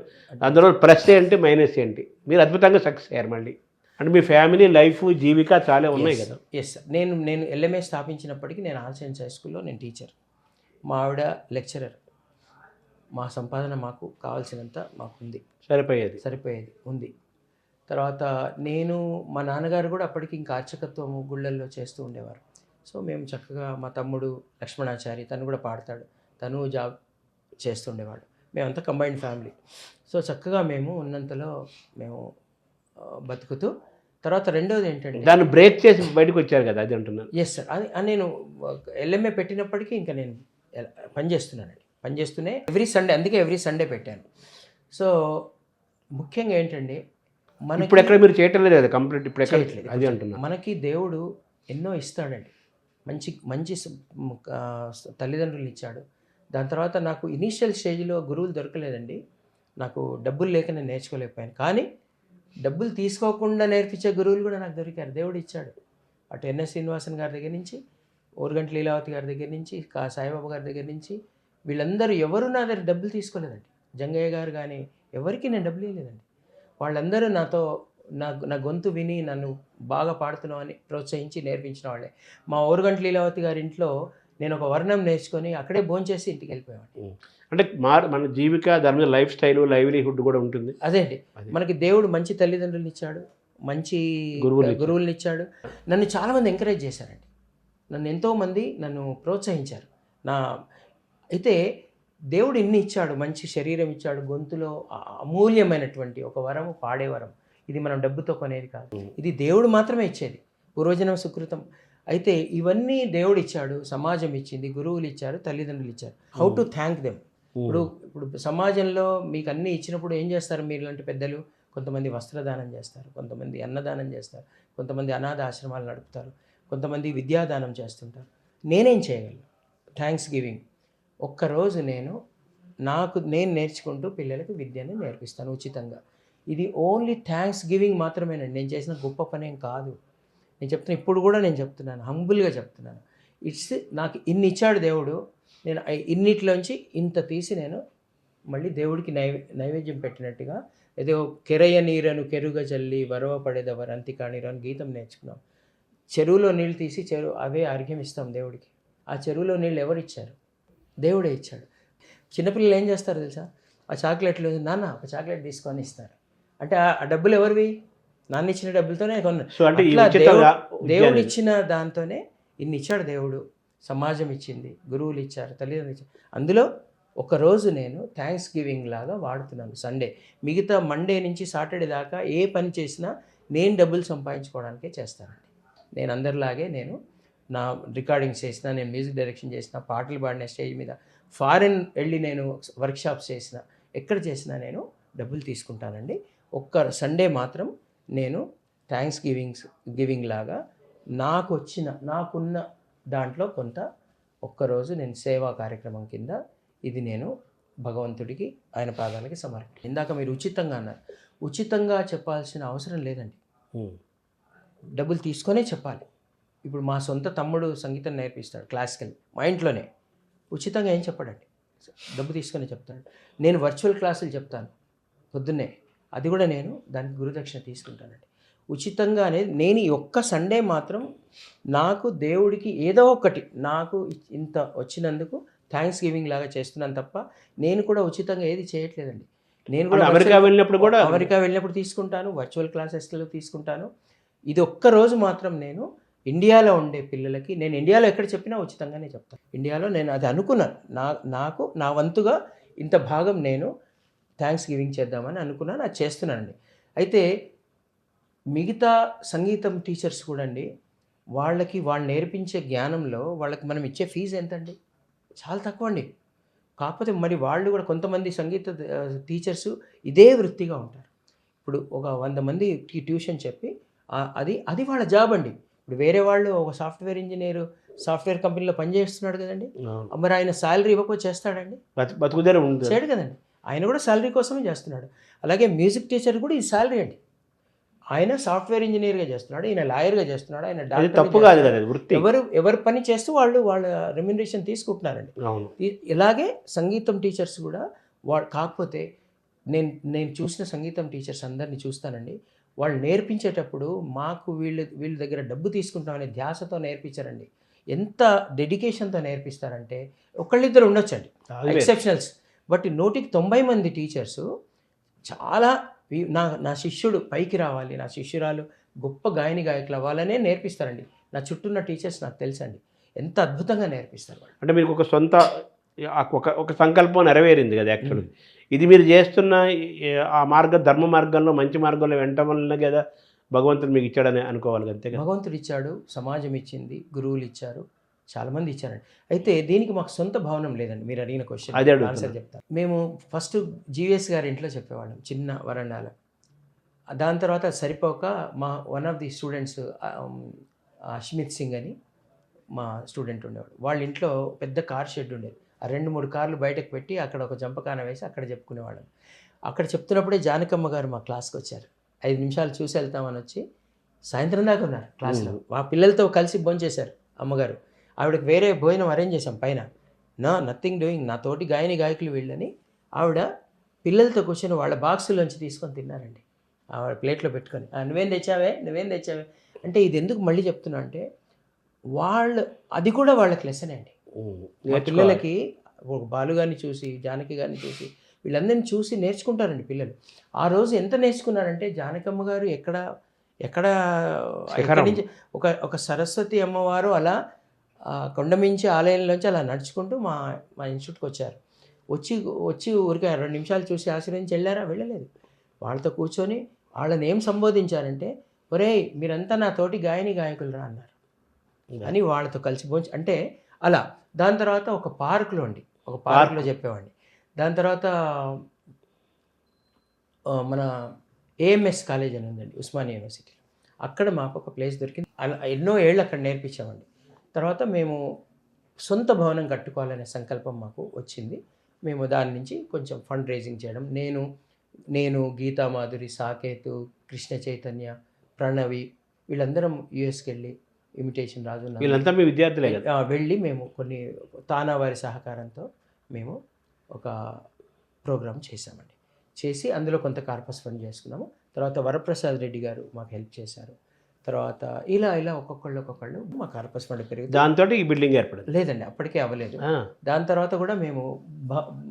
అందులో ప్లస్ ఏంటి, మైనస్ ఏంటి? మీరు అద్భుతంగా సక్సెస్ అయ్యారు మళ్ళీ. అంటే మీ ఫ్యామిలీ లైఫ్, జీవిక చాలా ఉన్నాయి కదా. ఎస్ సార్, నేను ఎల్ఎంఏ స్థాపించినప్పటికీ నేను ఆల్ సైన్స్ హై స్కూల్లో నేను టీచర్, మా ఆవిడ లెక్చరర్. మా సంపాదన మాకు కావాల్సినంత మాకు ఉంది, సరిపోయేది ఉంది. తర్వాత మా నాన్నగారు కూడా అప్పటికి ఇంకా అర్చకత్వము గుళ్ళల్లో చేస్తూ ఉండేవారు. సో మేము చక్కగా, మా తమ్ముడు లక్ష్మణాచారి తను కూడా పాడతాడు, తను జాబ్ చేస్తుండేవాడు, మేమంతా కంబైన్డ్ ఫ్యామిలీ. సో చక్కగా మేము ఉన్నంతలో మేము బతుకుతూ, తర్వాత రెండోది ఏంటంటే దాన్ని బ్రేక్ చేసి బయటకు వచ్చారు కదా, అది అంటున్నాను. ఎస్ సార్, అది నేను ఎల్ఎంఏ పెట్టినప్పటికీ ఇంకా నేను పనిచేస్తూనే ఎవ్రీ సండే, అందుకే ఎవ్రీ సండే పెట్టాను. సో ముఖ్యంగా ఏంటంటే ఇప్పుడు ఎక్కడ మీరు చేయటం లేదు కదా కంప్లీట్ ఇప్పుడు ఎక్కడ చేయట్లేదు. అది అంటున్నా. మనకి దేవుడు ఎన్నో ఇస్తాడండి. మంచి మంచి తల్లిదండ్రులు ఇచ్చాడు. దాని తర్వాత నాకు ఇనీషియల్ స్టేజ్లో గురువులు దొరకలేదండి. నాకు డబ్బులు లేక నేను నేర్చుకోలేకపోయాను. కానీ డబ్బులు తీసుకోకుండా నేర్పించే గురువులు కూడా నాకు దొరికారు. దేవుడు ఇచ్చాడు. అటు ఎన్ఎస్ శ్రీనివాసన్ గారి దగ్గర నుంచి, ఓరుగంటి లీలావతి గారి దగ్గర నుంచి, సాయిబాబా గారి దగ్గర నుంచి, వీళ్ళందరూ ఎవరు నా దగ్గర డబ్బులు తీసుకోలేదండి. జంగయ్య గారు కానీ ఎవరికి నేను డబ్బులు ఇవ్వలేదండి. వాళ్ళందరూ నాతో నా గొంతు విని నన్ను బాగా పాడుతున్నావు అని ప్రోత్సహించి నేర్పించిన వాళ్ళే. మా ఓరుగంటి లీలావతి గారి ఇంట్లో నేను ఒక వర్ణం నేర్చుకొని అక్కడే భోంచేసి ఇంటికి వెళ్ళిపోయాను. అంటే మన జీవిక దాని మీద లైఫ్ స్టైల్ లైవ్లీహుడ్ కూడా ఉంటుంది. అదే అండి, మనకి దేవుడు మంచి తల్లిదండ్రులు ఇచ్చాడు, మంచి గురువులను ఇచ్చాడు. నన్ను చాలామంది ఎంకరేజ్ చేశారండి. నన్ను ఎంతోమంది నన్ను ప్రోత్సహించారు. అయితే దేవుడు ఇన్ని ఇచ్చాడు, మంచి శరీరం ఇచ్చాడు, గొంతులో అమూల్యమైనటువంటి ఒక వరం, పాడే వరం. ఇది మనం డబ్బుతో కొనేది కాదు, ఇది దేవుడు మాత్రమే ఇచ్చేది, పూర్వజన్మ సుకృతం. అయితే ఇవన్నీ దేవుడు ఇచ్చాడు, సమాజం ఇచ్చింది, గురువులు ఇచ్చారు, తల్లిదండ్రులు ఇచ్చారు. How to thank them. ఇప్పుడు సమాజంలో మీకు అన్నీ ఇచ్చినప్పుడు ఏం చేస్తారు మీరు లాంటి పెద్దలు? కొంతమంది వస్త్రదానం చేస్తారు, కొంతమంది అన్నదానం చేస్తారు, కొంతమంది అనాథ ఆశ్రమాలు నడుపుతారు, కొంతమంది విద్యాదానం చేస్తుంటారు. నేనేం చేయగలను? Thanks giving. ఒక్కరోజు నేను నేర్చుకుంటూ పిల్లలకు విద్యను నేర్పిస్తాను ఉచితంగా. ఇది ఓన్లీ థ్యాంక్స్ గివింగ్ మాత్రమేనండి. నేను చేసిన గొప్ప పనేం కాదు. నేను చెప్తున్నా, ఇప్పుడు కూడా నేను చెప్తున్నాను, హంబుల్గా చెప్తున్నాను. నాకు ఇన్ని ఇచ్చాడు దేవుడు, నేను ఇన్నిట్లోంచి ఇంత తీసి నేను మళ్ళీ దేవుడికి నైవేద్యం పెట్టినట్టుగా, ఏదో కెరయ్య నీరను కెరుగ చల్లి వరవ పడేదవరు అంతి కాణిరు అని గీతం నేర్చుకున్నాం. చెరువులో నీళ్ళు తీసి అవే అర్ఘ్యం ఇస్తాం దేవుడికి. ఆ చెరువులో నీళ్ళు ఎవరు ఇచ్చారు? దేవుడే ఇచ్చాడు. చిన్నపిల్లలు ఏం చేస్తారు తెలుసా? ఆ చాక్లెట్లు, నాన్న ఒక చాక్లెట్ తీసుకొని ఇస్తారు. అంటే ఆ డబ్బులు ఎవరివి? నాన్న ఇచ్చిన డబ్బులతోనే కొన్నాను. సో అంటే దేవుడు ఇచ్చిన దాంతోనే ఇన్ని ఇచ్చాడు దేవుడు. సమాజం ఇచ్చింది, గురువులు ఇచ్చారు, తల్లిదండ్రులు ఇచ్చారు. అందులో ఒకరోజు నేను థ్యాంక్స్ గివింగ్ లాగా వాడుతున్నాను. సండే, మిగతా మండే నుంచి సాటర్డే దాకా ఏ పని చేసినా నేను డబ్బులు సంపాదించుకోవడానికే చేస్తానండి. నేను అందరిలాగే నేను నా రికార్డింగ్స్ చేసిన, నేను మ్యూజిక్ డైరెక్షన్ చేసిన, పాటలు పాడిన స్టేజ్ మీద, ఫారెన్ వెళ్ళి నేను వర్క్షాప్స్ చేసిన, ఎక్కడ చేసినా నేను డబ్బులు తీసుకుంటానండి. ఒక్క సండే మాత్రం నేను థ్యాంక్స్ గివింగ్ లాగా నాకున్న దాంట్లో కొంత ఒక్కరోజు నేను సేవా కార్యక్రమం కింద ఇది నేను భగవంతుడికి, ఆయన పాదాలకి సమర్పణ. ఇందాక మీరు ఉచితంగా అన్నారు. ఉచితంగా చెప్పాల్సిన అవసరం లేదండి, డబ్బులు తీసుకొనే చెప్పాలి. ఇప్పుడు మా సొంత తమ్ముడు సంగీతం నేర్పిస్తాడు, క్లాసికల్, మా ఇంట్లోనే. ఉచితంగా ఏం చెప్పడండి, డబ్బు తీసుకొని చెప్తాడు. నేను వర్చువల్ క్లాసులు చెప్తాను పొద్దున్నే, అది కూడా నేను దానికి గురుదక్షిణ తీసుకుంటానండి. ఉచితంగా అనేది నేను ఈ ఒక్క సండే మాత్రం నాకు దేవుడికి ఏదో ఒకటి నాకు ఇంత వచ్చినందుకు థ్యాంక్స్ గివింగ్ లాగా చేస్తున్నాను తప్ప నేను కూడా ఉచితంగా ఏది చేయట్లేదండి. నేను కూడా అమెరికా వెళ్ళినప్పుడు తీసుకుంటాను, వర్చువల్ క్లాసెస్లో తీసుకుంటాను. ఇది ఒక్కరోజు మాత్రం నేను ఇండియాలో ఉండే పిల్లలకి, నేను ఇండియాలో ఎక్కడ చెప్పినా ఉచితంగానే చెప్తాను. ఇండియాలో నేను అది అనుకున్నాను, నాకు నా వంతుగా ఇంత భాగం నేను థ్యాంక్స్ గివింగ్ చేద్దామని అనుకున్నాను, అది చేస్తున్నానండి. అయితే మిగతా సంగీతం టీచర్స్ కూడా అండి, వాళ్ళు నేర్పించే జ్ఞానంలో వాళ్ళకి మనం ఇచ్చే ఫీజు ఎంతండి? చాలా తక్కువ అండి. కాకపోతే మరి వాళ్ళు కూడా కొంతమంది సంగీత టీచర్స్ ఇదే వృత్తిగా ఉంటారు. ఇప్పుడు ఒక 100 మందికి ట్యూషన్ చెప్పి అది వాళ్ళ జాబ్ అండి. ఇప్పుడు వేరే వాళ్ళు ఒక సాఫ్ట్వేర్ ఇంజనీరు సాఫ్ట్వేర్ కంపెనీలో పనిచేస్తున్నాడు కదండి, మరి ఆయన శాలరీ ఇవ్వకపోతే చేస్తాడండి? చేయడు కదండి. ఆయన కూడా శాలరీ కోసమే చేస్తున్నాడు. అలాగే మ్యూజిక్ టీచర్ కూడా ఈ శాలరీ అండి. ఆయన సాఫ్ట్వేర్ ఇంజనీర్గా చేస్తున్నాడు, ఆయన లాయర్గా చేస్తున్నాడు, ఆయన డాక్టర్, ఎవరు పని చేస్తూ వాళ్ళ రెమ్యునరేషన్ తీసుకుంటున్నారండి. ఇలాగే సంగీతం టీచర్స్ కూడా కాకపోతే నేను చూసిన సంగీతం టీచర్స్ అందరినీ చూస్తానండి, వాళ్ళు నేర్పించేటప్పుడు మాకు వీళ్ళ దగ్గర డబ్బు తీసుకుంటామనే ధ్యాసతో నేర్పించారండి. ఎంత డెడికేషన్తో నేర్పిస్తారంటే, ఒకళ్ళిద్దరు ఉండొచ్చండి ఎక్సెప్షనల్స్, బట్ 190 మంది టీచర్సు చాలా నా శిష్యుడు పైకి రావాలి, నా శిష్యురాలు గొప్ప గాయకులు అవ్వాలనే నేర్పిస్తారండి. నా చుట్టూ ఉన్న టీచర్స్ నాకు తెలుసండి, ఎంత అద్భుతంగా నేర్పిస్తారు వాళ్ళు. అంటే మీకు ఒక సొంత ఒక సంకల్పం నెరవేరింది కదా యాక్చువల్గా. ఇది మీరు చేస్తున్న ఆ ధర్మ మార్గంలో, మంచి మార్గంలో వెంట వల్ల కదా భగవంతుడు మీకు ఇచ్చాడని అనుకోవాలి. అంతే, భగవంతుడు ఇచ్చాడు, సమాజం ఇచ్చింది, గురువులు ఇచ్చారు, చాలామంది ఇచ్చారండి. అయితే దీనికి మాకు సొంత భవనం లేదండి. మీరు అడిగిన క్వశ్చన్ అదే అడుగుతున్నా. ఆన్సర్ చెప్తాను. మేము ఫస్ట్ జీవీఎస్ గారి ఇంట్లో చెప్పేవాళ్ళం, చిన్న వరండాలో. దాని తర్వాత సరిపోక మా one of the students Ashmit Singh అని మా స్టూడెంట్ ఉండేవాడు. వాళ్ళ ఇంట్లో పెద్ద కార్ షెడ్ ఉండేది. ఆ 2-3 కార్లు బయటకు పెట్టి అక్కడ ఒక జంపకాన వేసి అక్కడ చెప్పుకునేవాళ్ళం. అక్కడ చెప్తున్నప్పుడే జానకమ్మ గారు మా క్లాస్కి వచ్చారు. 5 నిమిషాలు చూసి వెళ్తామని వచ్చి సాయంత్రం దాకా ఉన్నారు క్లాస్లో. మా పిల్లలతో కలిసి భోంచేశారు అమ్మగారు. ఆవిడకి వేరే భోజనం అరేంజ్ చేశాం పైన. నథింగ్ డూయింగ్, నా తోటి గాయకులు వీళ్ళని ఆవిడ పిల్లలతో కూర్చొని వాళ్ళ బాక్సులోంచి తీసుకొని తిన్నారండి. ఆవిడ ప్లేట్లో పెట్టుకొని నువ్వేం తెచ్చావే అంటే ఇది ఎందుకు మళ్ళీ చెప్తున్నా అంటే వాళ్ళు అది కూడా వాళ్ళకి లెసనే అండి. మా పిల్లలకి ఒక బాలు గారిని చూసి, జానకి గారిని చూసి, వీళ్ళందరినీ చూసి నేర్చుకుంటారండి పిల్లలు. ఆ రోజు ఎంత నేర్చుకున్నారంటే జానకమ్మ గారు ఎక్కడి నుంచి ఒక సరస్వతి అమ్మవారు అలా కొండమించి ఆలయంలోంచి అలా నడుచుకుంటూ మా ఇన్స్టిట్యూట్కి వచ్చారు. వచ్చి ఊరికే 2 నిమిషాలు చూసి ఆశీర్వదించి వెళ్ళలేదు. వాళ్ళతో కూర్చొని వాళ్ళని ఏం సంబోధించారంటే, ఒరేయ్ మీరంతా నా తోటి గాయకులు రా అన్నారు అని వాళ్ళతో కలిసి అంటే అలా. దాని తర్వాత ఒక పార్కులో చెప్పేవాడిని. దాని తర్వాత మన ఏఎంఎస్ కాలేజ్ అని ఉందండి ఉస్మానియా యూనివర్సిటీలో. అక్కడ మాకు ఒక ప్లేస్ దొరికింది. అలా ఎన్నో ఏళ్ళు అక్కడ నేర్పించామండి. తర్వాత మేము సొంత భవనం కట్టుకోవాలనే సంకల్పం మాకు వచ్చింది. మేము దాని నుంచి కొంచెం ఫండ్ రైజింగ్ చేయడం, నేను గీతా మాధురి, సాకేతు, కృష్ణ చైతన్య, ప్రణవి వీళ్ళందరం యూఎస్కి వెళ్ళి ఇమిటేషన్ రాజు వీళ్ళంతా మీ విద్యార్థులే కదా వెళ్ళి మేము కొన్ని తానా వారి సహకారంతో మేము ఒక ప్రోగ్రామ్ చేశామండి. చేసి అందులో కొంత కార్పస్ ఫండ్ చేసుకున్నాము. తర్వాత వరప్రసాద్ రెడ్డి గారు మాకు హెల్ప్ చేశారు. తర్వాత ఇలా ఒక్కొక్కళ్ళు మా కార్పస్ ఫండ్ పెరిగింది. దాంతో ఈ బిల్డింగ్ ఏర్పడింది. లేదండి, అప్పటికే అవ్వలేదు. దాని తర్వాత కూడా మేము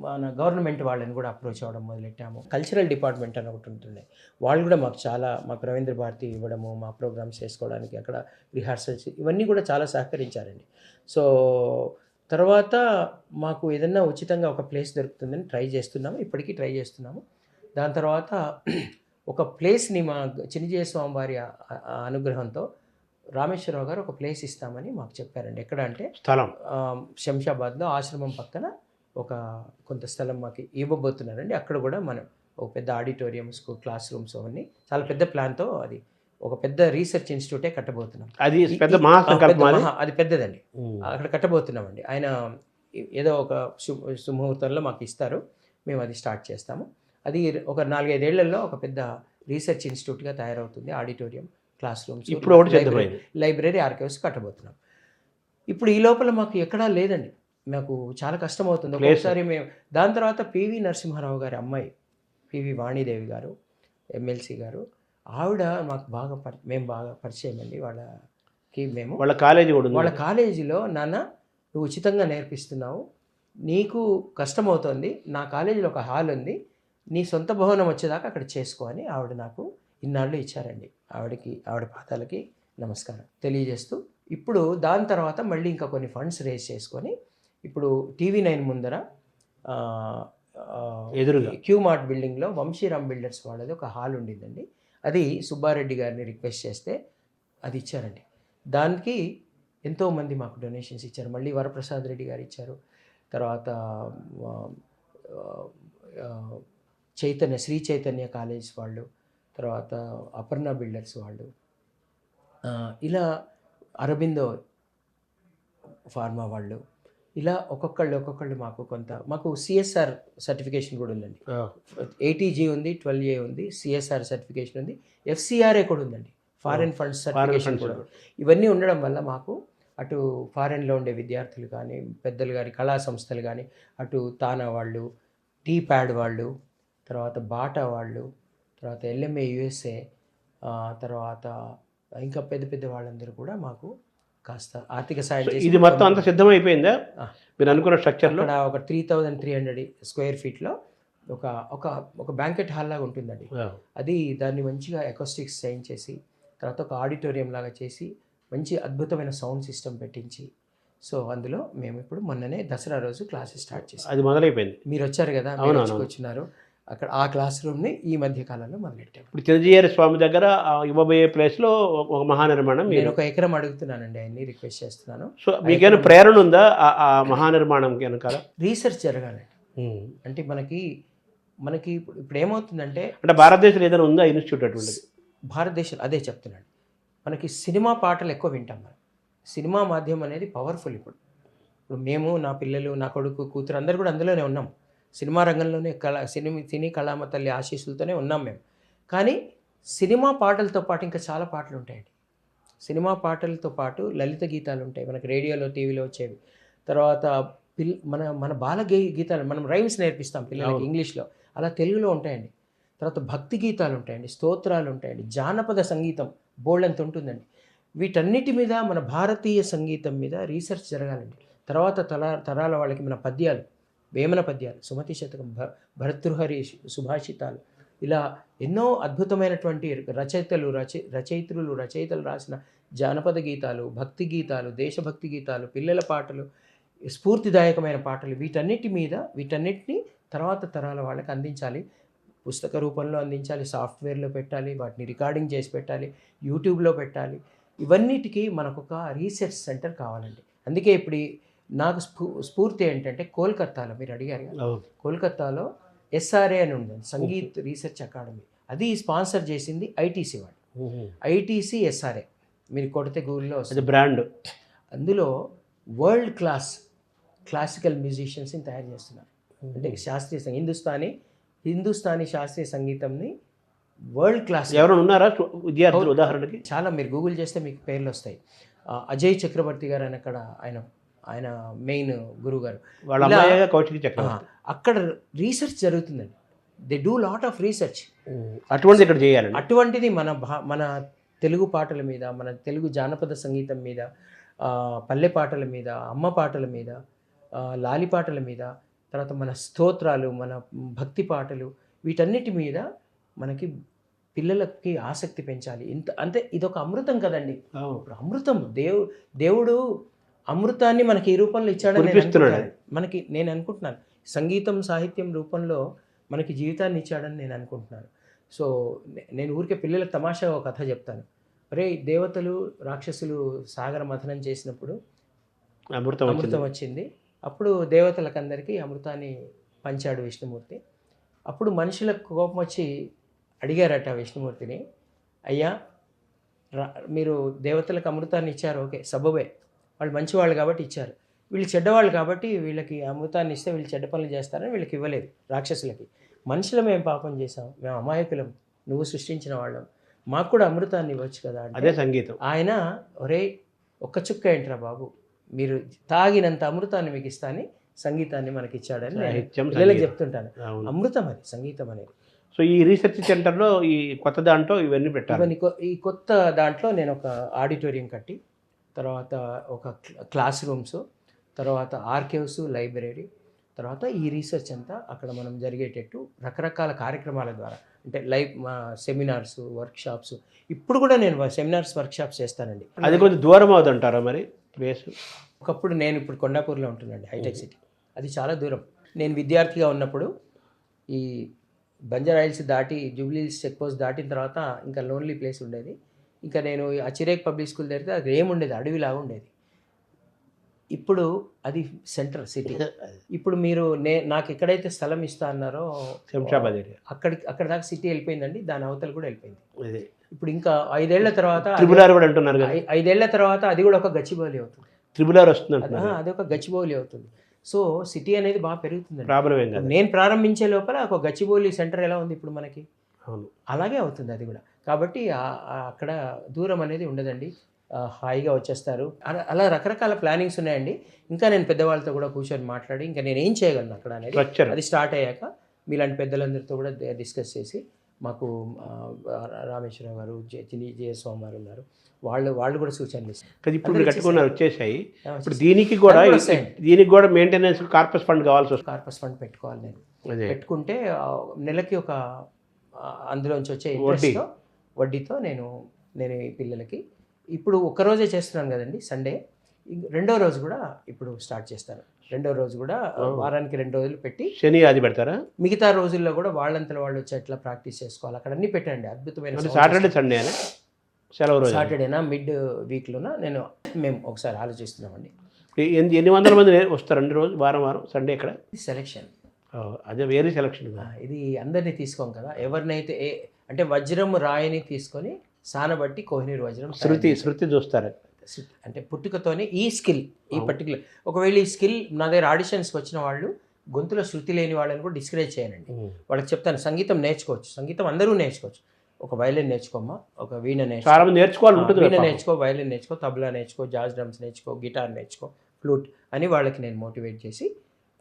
మన గవర్నమెంట్ వాళ్ళని కూడా అప్రోచ్ అవ్వడం మొదలెట్టాము. కల్చరల్ డిపార్ట్మెంట్ అని ఒకటి ఉంటుండే, వాళ్ళు కూడా మాకు రవీంద్ర భారతి ఇవ్వడము, మా ప్రోగ్రామ్స్ చేసుకోవడానికి అక్కడ రిహార్సల్స్ ఇవన్నీ కూడా చాలా సహకరించారండి. సో తర్వాత మాకు ఏదన్నా ఉచితంగా ఒక ప్లేస్ దొరుకుతుందని ఇప్పటికీ ట్రై చేస్తున్నాము. దాని తర్వాత ఒక ప్లేస్ని మా చిన్నజీయ స్వామి వారి అనుగ్రహంతో రామేశ్వరరావు గారు ఒక ప్లేస్ ఇస్తామని మాకు చెప్పారండి. ఎక్కడ అంటే స్థలం శంషాబాద్లో ఆశ్రమం పక్కన కొంత స్థలం మాకు ఇవ్వబోతున్నారండి. అక్కడ కూడా మనం ఒక పెద్ద ఆడిటోరియంస్, క్లాస్ రూమ్స్ అవన్నీ చాలా పెద్ద ప్లాన్తో అది ఒక పెద్ద రీసెర్చ్ ఇన్స్టిట్యూటే కట్టబోతున్నాం. అది పెద్ద అది పెద్దదండి. అక్కడ కట్టబోతున్నామండి. ఆయన ఏదో ఒక సుముహూర్తంలో మాకు ఇస్తారు, మేము అది స్టార్ట్ చేస్తాము. అది ఒక 4-5 ఏళ్లలో ఒక పెద్ద రీసెర్చ్ ఇన్స్టిట్యూట్గా తయారవుతుంది. ఆడిటోరియం, క్లాస్ రూమ్స్, ఇప్పుడు లైబ్రరీ, ఆర్కైవ్స్ కట్టబోతున్నాం. ఇప్పుడు ఈ లోపల మాకు ఎక్కడా లేదండి, మాకు చాలా కష్టం అవుతుంది ఒకసారి మేము. దాని తర్వాత పివి నరసింహారావు గారి అమ్మాయి పివి వాణిదేవి గారు, ఎమ్మెల్సీ గారు, ఆవిడ మాకు మేము బాగా పరిచయం అండి. వాళ్ళ కాలేజీలో నాన్న నువ్వు ఉచితంగా నేర్పిస్తున్నావు, నీకు కష్టమవుతుంది, నా కాలేజీలో ఒక హాల్ ఉంది, నీ సొంత భవనం వచ్చేదాకా అక్కడ చేసుకో అని ఆవిడ నాకు ఇన్నాళ్ళు ఇచ్చారండి. ఆవిడ పాదాలకి నమస్కారం తెలియజేస్తూ, ఇప్పుడు దాని తర్వాత మళ్ళీ ఇంకా కొన్ని ఫండ్స్ రేజ్ చేసుకొని ఇప్పుడు TV9 ముందర ఎదురుగా క్యూ మార్ట్ బిల్డింగ్లో వంశీరామ్ బిల్డర్స్ వాళ్ళది ఒక హాల్ ఉండిందండి. అది సుబ్బారెడ్డి గారిని రిక్వెస్ట్ చేస్తే అది ఇచ్చారండి. దానికి ఎంతోమంది మాకు డొనేషన్స్ ఇచ్చారు. మళ్ళీ వరప్రసాద్ రెడ్డి గారు ఇచ్చారు. తర్వాత శ్రీ చైతన్య కాలేజ్ వాళ్ళు, తర్వాత అపర్ణ బిల్డర్స్ వాళ్ళు, ఇలా అరబిందో ఫార్మా వాళ్ళు, ఇలా ఒక్కొక్కళ్ళు మాకు CSR సర్టిఫికేషన్ కూడా ఉందండి. 80G ఉంది, 12A ఉంది, CSR సర్టిఫికేషన్ ఉంది, FCRA కూడా ఉందండి, ఫారెన్ ఫండ్స్ సర్టిఫికేషన్ కూడా. ఇవన్నీ ఉండడం వల్ల మాకు అటు ఫారెన్లో ఉండే విద్యార్థులు కానీ, పెద్దలు కానీ, కళా సంస్థలు కానీ, అటు తానా వాళ్ళు, TPAD వాళ్ళు, తర్వాత బాటా వాళ్ళు, తర్వాత LMA USA, తర్వాత ఇంకా పెద్ద వాళ్ళందరూ కూడా మాకు కాస్త ఆర్థిక సాయం చేసి. ఇది మొత్తం అంతా సిద్ధమైపోయిందా మీరు అనుకున్న స్ట్రక్చర్లో? అక్కడ ఒక 3,300 స్క్వేర్ ఫీట్లో ఒక బ్యాంకెట్ హాల్ లాగా ఉంటుందండి. అది దాన్ని మంచిగా ఎకోస్టిక్స్ చేయించేసి, తర్వాత ఒక ఆడిటోరియం లాగా చేసి, మంచి అద్భుతమైన సౌండ్ సిస్టమ్ పెట్టించి, సో అందులో మేము ఇప్పుడు మొన్ననే దసరా రోజు క్లాసెస్ స్టార్ట్ చేసాం. అది మొదలైపోయింది. మీరు వచ్చారు కదా, వచ్చినారు. అక్కడ ఆ క్లాస్ రూమ్ని ఈ మధ్య కాలంలో మొదలెట్టాము. ఇప్పుడు చిరంజీవి స్వామి దగ్గర ఇవ్వబోయే ప్లేస్లో ఒక మహానిర్మాణం నేను మీరు. ఒక ఎకరం అడుగుతున్నానండి, ఆయన్ని రిక్వెస్ట్ చేస్తున్నాను. సో మీకేమైనా ప్రేరణ ఉందా ఆ మహానిర్మాణం వెనకాల? రీసెర్చ్ జరగాలండి. అంటే మనకి ఇప్పుడు ఏమవుతుందంటే, అంటే భారతదేశంలో ఏదైనా ఉందా ఇన్స్టిట్యూట్ అటువంటిది? భారతదేశంలో అదే చెప్తున్నాను, మనకి సినిమా పాటలు ఎక్కువ వింటాం మనం. సినిమా మాధ్యమం అనేది పవర్ఫుల్. ఇప్పుడు మేము, నా పిల్లలు, నా కొడుకు, కూతురు అందరూ కూడా అందులోనే ఉన్నాం. సినిమా రంగంలోనే సినీ కళామ తల్లి ఆశీస్సులతోనే ఉన్నాం మేము. కానీ సినిమా పాటలతో పాటు ఇంకా చాలా పాటలు ఉంటాయండి. సినిమా పాటలతో పాటు లలిత గీతాలు ఉంటాయి మనకి, రేడియోలో టీవీలో వచ్చేవి. తర్వాత మన బాల గీతాలు, మనం రైమ్స్ నేర్పిస్తాం పిల్లలకి ఇంగ్లీష్లో, అలా తెలుగులో ఉంటాయండి. తర్వాత భక్తి గీతాలు ఉంటాయండి, స్తోత్రాలు ఉంటాయండి, జానపద సంగీతం బోల్డంత ఉంటుందండి. వీటన్నిటి మీద, మన భారతీయ సంగీతం మీద రీసెర్చ్ జరగాలండి. తర్వాత తరాల వాళ్ళకి మన పద్యాలు, వేమన పద్యాలు, సుమతి శతకం, భర్తృహరి సుభాషితాలు, ఇలా ఎన్నో అద్భుతమైనటువంటి రచయితలు రాసిన జానపద గీతాలు, భక్తి గీతాలు, దేశభక్తి గీతాలు, పిల్లల పాటలు, స్ఫూర్తిదాయకమైన పాటలు, వీటన్నిటిని తర్వాత తరాల వాళ్ళకి అందించాలి. పుస్తక రూపంలో అందించాలి, సాఫ్ట్వేర్లో పెట్టాలి, వాటిని రికార్డింగ్ చేసి పెట్టాలి, యూట్యూబ్లో పెట్టాలి. ఇవన్నిటికీ మనకొక రీసెర్చ్ సెంటర్ కావాలండి. అందుకే ఇప్పుడు నాకు స్ఫూర్తి ఏంటంటే, కోల్కత్తాలో మీరు అడిగారు కదా, కోల్కత్తాలో SRA అని ఉంది, సంగీత్ రీసెర్చ్ అకాడమీ. అది స్పాన్సర్ చేసింది ఐటీసీ వాళ్ళు. ITC SRA మీరు కొడితే గూగుల్లో వస్తుంది బ్రాండ్. అందులో వరల్డ్ క్లాసికల్ మ్యూజిషియన్స్ని తయారు చేస్తున్నారు. అంటే శాస్త్రీయ హిందుస్థానీ శాస్త్రీయ సంగీతంని వరల్డ్ క్లాస్. ఎవరైనా ఉన్నారా విద్యార్థులు ఉదాహరణకి? చాలా, మీరు గూగుల్ చేస్తే మీకు పేర్లు వస్తాయి. అజయ్ చక్రవర్తి గారు అని అక్కడ ఆయన మెయిన్ గురువు గారు. వాళ్ళ అమ్మాయిగా కౌశిక్ చక్రవర్తి. అక్కడ రీసెర్చ్ జరుగుతుందండి. They do lot of research. అటువంటిది ఇక్కడ చేయాలి. అటువంటిది మన తెలుగు పాటల మీద, మన తెలుగు జానపద సంగీతం మీద, పల్లె పాటల మీద, అమ్మ పాటల మీద, లాలి పాటల మీద, తర్వాత మన స్తోత్రాలు, మన భక్తి పాటలు, వీటన్నిటి మీద మనకి పిల్లలకి ఆసక్తి పెంచాలి. అంటే ఇదొక అమృతం కదండి. ఇప్పుడు అమృతం, దేవుడు అమృతాన్ని మనకి ఈ రూపంలో ఇచ్చాడని నేను అనుకుంటున్నాను. సంగీతం సాహిత్యం రూపంలో మనకి జీవితాన్ని ఇచ్చాడని నేను అనుకుంటున్నాను. సో నేను ఊరికే పిల్లలకు తమాషా ఒక కథ చెప్తాను. అరే, దేవతలు రాక్షసులు సాగర మథనం చేసినప్పుడు అమృతం వచ్చింది. అప్పుడు దేవతలకందరికీ అమృతాన్ని పంచాడు విష్ణుమూర్తి. అప్పుడు మనుషులకు కోపం వచ్చి అడిగారట విష్ణుమూర్తిని, అయ్యా మీరు దేవతలకు అమృతాన్ని ఇచ్చారు, ఓకే సబబే, వాళ్ళు మంచివాళ్ళు కాబట్టి ఇచ్చారు. వీళ్ళు చెడ్డవాళ్ళు కాబట్టి వీళ్ళకి అమృతాన్ని ఇస్తే వీళ్ళు చెడ్డ పనులు చేస్తారని వీళ్ళకి ఇవ్వలేదు రాక్షసులకి. మనుషులు మేము పాపం చేసాం, మేము అమాయకులం, నువ్వు సృష్టించిన వాళ్ళం, మాకు కూడా అమృతాన్ని ఇవ్వచ్చు కదా. అదే సంగీతం. ఆయన, ఒరే ఒక్క చుక్క ఏంట్రా బాబు, మీరు తాగినంత అమృతాన్ని మీకు ఇస్తాని సంగీతాన్ని మనకి ఇచ్చాడని పిల్లలకు చెప్తుంటాను. అమృతం అది సంగీతం అనేది. సో ఈ రీసెర్చ్ సెంటర్లో ఈ కొత్త దాంట్లో ఇవన్నీ పెట్టాలి. ఈ కొత్త దాంట్లో నేను ఒక ఆడిటోరియం కట్టి, తర్వాత ఒక క్లాస్ రూమ్స్, తర్వాత ఆర్కైవ్స్, లైబ్రరీ, తర్వాత ఈ రీసెర్చ్ అంతా అక్కడ మనం జరిగేటట్టు రకరకాల కార్యక్రమాల ద్వారా, అంటే సెమినార్స్, వర్క్షాప్స్. ఇప్పుడు కూడా నేను సెమినార్స్, వర్క్షాప్స్ చేస్తానండి. అది కొంచెం దూరం అవుతుంటారా మరి ప్లేస్? ఒకప్పుడు నేను ఇప్పుడు కొండాపూర్లో ఉంటున్నానండి, హైటెక్ సిటీ. అది చాలా దూరం. నేను విద్యార్థిగా ఉన్నప్పుడు ఈ బంజారాయిల్స్ దాటి, జూబ్లీహిల్స్ చెక్ పోస్ట్ దాటిన తర్వాత ఇంకా లోన్లీ ప్లేస్ ఉండేది. ఇంకా నేను ఆ చిరేక్ పబ్లిక్ స్కూల్ దగ్గర అది ఏముండేది, అడవిలాగా ఉండేది. ఇప్పుడు అది సెంటర్ సిటీ. ఇప్పుడు మీరు నాకు ఎక్కడైతే స్థలం ఇస్తా అన్నారో శంషాబాద్ ఏరియా, అక్కడ దాకా సిటీ వెళ్ళిపోయిందండి. దాని అవతల కూడా వెళ్ళిపోయింది. ఇప్పుడు ఇంకా 5 ఏళ్ల తర్వాత, 5 ఏళ్ల తర్వాత అది కూడా ఒక గచ్చిబౌలి అవుతుంది. అది ఒక గచ్చిబౌలి అవుతుంది. సో సిటీ అనేది బాగా పెరుగుతుంది. నేను ప్రారంభించే లోపల ఒక గచ్చిబౌలి సెంటర్ ఎలా ఉంది ఇప్పుడు మనకి, అలాగే అవుతుంది అది కూడా. కాబట్టి అక్కడ దూరం అనేది ఉండదండి, హాయిగా వచ్చేస్తారు. అలా రకరకాల ప్లానింగ్స్ ఉన్నాయండి. ఇంకా నేను పెద్దవాళ్ళతో కూడా కూర్చొని మాట్లాడి ఇంకా నేను ఏం చేయగలను అక్కడ అనేది, అది స్టార్ట్ అయ్యాక మీలాంటి పెద్దలందరితో కూడా డిస్కస్ చేసి, మాకు రామేశ్వరరావు గారు, జయస్వామి గారు ఉన్నారు, వాళ్ళు కూడా సూచనలు ఇస్తారు. ఇప్పుడు కట్టుకున్నారు, వచ్చేసాయి. ఇప్పుడు దీనికి కూడా మెయింటెనెన్స్ కార్పస్ ఫండ్ కావాల్సి వస్తుంది. కార్పస్ ఫండ్ పెట్టుకోవాలి. నేను పెట్టుకుంటే నెలకి ఒక అందులోంచి వచ్చే వడ్డీతో నేను ఈ పిల్లలకి ఇప్పుడు ఒక్కరోజే చేస్తున్నాను కదండి, సండే రెండో రోజు కూడా ఇప్పుడు స్టార్ట్ చేస్తారు. రెండో రోజు కూడా వారానికి 2 రోజులు పెట్టి శని ఆది పెడతారా? మిగతా రోజుల్లో కూడా వాళ్ళంతలో వాళ్ళు వచ్చి ఎట్లా ప్రాక్టీస్ చేసుకోవాలి అక్కడ అన్నీ పెట్టండి. అద్భుతమైన సాటర్డే సండే అని సెలవు రోజు. సాటర్డేనా మిడ్ వీక్లోనా మేము ఒకసారి ఆలోచిస్తున్నామండి. ఎన్ని వందల మంది వస్తారండి రోజు వారం సండే ఇక్కడ సెలెక్షన్ అదే వేరే సెలక్షన్. ఇది అందరినీ తీసుకోం కదా, ఎవరినైతే అంటే వజ్రం రాయిని తీసుకొని సానబట్టి కోహినూరు వజ్రం శృతి చూస్తారు. అంటే పుట్టుకతోనే ఈ స్కిల్ ఈ పర్టికులర్ ఒకవేళ ఈ స్కిల్ నా దగ్గర ఆడిషన్స్కి వచ్చిన వాళ్ళు గొంతులో శృతి లేని వాళ్ళని కూడా డిస్కరేజ్ చేయనండి. వాళ్ళకి చెప్తాను సంగీతం నేర్చుకోవచ్చు, సంగీతం అందరూ నేర్చుకోవచ్చు. ఒక వైలిన్ నేర్చుకోమ్మా, ఒక వీణ వీణ నేర్చుకో, వైలిన్ నేర్చుకో, తబలా నేర్చుకో, జాజ్ డ్రమ్స్ నేర్చుకో, గిటార్ నేర్చుకో, ఫ్లూట్ అని వాళ్ళకి నేను మోటివేట్ చేసి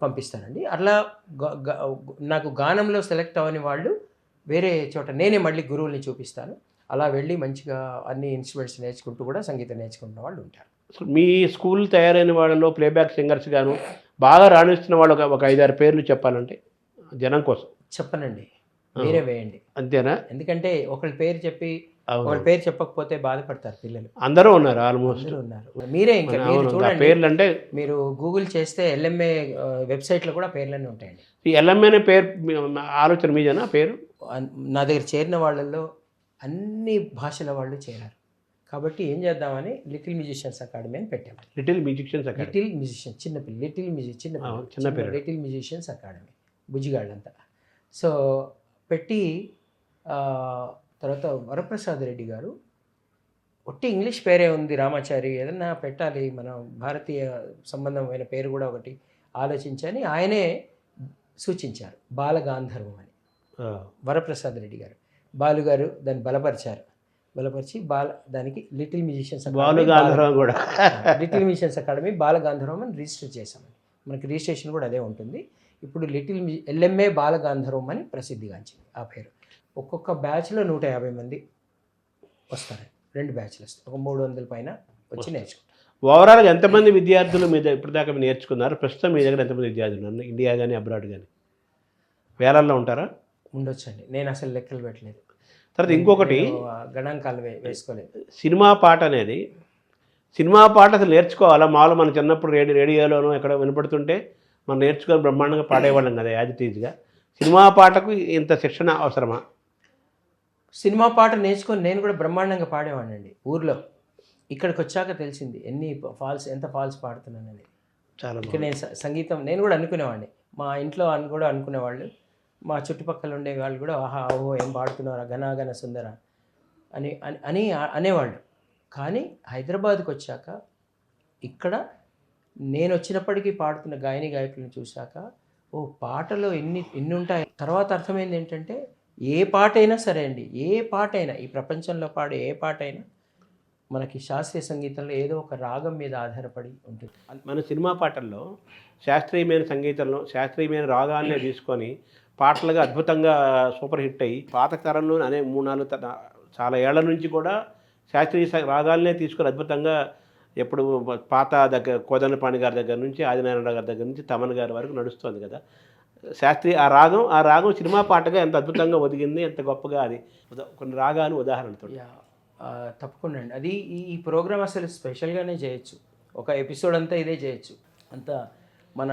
పంపిస్తానండి. అట్లా నాకు గానంలో సెలెక్ట్ అవ్వని వాళ్ళు వేరే చోట నేనే మళ్ళీ గురువుల్ని చూపిస్తాను. అలా వెళ్ళి మంచిగా అన్ని ఇన్స్ట్రుమెంట్స్ నేర్చుకుంటూ కూడా సంగీతం నేర్చుకుంటున్న వాళ్ళు ఉంటారు. మీ స్కూల్ తయారైన వాళ్ళలో ప్లేబ్యాక్ సింగర్స్ గాను బాగా రాణిస్తున్న వాళ్ళు ఒక 5-6 పేర్లు చెప్పాలంటే జనం కోసం చెప్పనండి, మీరే వేయండి. అంతేనా? ఎందుకంటే ఒకళ్ళ పేరు చెప్పి ఒకళ్ళ పేరు చెప్పకపోతే బాధపడతారు పిల్లలు. అందరూ ఉన్నారు, ఆల్మోస్ట్ ఉన్నారు. మీరే ఇంకా మీరు చూడండి, పేర్లు అంటే మీరు గూగుల్ చేస్తే LMA వెబ్సైట్లో కూడా పేర్లన్నీ ఉంటాయండి. ఈ LMA పేరు ఆలోచన మీదేనా? పేరు నా దగ్గర చేరిన వాళ్ళల్లో అన్ని భాషల వాళ్ళు చేరారు. కాబట్టి ఏం చేద్దామని లిటిల్ మ్యూజిషియన్స్ అకాడమీ అని పెట్టాము. లిటిల్ మ్యూజిషియన్స్ చిన్నపిల్ల లిటిల్ మ్యూజిషియన్స్ అకాడమీ బుజ్జిగాళ్ళంతా. సో పెట్టి తర్వాత వరప్రసాద్ రెడ్డి గారు ఒట్టి ఇంగ్లీష్ పేరే ఉంది రామాచారి, ఏదన్నా పెట్టాలి మనం భారతీయ సంబంధమైన పేరు కూడా ఒకటి ఆలోచించని ఆయనే సూచించారు. బాలగాంధర్వం అని వరప్రసాద్ రెడ్డి గారు, బాలుగారు దాన్ని బలపరిచి దానికి లిటిల్ మ్యూజిషియన్స్ అకాడమీ బాలగాంధర్వం అని రిజిస్టర్ చేశామని. మనకి రిజిస్ట్రేషన్ కూడా అదే ఉంటుంది. ఇప్పుడు LMA బాలగాంధర్వం అని ప్రసిద్ధిగాంచింది ఆ పేరు. ఒక్కొక్క బ్యాచ్లో 150 మంది వస్తారు, 2 బ్యాచ్లు వస్తాయి, ఒక 300 పైన వచ్చి నేర్చుకుంటారు. ఓవరాల్గా ఎంతమంది విద్యార్థులు మీద ఇప్పటిదాకా నేర్చుకున్నారు? ప్రస్తుతం మీ దగ్గర ఎంతమంది విద్యార్థులు ఉన్నారు? ఇండియా కానీ అబ్రాడ్ కానీ వేలల్లో ఉంటారా? ఉండొచ్చండి, నేను అసలు లెక్కలు పెట్టలేదు. తర్వాత ఇంకొకటి గణాంకాలు వేసుకోలేదు. సినిమా పాట అసలు నేర్చుకోవాలా? మామూలు మన చిన్నప్పుడు రేడియోలోనూ ఎక్కడ వినపడుతుంటే మనం నేర్చుకొని బ్రహ్మాండంగా పాడేవాళ్ళం కదా యాజ్ ఇట్ ఈజ్గా. సినిమా పాటకు ఇంత శిక్షణ అవసరమా? సినిమా పాట నేర్చుకొని నేను కూడా బ్రహ్మాండంగా పాడేవాడిని అండి ఊర్లో. ఇక్కడికి వచ్చాక తెలిసింది ఎంత ఫాల్స్ పాడుతున్నానని. చాలా ఇక్కడ నేను సంగీతం నేను కూడా అనుకునేవాడిని, మా ఇంట్లో కూడా అనుకునేవాళ్ళు, మా చుట్టుపక్కల ఉండే వాళ్ళు కూడా ఆహా ఓహో ఏం పాడుతున్నారా ఘనాఘన సుందర అని అనేవాళ్ళు. కానీ హైదరాబాద్కి వచ్చాక ఇక్కడ నేను వచ్చినప్పటికీ పాడుతున్న గాయకులను చూశాక ఓ పాటలో ఎన్ని ఉంటాయి. తర్వాత అర్థమైంది ఏంటంటే ఏ పాట అయినా సరే అండి, ఏ పాట అయినా ఈ ప్రపంచంలో పాడే ఏ పాట అయినా మనకి శాస్త్రీయ సంగీతంలో ఏదో ఒక రాగం మీద ఆధారపడి ఉంటుంది. మన సినిమా పాటల్లో శాస్త్రీయమైన సంగీతంలో శాస్త్రీయమైన రాగాలనే తీసుకొని పాటలుగా అద్భుతంగా సూపర్ హిట్ అయ్యి పాత తరంలో 3-4 చాలా ఏళ్ల నుంచి కూడా శాస్త్రీయ రాగాలనే తీసుకొని అద్భుతంగా ఎప్పుడు పాత కోదండపాణి గారి దగ్గర నుంచి ఆదినారాయణ గారి దగ్గర నుంచి తమన్ గారి వరకు నడుస్తుంది కదా శాస్త్రీయ ఆ రాగం సినిమా పాటగా ఎంత అద్భుతంగా ఒదిగింది, ఎంత గొప్పగా అది కొన్ని రాగాలు ఉదాహరణతో. తప్పకుండా అండి, అది ఈ ప్రోగ్రామ్ అసలు స్పెషల్గానే చేయొచ్చు, ఒక ఎపిసోడ్ అంతా ఇదే చేయొచ్చు. అంతా మన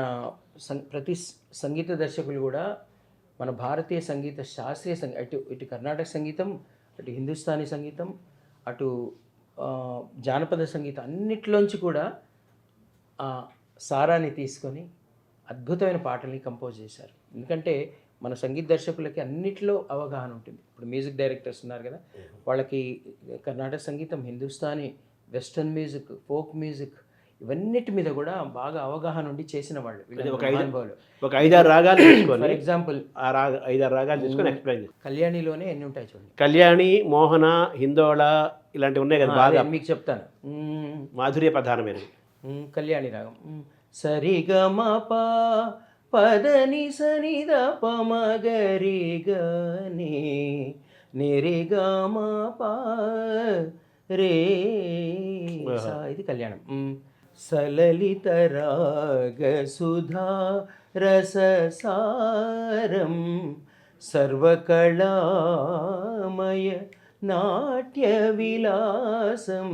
ప్రతి సంగీత దర్శకులు కూడా మన భారతీయ సంగీత శాస్త్రీయ ఇటు కర్ణాటక సంగీతం, అటు హిందుస్థానీ సంగీతం, అటు జానపద సంగీతం అన్నిట్లోంచి కూడా సారాన్ని తీసుకొని అద్భుతమైన పాటల్ని కంపోజ్ చేశారు. ఎందుకంటే మన సంగీత దర్శకులకి అన్నిట్లో అవగాహన ఉంటుంది. ఇప్పుడు మ్యూజిక్ డైరెక్టర్స్ ఉన్నారు కదా, వాళ్ళకి కర్ణాటక సంగీతం, Hindustani, western music, folk music ఇవన్నిటి మీద కూడా బాగా అవగాహన ఉండి చేసిన వాళ్ళు. ఒక 5-6 రాగాలు తీసుకొని ఫర్ ఎగ్జాంపుల్ 5-6 రాగాలు తీసుకొని ఎక్స్ప్లెయిన్ చేయండి. కళ్యాణిలోనే ఎన్ని ఉంటాయి చూడండి, కళ్యాణి, మోహన, హిందోళ ఇలాంటివి ఉన్నాయి కదా బాగా. మీకు చెప్తాను, మాధుర్య ప్రధానమైనవి. కళ్యాణి రాగం సరిగమప పదని సనిద పమగరిగని నిరిగమప రే, ఇది కళ్యాణం. సలలిత రాగ సుధా రససారం సర్వకళామయ నాట్య విలాసం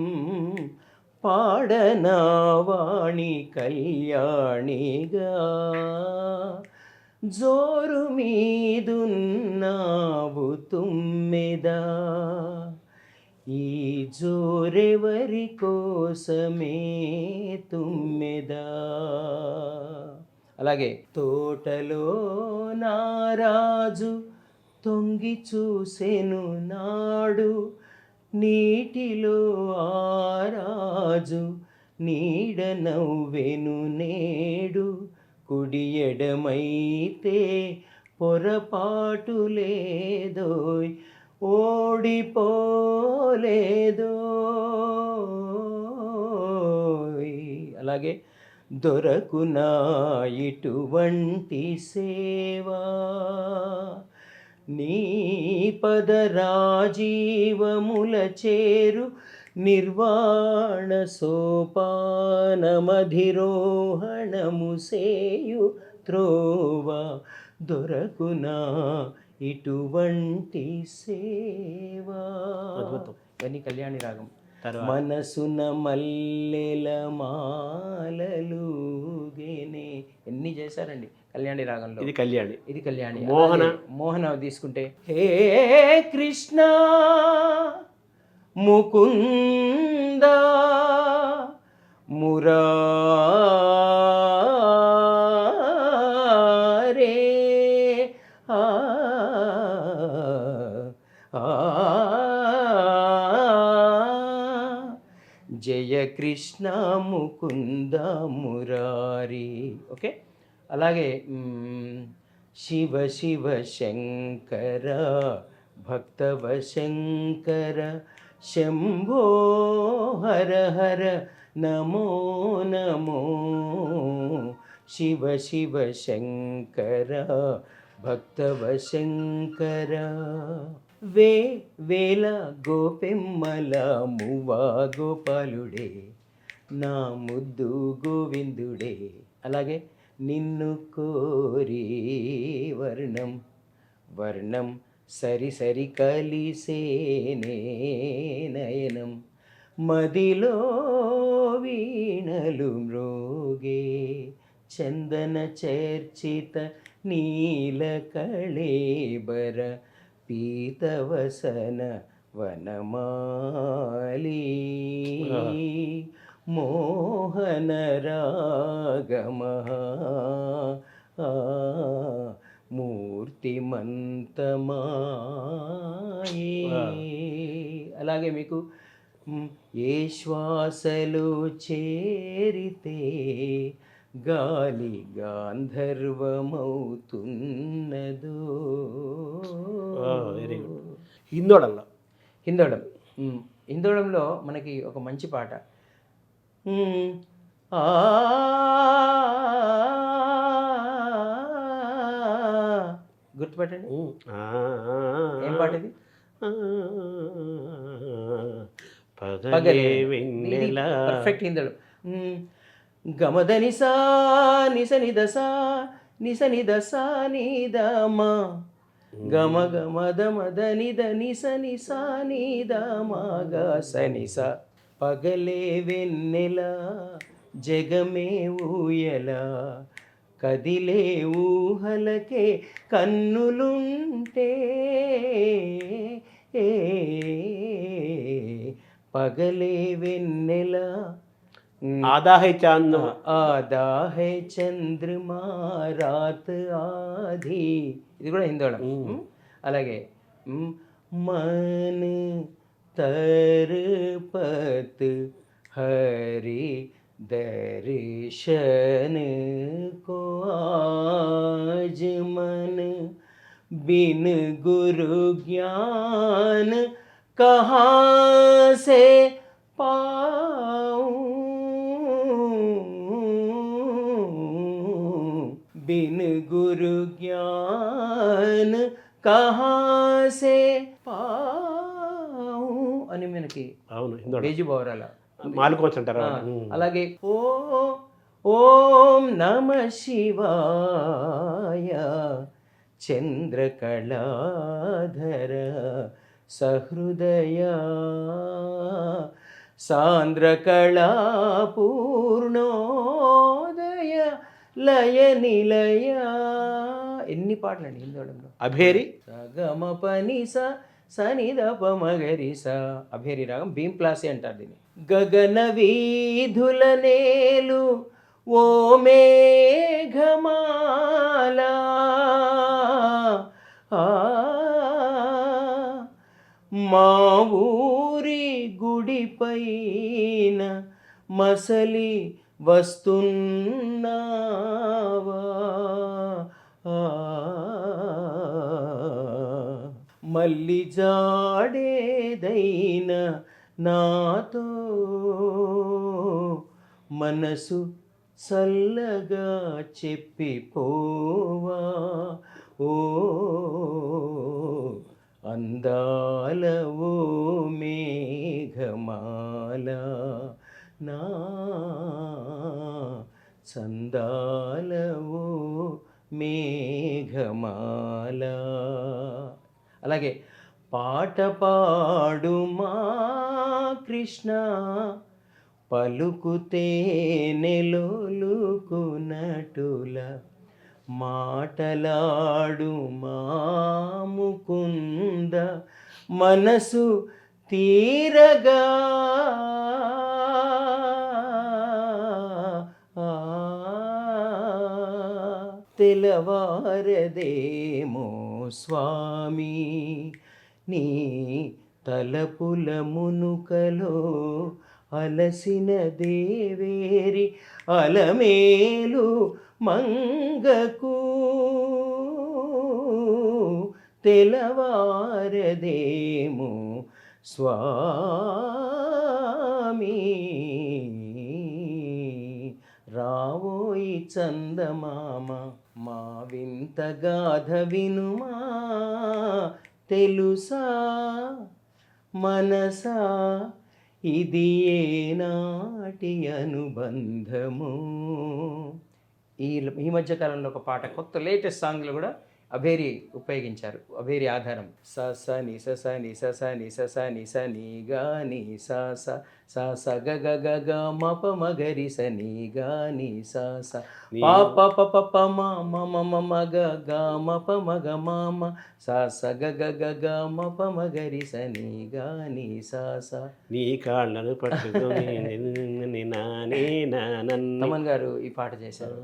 పాడనా వాణి కళ్యాణిగా జోరు మీదున్నావు తుమ్మెదా ఈ జోరెవరి కోసమే తుమ్మెదా. అలాగే తోటలో నారాజు తొంగి చూసెను నాడు నీటిలో ఆరాజు నీడ నవ్వెను నేడు కుడి ఎడమైతే పొరపాటు లేదోయ్ ఓడిపోలేదోయ్. అలాగే దొరకునా ఇటువంటి సేవా నీ పదరాజీవముల చేరు నిర్వాణ సోపానమధిరోహణము సేయు త్రోవ దొరకునా ఇటువంటి సేవా. ఇవన్నీ కళ్యాణి రాగం. మనసున మల్లెల మాలలుగేనే ఎన్ని చేశారండి కళ్యాణి రాగంలో. ఇది కళ్యాణి. మోహన తీసుకుంటే హే కృష్ణ ముకుంద మురారే జయ కృష్ణ ముకుంద మురారి. ఓకే. అలాగే శివ శివ శంకర భక్తవ శంకర శంభో హర హర నమో నమో శివ శివ శంకర భక్తవ శంకర వేల గోపెమ్మల మువ్వా గోపాలుడే నా ముద్దు గోవిందుడే. అలాగే నిన్ను కోరి వర్ణం సరి సరి కలిసేనే నయనం మదిలో వీణలు మ్రోగే చందన చర్చిత నీల కళేబర పీతవసన వనమాలి మోహన రాగమహా మూర్తిమంతమాయే. అలాగే మీకు ఏ శ్వాసలో చేరితే గాలి గాంధర్వమవుతున్నదో. Very good. హిందోళంలో మనకి ఒక మంచి పాట గుర్తుపెట్టండి. ఏం పాట ఇది? పర్ఫెక్ట్ హిందోళం. గమదని సా నిసని దసా నిసని దసా నిదమా గమ గమద మదని దని సని సా నిదమా గ సని స పగలే వెన్నెల జగమే ఊయల కదిలే ఊహలకే కన్నులుంటే పగలే వెన్నెల आधा है चांद आधा है चंद्रमा रात आधी. ఇది కూడా హిందోళం. అలాగే मन तरपत हरि दर्शन को आज मन बिन गुरु ज्ञान कहाँ से पाऊं बिन गुरु ज्ञान कहाँ से पाऊं అని మనకి బేజు బౌరాల మాలుకోవచ్చు అంటారా. అలాగే ఓం నమ శివాయ చంద్రకళాధర సహృదయ సాంద్రకళా పూర్ణోదయ లయ నిలయ. ఎన్ని పాటలు అండి హిందోళంలో. అభేరి సగమ పని సనిదపమగరి స. అభేరి రాగం భీంప్లాసి అంటారు దీన్ని. గగన వీధుల నేలు ఓ మేఘమాల, మా ఊరి గుడిపైన మసలి వస్తున్నావా, మల్లి జాడేదైన నాతో మనసు చల్లగా చెప్పిపోవా, ఓ అందాల ఓ మేఘమాల, నా చందాల ఓ మేఘమాల. అలాగే పాట పాడుమా కృష్ణ, పలుకుతే నెలొలుకునటుల, మాటలాడు మా ముకుంద, మనసు తీరగా తెలవారదేమో స్వామి, నీ తలపుల మునుకలో అలసిన దేవేరి అలమేలు మంగకు, తెలవారదేమో స్వామి, రావోయి చందమామ మా వింత గాథ వినుమా, తెలుసా మనసా ఇది ఏనాటి అనుబంధము. ఈ మధ్యకాలంలో ఒక పాట, కొత్త లేటెస్ట్ సాంగ్లో కూడా అభేరి ఉపయోగించారు. అభేరి ఆధారం స స ని స స ని స స ని స స ని స ని గా ని స స స స గ గ గ గ మ ప మ గ రి స ని గా ని స స ప ప ప ప ప మ మ మ మ మ గ గ మ ప మ గ మ మ స స గ గ గ గ మ ప మ గ రి స ని గా ని స స. నీ కాళ్ళను పట్టుకొని తమన్ గారు ఈ పాట చేశారు.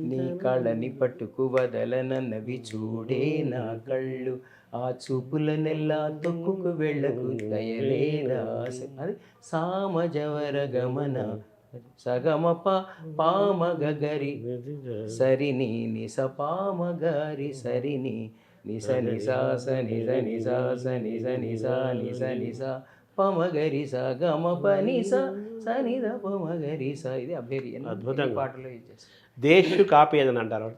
నీ కాళ్ళని పట్టుకు వదలనన్నవి చూడే నా కళ్ళు, ఆ చూపుల నెల్లా తొక్కుకు వెళ్ళకు దయలేదా. అది సామజవర గమన సగమ పామ గరి సరిని నిస పామ గరి సరిని నిస నిస నిజ నిస నిజ నిస నిస నిస పమగరి స గమ పని స నిద పమగరి స. ఇది అభేరి. అద్భుతంగా పాటలో ఇది చేస్తారు. దేశ్ కాపీ ఏదని అంటారు.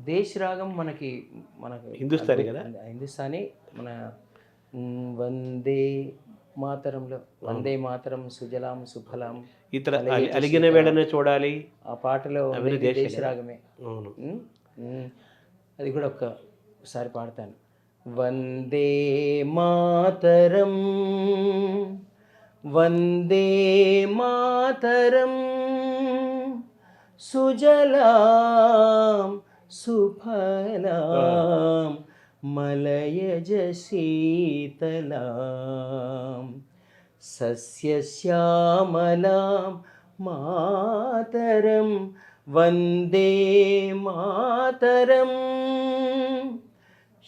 దేశ్ రాగం మనకు హిందుస్థానీ కదా, హిందుస్థానీ. మన వందే మాతరంలో వందే మాతరం సుజలాం సుఫలాం ఇతర అలిగిన వేళనే చూడాలి, ఆ పాటలో దేశ రాగమే. అవును, అది కూడా ఒకసారి పాడతాను. వందే మాతరం వందే మాతరం సుజలాం సుఫలాం మలయజ శీతలాం సస్యశ్యామలాం మాతరం వందే మాతరం.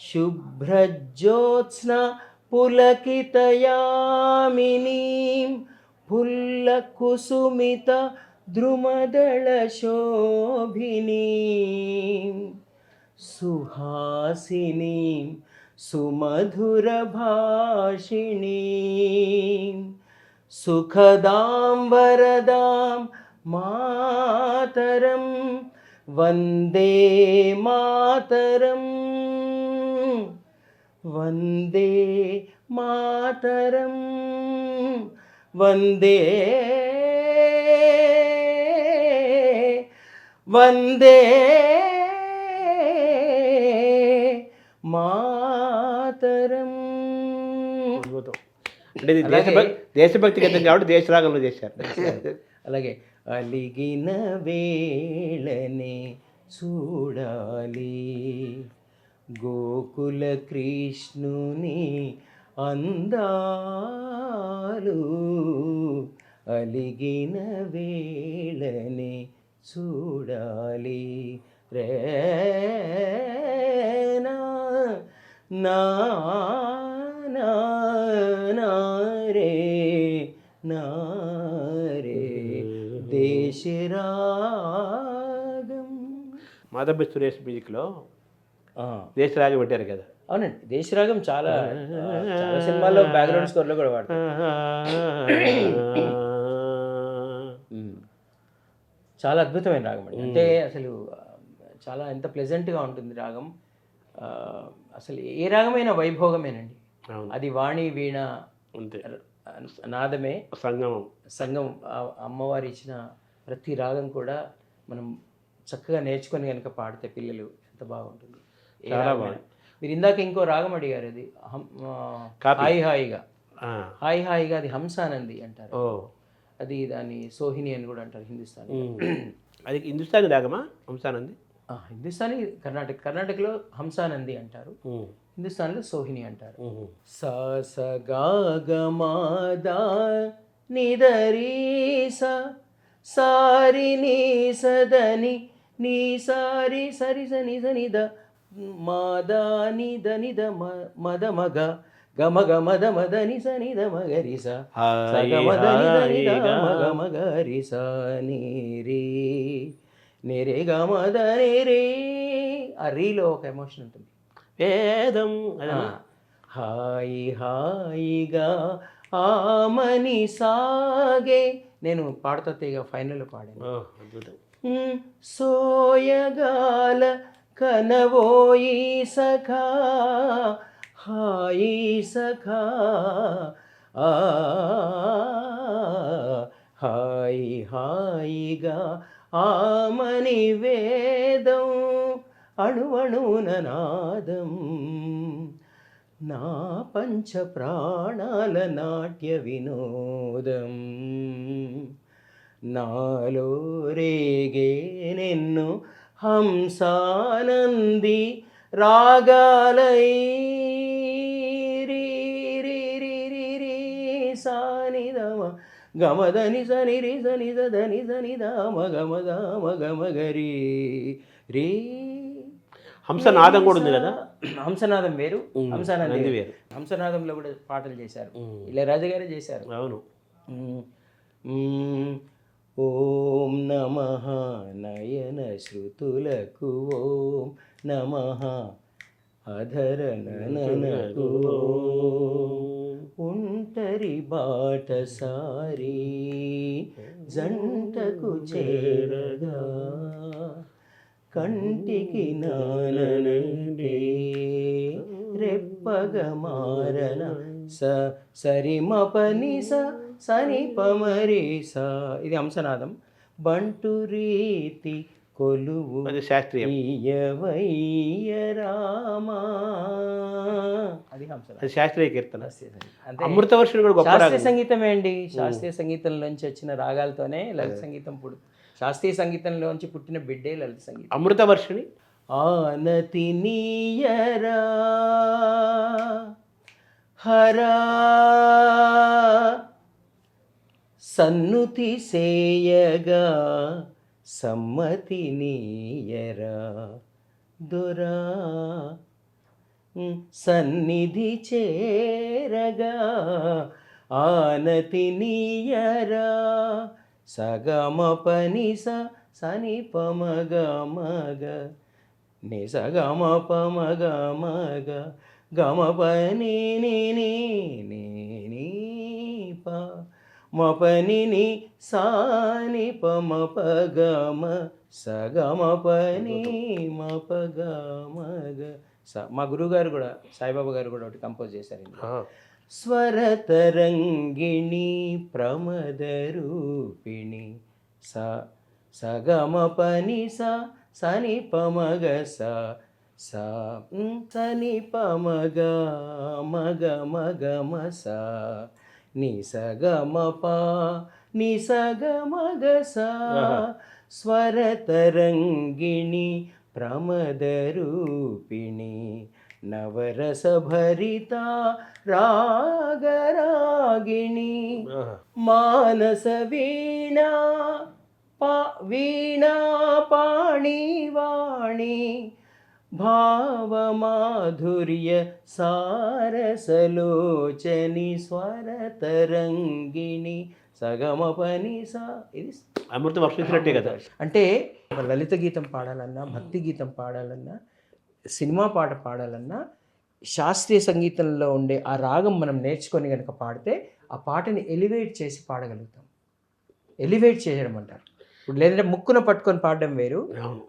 శుభ్రజ్యోత్స్న పులకితయామినీం పుల్లకుసుమిత ద్రుమదళశోభినీం సుహాసినీం సుమధురభాషిణీం సుఖదాం వరదాం మాతరం వందే మాతరం వందే మాతరం వందే వందే మాతరం. అద్భుతం. అంటే ఇది దేశభక్తి గీతం కాబట్టి దేశరాగంలో చేశారు. అలాగే అలిగిన వేళనే చూడాలి గోకుల కృష్ణుని అందాలు, అలిగిన వేళనే చూడాలి రేనా నా నా నా రే నా రే దేశరాగం. మాధవ సురేష్ మ్యూజిక్లో దేశరాగం పెట్టారు కదా. అవునండి, దేశరాగం చాలా చాలా సినిమాల్లో బ్యాక్గ్రౌండ్ స్కోర్లో కూడా వాడతారు. చాలా అద్భుతమైన రాగం అండి. అంటే అసలు చాలా ఎంత ప్లెజెంట్గా ఉంటుంది రాగం. అసలు ఏ రాగమైనా వైభోగమేనండి. అది వాణి వీణ నాదమే సంగం. అమ్మవారు ఇచ్చిన ప్రతి రాగం కూడా మనం చక్కగా నేర్చుకొని కనుక పాడితే పిల్లలు ఎంత బాగుంటుంది. చాలా బాగుంది. మీరు ఇందాక ఇంకో రాగం అడిగారు, అది హాయి హాయిగా. హాయి హాయిగా అది హంసానంది అంటారు. అది దాన్ని సోహిని అని కూడా అంటారు హిందుస్థానీ. అది హిందుస్థానీ రాగమా హంసానంది? హిందుస్థానీ కర్ణాటకలో హంసానంది అంటారు, హిందుస్థాన్లో సోహిని అంటారు. సా స గా గ మా దా ని ద రి సా సారి ని స ద ని ని సారి సరి స ని స ని ద మా దా ని ద ని ద మ ద మ గ గ మ గ మ ద మ ద ని స ని ద మ గ రి స స గ మ ద ని ద ని ద మ గ మ గ రి స ని రి ని రే గ మ ద ని రే. ఆ రీలో ఒక ఎమోషన్ ఉంటుంది. వేదం హాయి హాయిగా ఆమని సాగే. నేను పాడుతా తీగ ఫైనల్లో పాడాను. సోయగాల కనవోయి సఖా హాయి సఖా హాయి హాయిగా ఆమని వేదం అణువణున నాదం నా పంచ ప్రాణాల నాట్య వినోదం నాలో రేగే నిన్ను హంసానంది రాగాలై రీ రీ రీ రీ రీ సానిదమ గమదని సని రి సని దని సని దామ గమద మగమగరి రీ. హంసనాదం కూడా ఉంది కదా. హంసనాదం వేరు, హంసనాదం వేరు. హంసనాదంలో కూడా పాటలు చేశారు, ఇళయరాజా గారే చేశారు. అవును. ఓం నమః నయన శృతులకు ఓం నమః అధర నననకు ఒంటరి బాట సారి జంటకు చేరగా కంటికి నాననంటే రెప్పగ మారన స సరి మ పని స సని పమరి స. ఇది హంసనాదం. బంటు రీతి కొలువు ఇయ్యవయ్య రామా, అది హంసనాదం. అది శాస్త్రీయ కీర్తన. అమృతవర్షుడు కూడా గొప్ప శాస్త్రీయ సంగీతమే అండి. శాస్త్రీయ సంగీతంలోంచి వచ్చిన రాగాలతోనే లలిత సంగీతం శాస్త్రీయ సంగీతంలోంచి పుట్టిన బిడ్డే లలిత సంగీతం. అమృతవర్షిణి ఆనతి నీయరా హరా సన్నుతి సేయగా సమ్మతి నీయరా దొరా సన్నిధి చేరగా ఆనతి నీయరా సగమ పని సని పమగ మగ ని సగమ పమగ మగ గమ పని ని ప మ పని ని సాని పమ పగమ సగమ పని మ పగ మగ స. మా గురువుగారు కూడా సాయిబాబా గారు కూడా ఒకటి కంపోజ్ చేశారు. స్వరతరంగిణి ప్రమదరూపిణి స సగమ పని సని పమగ స సని పమగ మగ మగ మ స ని సగమప ని సగమగసా స్వరతరంగిణి ప్రమదరూపిణి నవరసభరిత రాగరాగిణి మానస వీణా వీణా పాణివాణి భావమాధుర్య సారసలోచని స్వరతరంగిణి సగమపని సా. ఇది అమృత వర్షించినట్టే కదా. అంటే ఒక లలిత గీతం పాడాలన్నా, భక్తి గీతం పాడాలన్నా, సినిమా పాట పాడాలన్నా, శాస్త్రీయ సంగీతంలో ఉండే ఆ రాగం మనం నేర్చుకొని కనుక పాడితే ఆ పాటని ఎలివేట్ చేసి పాడగలుగుతాం. ఎలివేట్ చేయడం అంటారు. ఇప్పుడు లేదంటే ముక్కున పట్టుకొని పాడడం వేరు,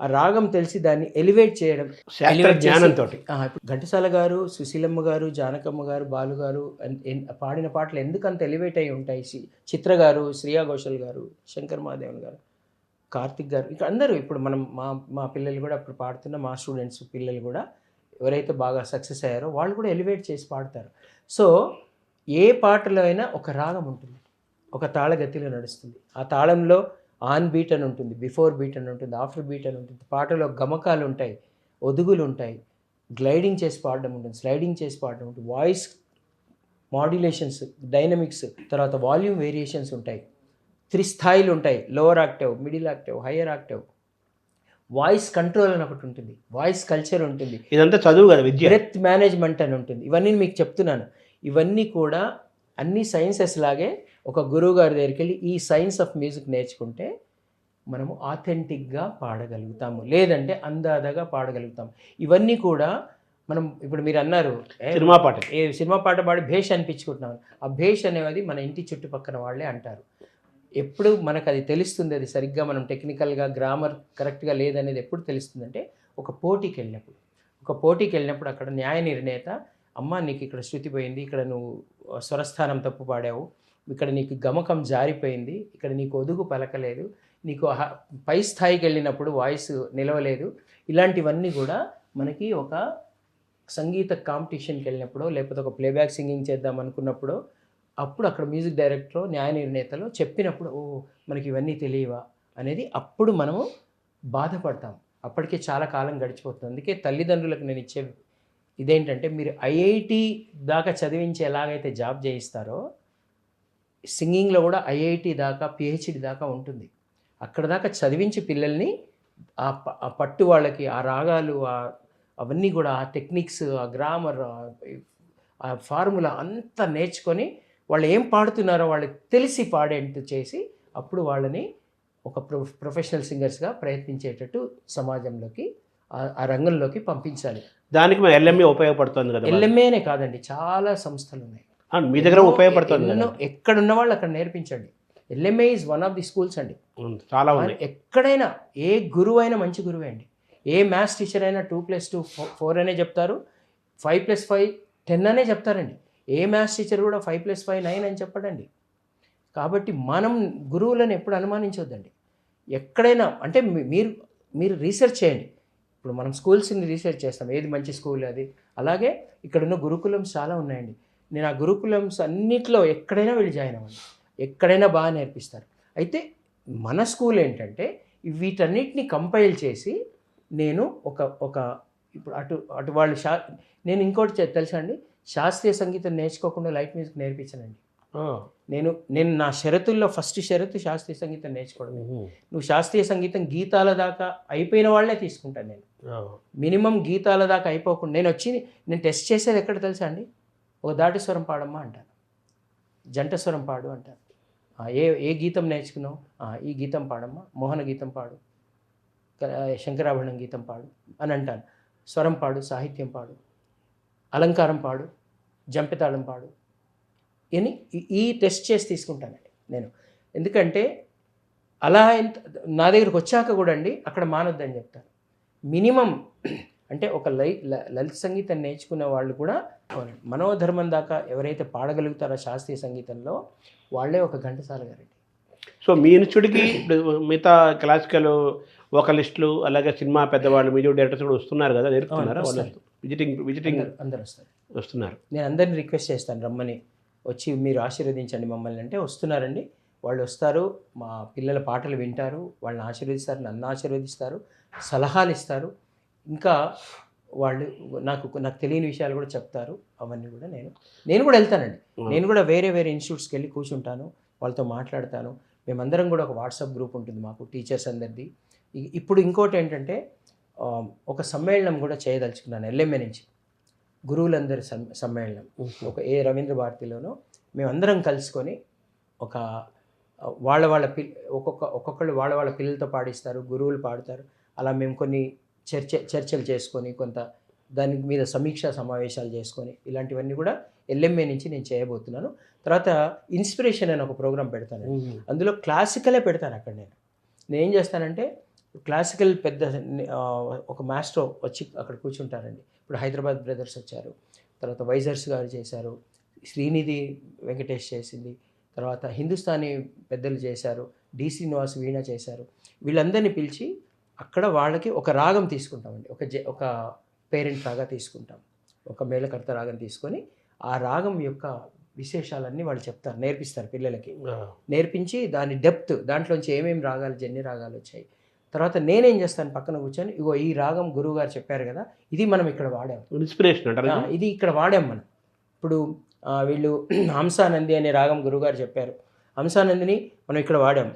ఆ రాగం తెలిసి దాన్ని ఎలివేట్ చేయడం జ్ఞానంతో. ఇప్పుడు ఘంటసాల గారు, సుశీలమ్మ గారు, జానకమ్మ గారు, బాలు గారు పాడిన పాటలు ఎందుకు అంత ఎలివేట్ అయి ఉంటాయి? చిత్ర గారు, శ్రేయా ఘోషల్ గారు, శంకర్ మహాదేవన్ గారు, కార్తిక్ గారు, ఇంకా అందరూ. ఇప్పుడు మనం మా పిల్లలు కూడా అప్పుడు పాడుతున్న మా స్టూడెంట్స్ పిల్లలు కూడా ఎవరైతే బాగా సక్సెస్ అయ్యారో వాళ్ళు కూడా ఎలివేట్ చేసి పాడతారు. సో ఏ పాటలో అయినా ఒక రాగం ఉంటుంది, ఒక తాళగతిలో నడుస్తుంది. ఆ తాళంలో ఆన్ బీట్ అని ఉంటుంది, బిఫోర్ బీట్ అని ఉంటుంది, ఆఫ్టర్ బీట్ అని ఉంటుంది. పాటలో గమకాలు ఉంటాయి, ఒదుగులు ఉంటాయి, గ్లైడింగ్ చేసి పాడడం ఉంటుంది, స్లైడింగ్ చేసి పాడడం ఉంటుంది, వాయిస్ మాడ్యులేషన్స్, డైనమిక్స్, తర్వాత వాల్యూమ్ వేరియేషన్స్ ఉంటాయి, 3 స్థాయిలు ఉంటాయి, lower active, middle active, higher active, voice control అని ఒకటి ఉంటుంది, వాయిస్ కల్చర్ ఉంటుంది, ఇదంతా చదువు కదా, విద్య, బ్రెత్ మేనేజ్మెంట్ అని ఉంటుంది. ఇవన్నీ మీకు చెప్తున్నాను. ఇవన్నీ కూడా అన్ని సైన్సెస్ లాగే ఒక గురువు గారి దగ్గరికి వెళ్ళి ఈ సైన్స్ ఆఫ్ మ్యూజిక్ నేర్చుకుంటే మనము ఆథెంటిక్గా పాడగలుగుతాము, లేదంటే అందాదగా పాడగలుగుతాము. ఇవన్నీ కూడా మనం ఇప్పుడు మీరు అన్నారు సినిమా పాట పాడి భేష్ అనిపించుకుంటున్నాం. ఆ భేష్ అనేది మన ఇంటి చుట్టుపక్కల వాళ్ళే అంటారు. ఎప్పుడు మనకు అది తెలుస్తుంది, అది సరిగ్గా మనం టెక్నికల్గా గ్రామర్ కరెక్ట్గా లేదనేది ఎప్పుడు తెలుస్తుందంటే ఒక పోటీకి వెళ్ళినప్పుడు అక్కడ న్యాయ నిర్ణేత, అమ్మ నీకు ఇక్కడ శృతి పోయింది, ఇక్కడ నువ్వు స్వరస్థానం తప్పు పాడావు, ఇక్కడ నీకు గమకం జారిపోయింది, ఇక్కడ నీకు ఒదుగు పలకలేదు, నీకు పై స్థాయికి వెళ్ళినప్పుడు వాయిస్ నిలవలేదు. ఇలాంటివన్నీ కూడా మనకి ఒక సంగీత కాంపిటీషన్కి వెళ్ళినప్పుడు, లేకపోతే ఒక ప్లేబ్యాక్ సింగింగ్ చేద్దాం అనుకున్నప్పుడు, అప్పుడు అక్కడ మ్యూజిక్ డైరెక్టర్, న్యాయ నిర్ణేతలు చెప్పినప్పుడు ఓ మనకి ఇవన్నీ తెలియవా అనేది అప్పుడు మనము బాధపడతాం. అప్పటికే చాలా కాలం గడిచిపోతుంది. అందుకే తల్లిదండ్రులకు నేను ఇచ్చే ఇదేంటంటే, మీరు ఐఐటి దాకా చదివించి ఎలాగైతే జాబ్ చేయిస్తారో సింగింగ్లో కూడా ఐఐటి దాకా, పిహెచ్డి దాకా ఉంటుంది. అక్కడ దాకా చదివించి పిల్లల్ని ఆ పట్టు వాళ్ళకి, ఆ రాగాలు, అవన్నీ కూడా, ఆ టెక్నిక్స్, ఆ గ్రామర్, ఆ ఫార్ములా అంతా నేర్చుకొని వాళ్ళు ఏం పాడుతున్నారో వాళ్ళకి తెలిసి పాడేట్టు చేసి అప్పుడు వాళ్ళని ఒక ప్రొఫెషనల్ సింగర్స్గా ప్రయత్నించేటట్టు సమాజంలోకి, ఆ రంగంలోకి పంపించాలి. దానికి మన ఎల్ఎంఏ ఉపయోగపడుతుంది కదా. ఎల్ఎంఏనే కాదండి, చాలా సంస్థలు ఉన్నాయి మీ దగ్గర ఉపయోగపడుతుంది. ఎక్కడున్న వాళ్ళు అక్కడ నేర్పించండి. LMA is one of the schools అండి, చాలా ఉన్నాయి. ఎక్కడైనా ఏ గురువు అయినా మంచి గురువే అండి. ఏ మ్యాథ్స్ టీచర్ అయినా 2+2 4 అనే చెప్తారు, 5+5 10 అనే చెప్తారండి. ఏ మ్యాథ్స్ టీచర్ కూడా 5+5 9 అని చెప్పడండి. కాబట్టి మనం గురువులను ఎప్పుడు అనుమానించొద్దండి. ఎక్కడైనా అంటే మీరు రీసెర్చ్ చేయండి. ఇప్పుడు మనం స్కూల్స్ని రీసెర్చ్ చేస్తాం, ఏది మంచి స్కూల్ అది. అలాగే ఇక్కడున్న గురుకులమ్స్ చాలా ఉన్నాయండి. నేను ఆ గురుకులమ్స్ అన్నిట్లో ఎక్కడైనా వెళ్ళి జాయిన్ అవ్వండి, ఎక్కడైనా బాగా నేర్పిస్తారు. అయితే మన స్కూల్ ఏంటంటే వీటన్నిటిని కంపైల్ చేసి నేను ఒక ఇప్పుడు అటు వాళ్ళు నేను ఇంకోటి తెలుసా అండి, శాస్త్రీయ సంగీతం నేర్చుకోకుండా లైట్ మ్యూజిక్ నేర్పించానండి. నేను నా షరతుల్లో ఫస్ట్ షరతు శాస్త్రీయ సంగీతం నేర్చుకోవడం. నువ్వు శాస్త్రీయ సంగీతం గీతాల దాకా అయిపోయిన వాళ్ళే తీసుకుంటాను నేను. మినిమం గీతాల దాకా అయిపోకుండా నేను టెస్ట్ చేసేది ఎక్కడ తెలుసా అండి, ఒక దాటి స్వరం పాడమ్మా అంటాను, జంట స్వరం పాడు అంటాను. ఏ గీతం నేర్చుకున్నావు, ఈ గీతం పాడమ్మా, మోహన గీతం పాడు, శంకరాభరణం గీతం పాడు అని అంటాను. స్వరం పాడు, సాహిత్యం పాడు, అలంకారం పాడు, జంపెతాళం పాడు అని ఈ టెస్ట్ చేసి తీసుకుంటానండి నేను. ఎందుకంటే అలా నా దగ్గరకు వచ్చాక కూడా అండి అక్కడ మానొద్దని చెప్తాను. మినిమం అంటే ఒక లలిత సంగీతం నేర్చుకునే వాళ్ళు కూడా మనోధర్మం దాకా ఎవరైతే పాడగలుగుతారో శాస్త్రీయ సంగీతంలో వాళ్ళే ఒక ఘంటసాల గారండి. సో మీ ఇన్స్టిట్యూట్కి మిగతా క్లాసికల్ వోకలిస్టులు, అలాగే సినిమా పెద్దవాళ్ళు, మ్యూజిక్ డైరెక్టర్స్ కూడా వస్తున్నారు కదా, నేర్పుతున్నారు. విజిటింగ్ అందరూ వస్తున్నారు. నేను అందరిని రిక్వెస్ట్ చేస్తాను రమ్మని. వచ్చి మీరు ఆశీర్వదించండి మమ్మల్ని అంటే వస్తున్నారండి. వాళ్ళు వస్తారు, మా పిల్లల పాటలు వింటారు, వాళ్ళని ఆశీర్వదిస్తారు, నన్ను ఆశీర్వదిస్తారు, సలహాలు ఇస్తారు. ఇంకా వాళ్ళు నాకు తెలియని విషయాలు కూడా చెప్తారు. అవన్నీ కూడా నేను కూడా వెళ్తానండి. నేను కూడా వేరే వేరే ఇన్స్టిట్యూట్స్కి వెళ్ళి కూర్చుంటాను, వాళ్ళతో మాట్లాడతాను. మేమందరం కూడా ఒక వాట్సాప్ గ్రూప్ ఉంటుంది మాకు, టీచర్స్ అందరిది. ఇప్పుడు ఇంకోటి ఏంటంటే ఒక సమ్మేళనం కూడా చేయదలుచుకున్నాను ఎల్ఎంఏ నుంచి, గురువులందరి సమ్మేళనం. ఒక రవీంద్ర భారతిలోనో మేమందరం కలుసుకొని ఒక వాళ్ళ ఒక్కొక్కళ్ళు వాళ్ళ పిల్లలతో పాడిస్తారు, గురువులు పాడతారు. అలా మేము కొన్ని చర్చలు చేసుకొని కొంత దాని మీద సమీక్షా సమావేశాలు చేసుకొని ఇలాంటివన్నీ కూడా ఎల్ఎంఏ నుంచి నేను చేయబోతున్నాను. తర్వాత ఇన్స్పిరేషన్ అని ఒక ప్రోగ్రాం పెడతాను. అందులో క్లాసికలే పెడతాను. అక్కడ నేను ఏం చేస్తానంటే క్లాసికల్ పెద్ద ఒక మాస్టర్ వచ్చి అక్కడ కూర్చుంటారండి. ఇప్పుడు హైదరాబాద్ బ్రదర్స్ వచ్చారు, తర్వాత వైజర్స్ గారు చేశారు, శ్రీనిధి వెంకటేష్ చేసింది, తర్వాత హిందుస్థానీ పెద్దలు చేశారు, డి శ్రీనివాస్ వీణ చేశారు. వీళ్ళందరినీ పిలిచి అక్కడ వాళ్ళకి ఒక రాగం తీసుకుంటామండి. ఒక పేరెంట్ రాగా తీసుకుంటాం, ఒక మేళకర్త రాగం తీసుకొని ఆ రాగం యొక్క విశేషాలన్నీ వాళ్ళు చెప్తారు, నేర్పిస్తారు పిల్లలకి. నేర్పించి దాని డెప్త్, దాంట్లోంచి ఏమేమి రాగాలు, జన్య రాగాలు వచ్చాయి. తర్వాత నేనేం చేస్తాను, పక్కన కూర్చొని ఇగో ఈ రాగం గురువు గారు చెప్పారు కదా, ఇది మనం ఇక్కడ వాడాం, ఇన్స్పిరేషన్ అంటారు, ఇది ఇక్కడ వాడాం మనం. ఇప్పుడు వీళ్ళు హంసానంది అనే రాగం గురువుగారు చెప్పారు, హంసానందిని మనం ఇక్కడ వాడాం.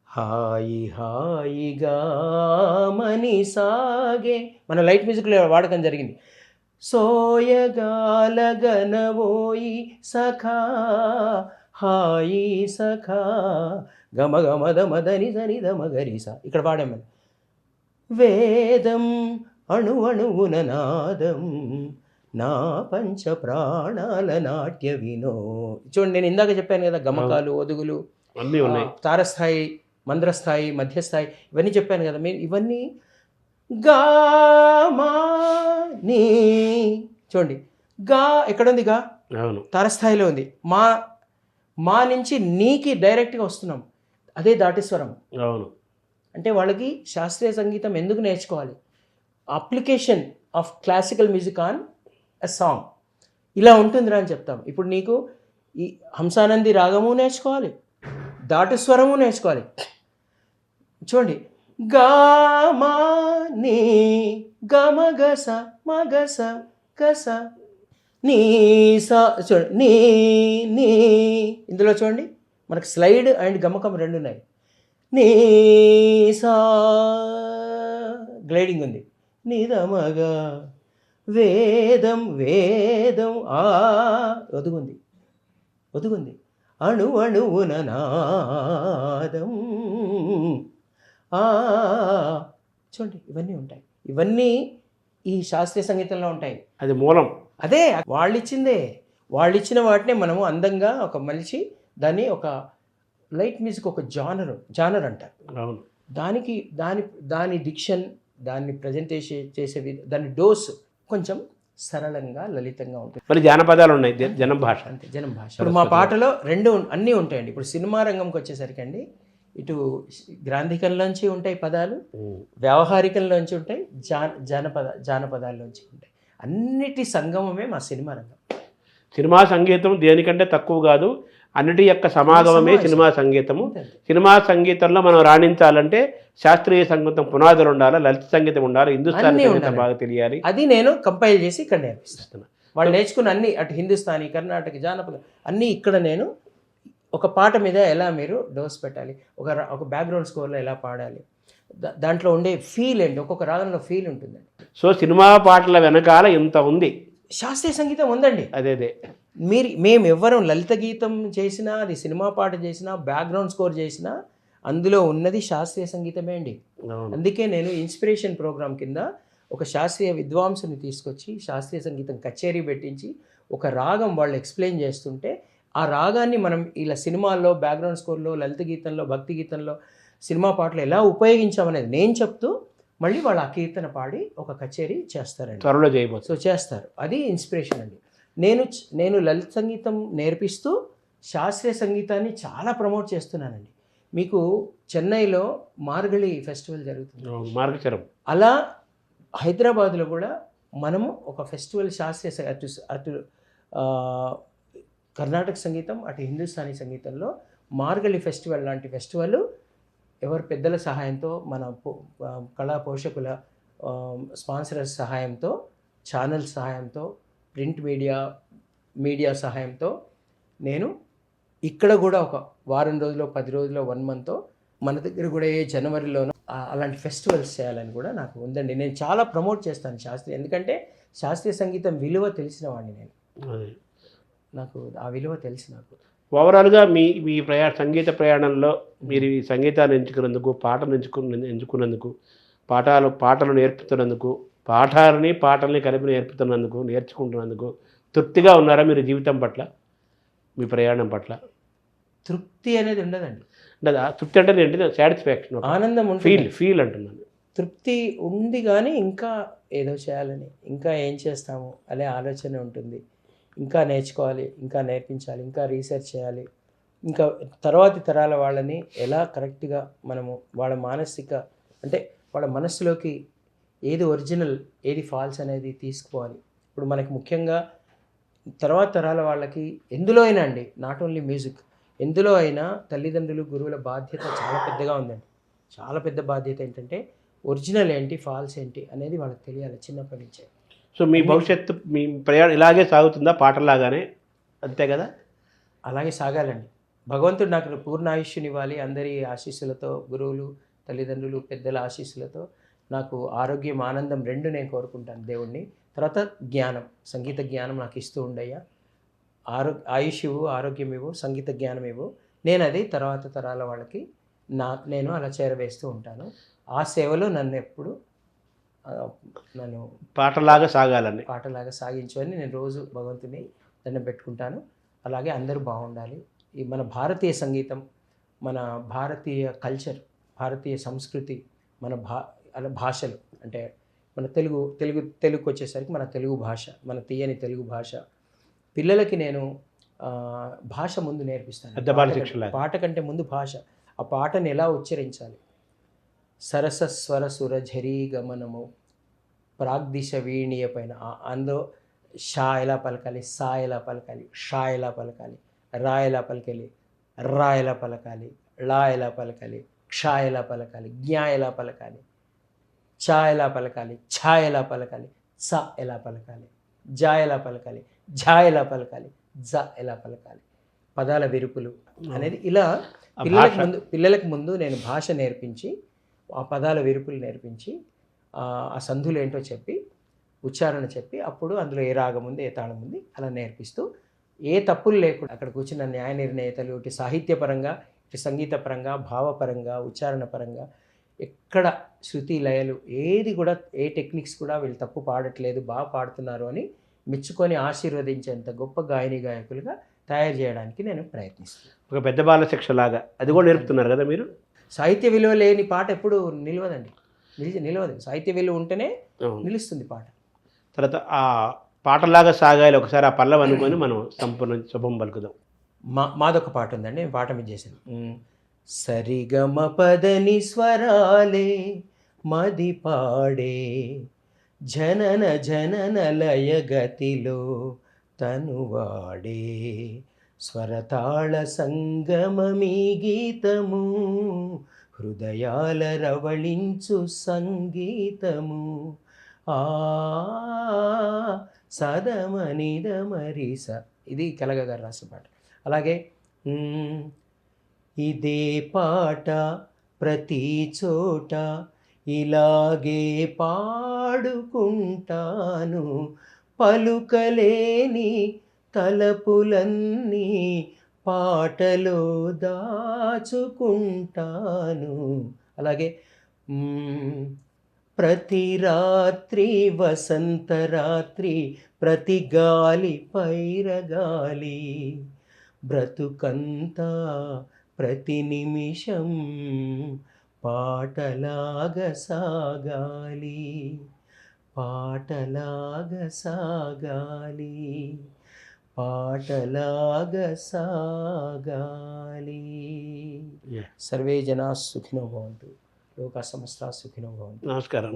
హాయి హాయిగా మని సాగే మన లైట్ మ్యూజిక్లో వాడకం జరిగింది. సోయగాలగనవోయి సఖా హాయి సఖా గమ గమద మదని దని దమగరిస ఇక్కడ వాడామని. వేదం అణువణువున నాదం నా పంచ ప్రాణాల నాట్య వినో. చూడండి, నేను ఇందాక చెప్పాను కదా, గమకాలు, ఒదుగులు అన్నీ ఉన్నాయి, తారస్థాయి, మంద్రస్థాయి, మధ్యస్థాయి, ఇవన్నీ చెప్పాను కదా. మీరు ఇవన్నీ గా నీ చూడండి, గా ఎక్కడుంది, గా తారస్థాయిలో ఉంది, మా నుంచి నీకి డైరెక్ట్గా వస్తున్నాం, అదే దాటిస్వరం. అవును, అంటే వాళ్ళకి శాస్త్రీయ సంగీతం ఎందుకు నేర్చుకోవాలి, application of classical music on a song ఇలా ఉంటుందిరా అని చెప్తాం. ఇప్పుడు నీకు ఈ హంసానంది రాగము నేర్చుకోవాలి, దాటిస్వరము నేర్చుకోవాలి. చూడండి, గామా నీ గమగస మగస గస నీ సా. చూడండి, నీ ఇందులో చూడండి మనకు స్లైడ్ అండ్ గమకం రెండు ఉన్నాయి. నీ సా గ్లైడింగ్ ఉంది, నిదమగా వేదం ఆ ఒదుగుంది అణువణువున నాదం చూడండి, ఇవన్నీ ఉంటాయి. ఇవన్నీ ఈ శాస్త్రీయ సంగీతంలో ఉంటాయి. అది మూలం, అదే వాళ్ళిచ్చిన వాటినే మనము అందంగా ఒక మలిచి దాన్ని ఒక లైట్ మ్యూజిక్ ఒక జానర్ అంటారు. అవును, దాని డిక్షన్, దాన్ని ప్రజెంటేషన్ చేసే దాని డోస్ కొంచెం సరళంగా లలితంగా ఉంటుంది. మరి జానపదాలు ఉన్నాయి, జనం భాష. అంతే, జనం భాష. ఇప్పుడు మా పాటలో అన్నీ ఉంటాయండి. ఇప్పుడు సినిమా రంగంకి వచ్చేసరికి అండి, ఇటు గ్రాంధికంలోంచి ఉంటాయి పదాలు, వ్యవహారికంలోంచి ఉంటాయి, జానపదాల్లోంచి ఉంటాయి. అన్నిటి సంగమమే మా సినిమా రంగం. సినిమా సంగీతం దేనికంటే తక్కువ కాదు, అన్నిటి యొక్క సమాగమమే సినిమా సంగీతము. సినిమా సంగీతంలో మనం రాణించాలంటే శాస్త్రీయ సంగీతం పునాదులు ఉండాలి, లలిత సంగీతం ఉండాలి, హిందుస్థానీ సంగీతం బాగా తెలియాలి. అది నేను కంపైల్ చేసి ఇక్కడ నేర్పిస్తున్నాను. వాళ్ళు నేర్చుకున్న అన్ని, అటు హిందుస్థానీ, కర్ణాటక, జానపదం అన్నీ ఇక్కడ నేను ఒక పాట మీద ఎలా మీరు డోస్ పెట్టాలి, ఒక బ్యాక్గ్రౌండ్ స్కోర్లో ఎలా పాడాలి, దాంట్లో ఉండే ఫీల్ అండి, ఒక్కొక్క రాగంలో ఫీల్ ఉంటుందండి. సో సినిమా పాటల వెనకాల ఇంత ఉంది, శాస్త్రీయ సంగీతం ఉందండి. అదే మేము ఎవ్వరం లలిత గీతం చేసినా, అది సినిమా పాట చేసినా, బ్యాక్గ్రౌండ్ స్కోర్ చేసినా అందులో ఉన్నది శాస్త్రీయ సంగీతమే అండి. అందుకే నేను ఇన్స్పిరేషన్ ప్రోగ్రాం కింద ఒక శాస్త్రీయ విద్వాంసుని తీసుకొచ్చి శాస్త్రీయ సంగీతం కచేరీ పెట్టించి ఒక రాగం వాళ్ళు ఎక్స్ప్లెయిన్ చేస్తుంటే ఆ రాగాన్ని మనం ఇలా సినిమాల్లో బ్యాక్గ్రౌండ్ స్కోర్లో, లలిత గీతంలో, భక్తి గీతంలో, సినిమా పాటలు ఎలా ఉపయోగించామనేది నేను చెప్తూ మళ్ళీ వాళ్ళు ఆ కీర్తన పాడి ఒక కచేరీ చేస్తారండి, త్వరలో చేయబోతు. సో చేస్తారు. అది ఇన్స్పిరేషన్ అండి. నేను లలిత సంగీతం నేర్పిస్తూ శాస్త్రీయ సంగీతాన్ని చాలా ప్రమోట్ చేస్తున్నానండి. మీకు చెన్నైలో మార్గళి ఫెస్టివల్ జరుగుతుంది, మార్గశిరం. అలా హైదరాబాద్లో కూడా మనము ఒక ఫెస్టివల్ శాస్త్రీయ అటు కర్ణాటక సంగీతం, అటు హిందుస్థానీ సంగీతంలో మార్గళి ఫెస్టివల్ లాంటి ఫెస్టివల్ ఎవరి పెద్దల సహాయంతో, మన కళా పోషకుల స్పాన్సరర్స్ సహాయంతో, ఛానల్స్ సహాయంతో, ప్రింట్ మీడియా సహాయంతో నేను ఇక్కడ కూడా ఒక వారం రోజులు, 10 రోజులు, 1 మంత్ మన దగ్గర కూడా ఏ జనవరిలోనో అలాంటి ఫెస్టివల్స్ చేయాలని కూడా నాకు ఉందండి. నేను చాలా ప్రమోట్ చేస్తాను శాస్త్రీయ, ఎందుకంటే శాస్త్రీయ సంగీతం విలువ తెలిసిన వాడిని నేను. నాకు ఆ విలువ తెలుసు. నాకు ఓవరాల్గా మీ సంగీత ప్రయాణంలో మీరు ఈ సంగీతాన్ని ఎంచుకున్నందుకు, పాటలు ఎంచుకున్నందుకు, పాటలు నేర్పుతున్నందుకు, పాటల్ని కలిపి నేర్చుకుంటున్నందుకు తృప్తిగా ఉన్నారా మీరు జీవితం పట్ల, మీ ప్రయాణం పట్ల? తృప్తి అనేది ఉండదండి. అంటే తృప్తి అంటే ఏంటి? సాటిస్ఫాక్షన్, ఆనందం ఉంటుంది. ఫీల్ అంటున్నాను. తృప్తి ఉంది కానీ ఇంకా ఏదో చేయాలని, ఇంకా ఏం చేస్తాము అనే ఆలోచన ఉంటుంది. ఇంకా నేర్చుకోవాలి, ఇంకా నేర్పించాలి, ఇంకా రీసెర్చ్ చేయాలి, ఇంకా తర్వాతి తరాల వాళ్ళని ఎలా కరెక్ట్గా మనము వాళ్ళ అంటే వాళ్ళ మనస్సులోకి ఏది ఒరిజినల్, ఏది ఫాల్స్ అనేది తీసుకుపోవాలి. ఇప్పుడు మనకి ముఖ్యంగా తర్వాత తరాల వాళ్ళకి ఎందులో అయినా అండి, నాట్ ఓన్లీ మ్యూజిక్, ఎందులో అయినా తల్లిదండ్రులు, గురువుల బాధ్యత చాలా పెద్దగా ఉందండి. చాలా పెద్ద బాధ్యత ఏంటంటే ఒరిజినల్ ఏంటి, ఫాల్స్ ఏంటి అనేది వాళ్ళకి తెలియాలి చిన్నప్పటి నుంచే. సో మీ భవిష్యత్తు, మీ ప్రయాణం ఇలాగే సాగుతుందా పాటలాగానే? అంతే కదా? అలాగే సాగాలండి. భగవంతుడు నాకు పూర్ణ ఆయుష్యునివ్వాలి, అందరి ఆశీస్సులతో, గురువులు, తల్లిదండ్రులు, పెద్దల ఆశీస్సులతో నాకు ఆరోగ్యం, ఆనందం 2 నేను కోరుకుంటాను దేవుణ్ణి. తర్వాత జ్ఞానం, సంగీత జ్ఞానం నాకు ఇస్తూ ఉండయ్యా. ఆయుష్ ఇవ్వు, ఆరోగ్యం ఇవ్వు, సంగీత జ్ఞానం ఇవ్వు. నేను అది తర్వాత తరాల వాళ్ళకి నేను అలా చేరవేస్తూ ఉంటాను. ఆ సేవలో నన్ను పాటలాగా సాగించు అని నేను రోజు భగవంతుని దండం పెట్టుకుంటాను. అలాగే అందరూ బాగుండాలి. ఈ మన భారతీయ సంగీతం, మన భారతీయ కల్చర్, భారతీయ సంస్కృతి, మన భాషలు అంటే మన తెలుగుకి వచ్చేసరికి మన తెలుగు భాష, మన తీయని తెలుగు భాష పిల్లలకి నేను భాష ముందు నేర్పిస్తాను. పాట కంటే ముందు భాష, ఆ పాటని ఎలా ఉచ్చరించాలి. సరస స్వర సుర ఝరీ గమనము, ప్రాగ్దిశ వీణీయ పైన అందులో షా ఎలా పలకాలి, సా ఎలా పలకాలి, షా ఎలా పలకాలి, రా ఎలా పలకాలి, రా ఎలా పలకాలి, లా ఎలా పలకాలి, క్షా ఎలా పలకాలి, జ్ఞా ఎలా పలకాలి, చా ఎలా పలకాలి, ఛా ఎలా పలకాలి, స ఎలా పలకాలి, జా ఎలా పలకాలి, ఝా ఎలా పలకాలి, జ ఎలా పలకాలి, పదాల విరుపులు అనేది ఇలా పిల్లలకు ముందు నేను భాష నేర్పించి, ఆ పదాల విరుపులు నేర్పించి, ఆ సంధులు ఏంటో చెప్పి, ఉచ్చారణ చెప్పి, అప్పుడు అందులో ఏ రాగం ఉంది, ఏ తాళం ఉంది అలా నేర్పిస్తూ, ఏ తప్పులు లేకుండా అక్కడ కూర్చున్న న్యాయ నిర్ణేతలు ఇటు సాహిత్యపరంగా, ఇటు సంగీతపరంగా, భావపరంగా, ఉచ్చారణ పరంగా ఎక్కడ శృతి లయలు ఏది కూడా, ఏ టెక్నిక్స్ కూడా వీళ్ళు తప్పు పాడట్లేదు, బాగా పాడుతున్నారు అని మెచ్చుకొని ఆశీర్వదించేంత గొప్ప గాయకులుగా తయారు చేయడానికి నేను ప్రయత్నిస్తాను. ఒక పెద్ద బాల శిక్ష లాగా అది కూడా నేర్పుతున్నారు కదా మీరు. సాహిత్య విలువ లేని పాట ఎప్పుడు నిలవదండి, నిలవదు. సాహిత్య విలువ ఉంటేనే నిలుస్తుంది పాట. తర్వాత ఆ పాటలాగా సాగాలి, ఒకసారి ఆ పల్లవి అనుకొని మనం సంపూర్ణ శుభం పలుకుదాం. మాదొక పాట ఉందండి, నేను పాట మీద చేశాను. సరిగమ పదని స్వరాలే మది పాడే, జనన జనన లయ గతిలో తనువాడే, స్వరతాళ సంగమమీ గీతము, హృదయాల రవళించు సంగీతము, సదమనిదమరిస. ఇది కలగ గారు రాసిన పాట. అలాగే ఇదే పాట ప్రతి చోట ఇలాగే పాడుకుంటాను, పలుకలేని తలపులన్నీ పాటలో దాచుకుంటాను. అలాగే ప్రతి రాత్రి వసంత రాత్రి, ప్రతి గాలి పైరగాలి, బ్రతుకంతా ప్రతి నిమిషం పాటలాగా సాగాలి, పాటలాగా సాగాలి, పాటలాగా సాగాలి. సర్వే జనా సుఖినో భవంతు, లోకా సమస్తా సుఖినో భవంతు. నమస్కారం.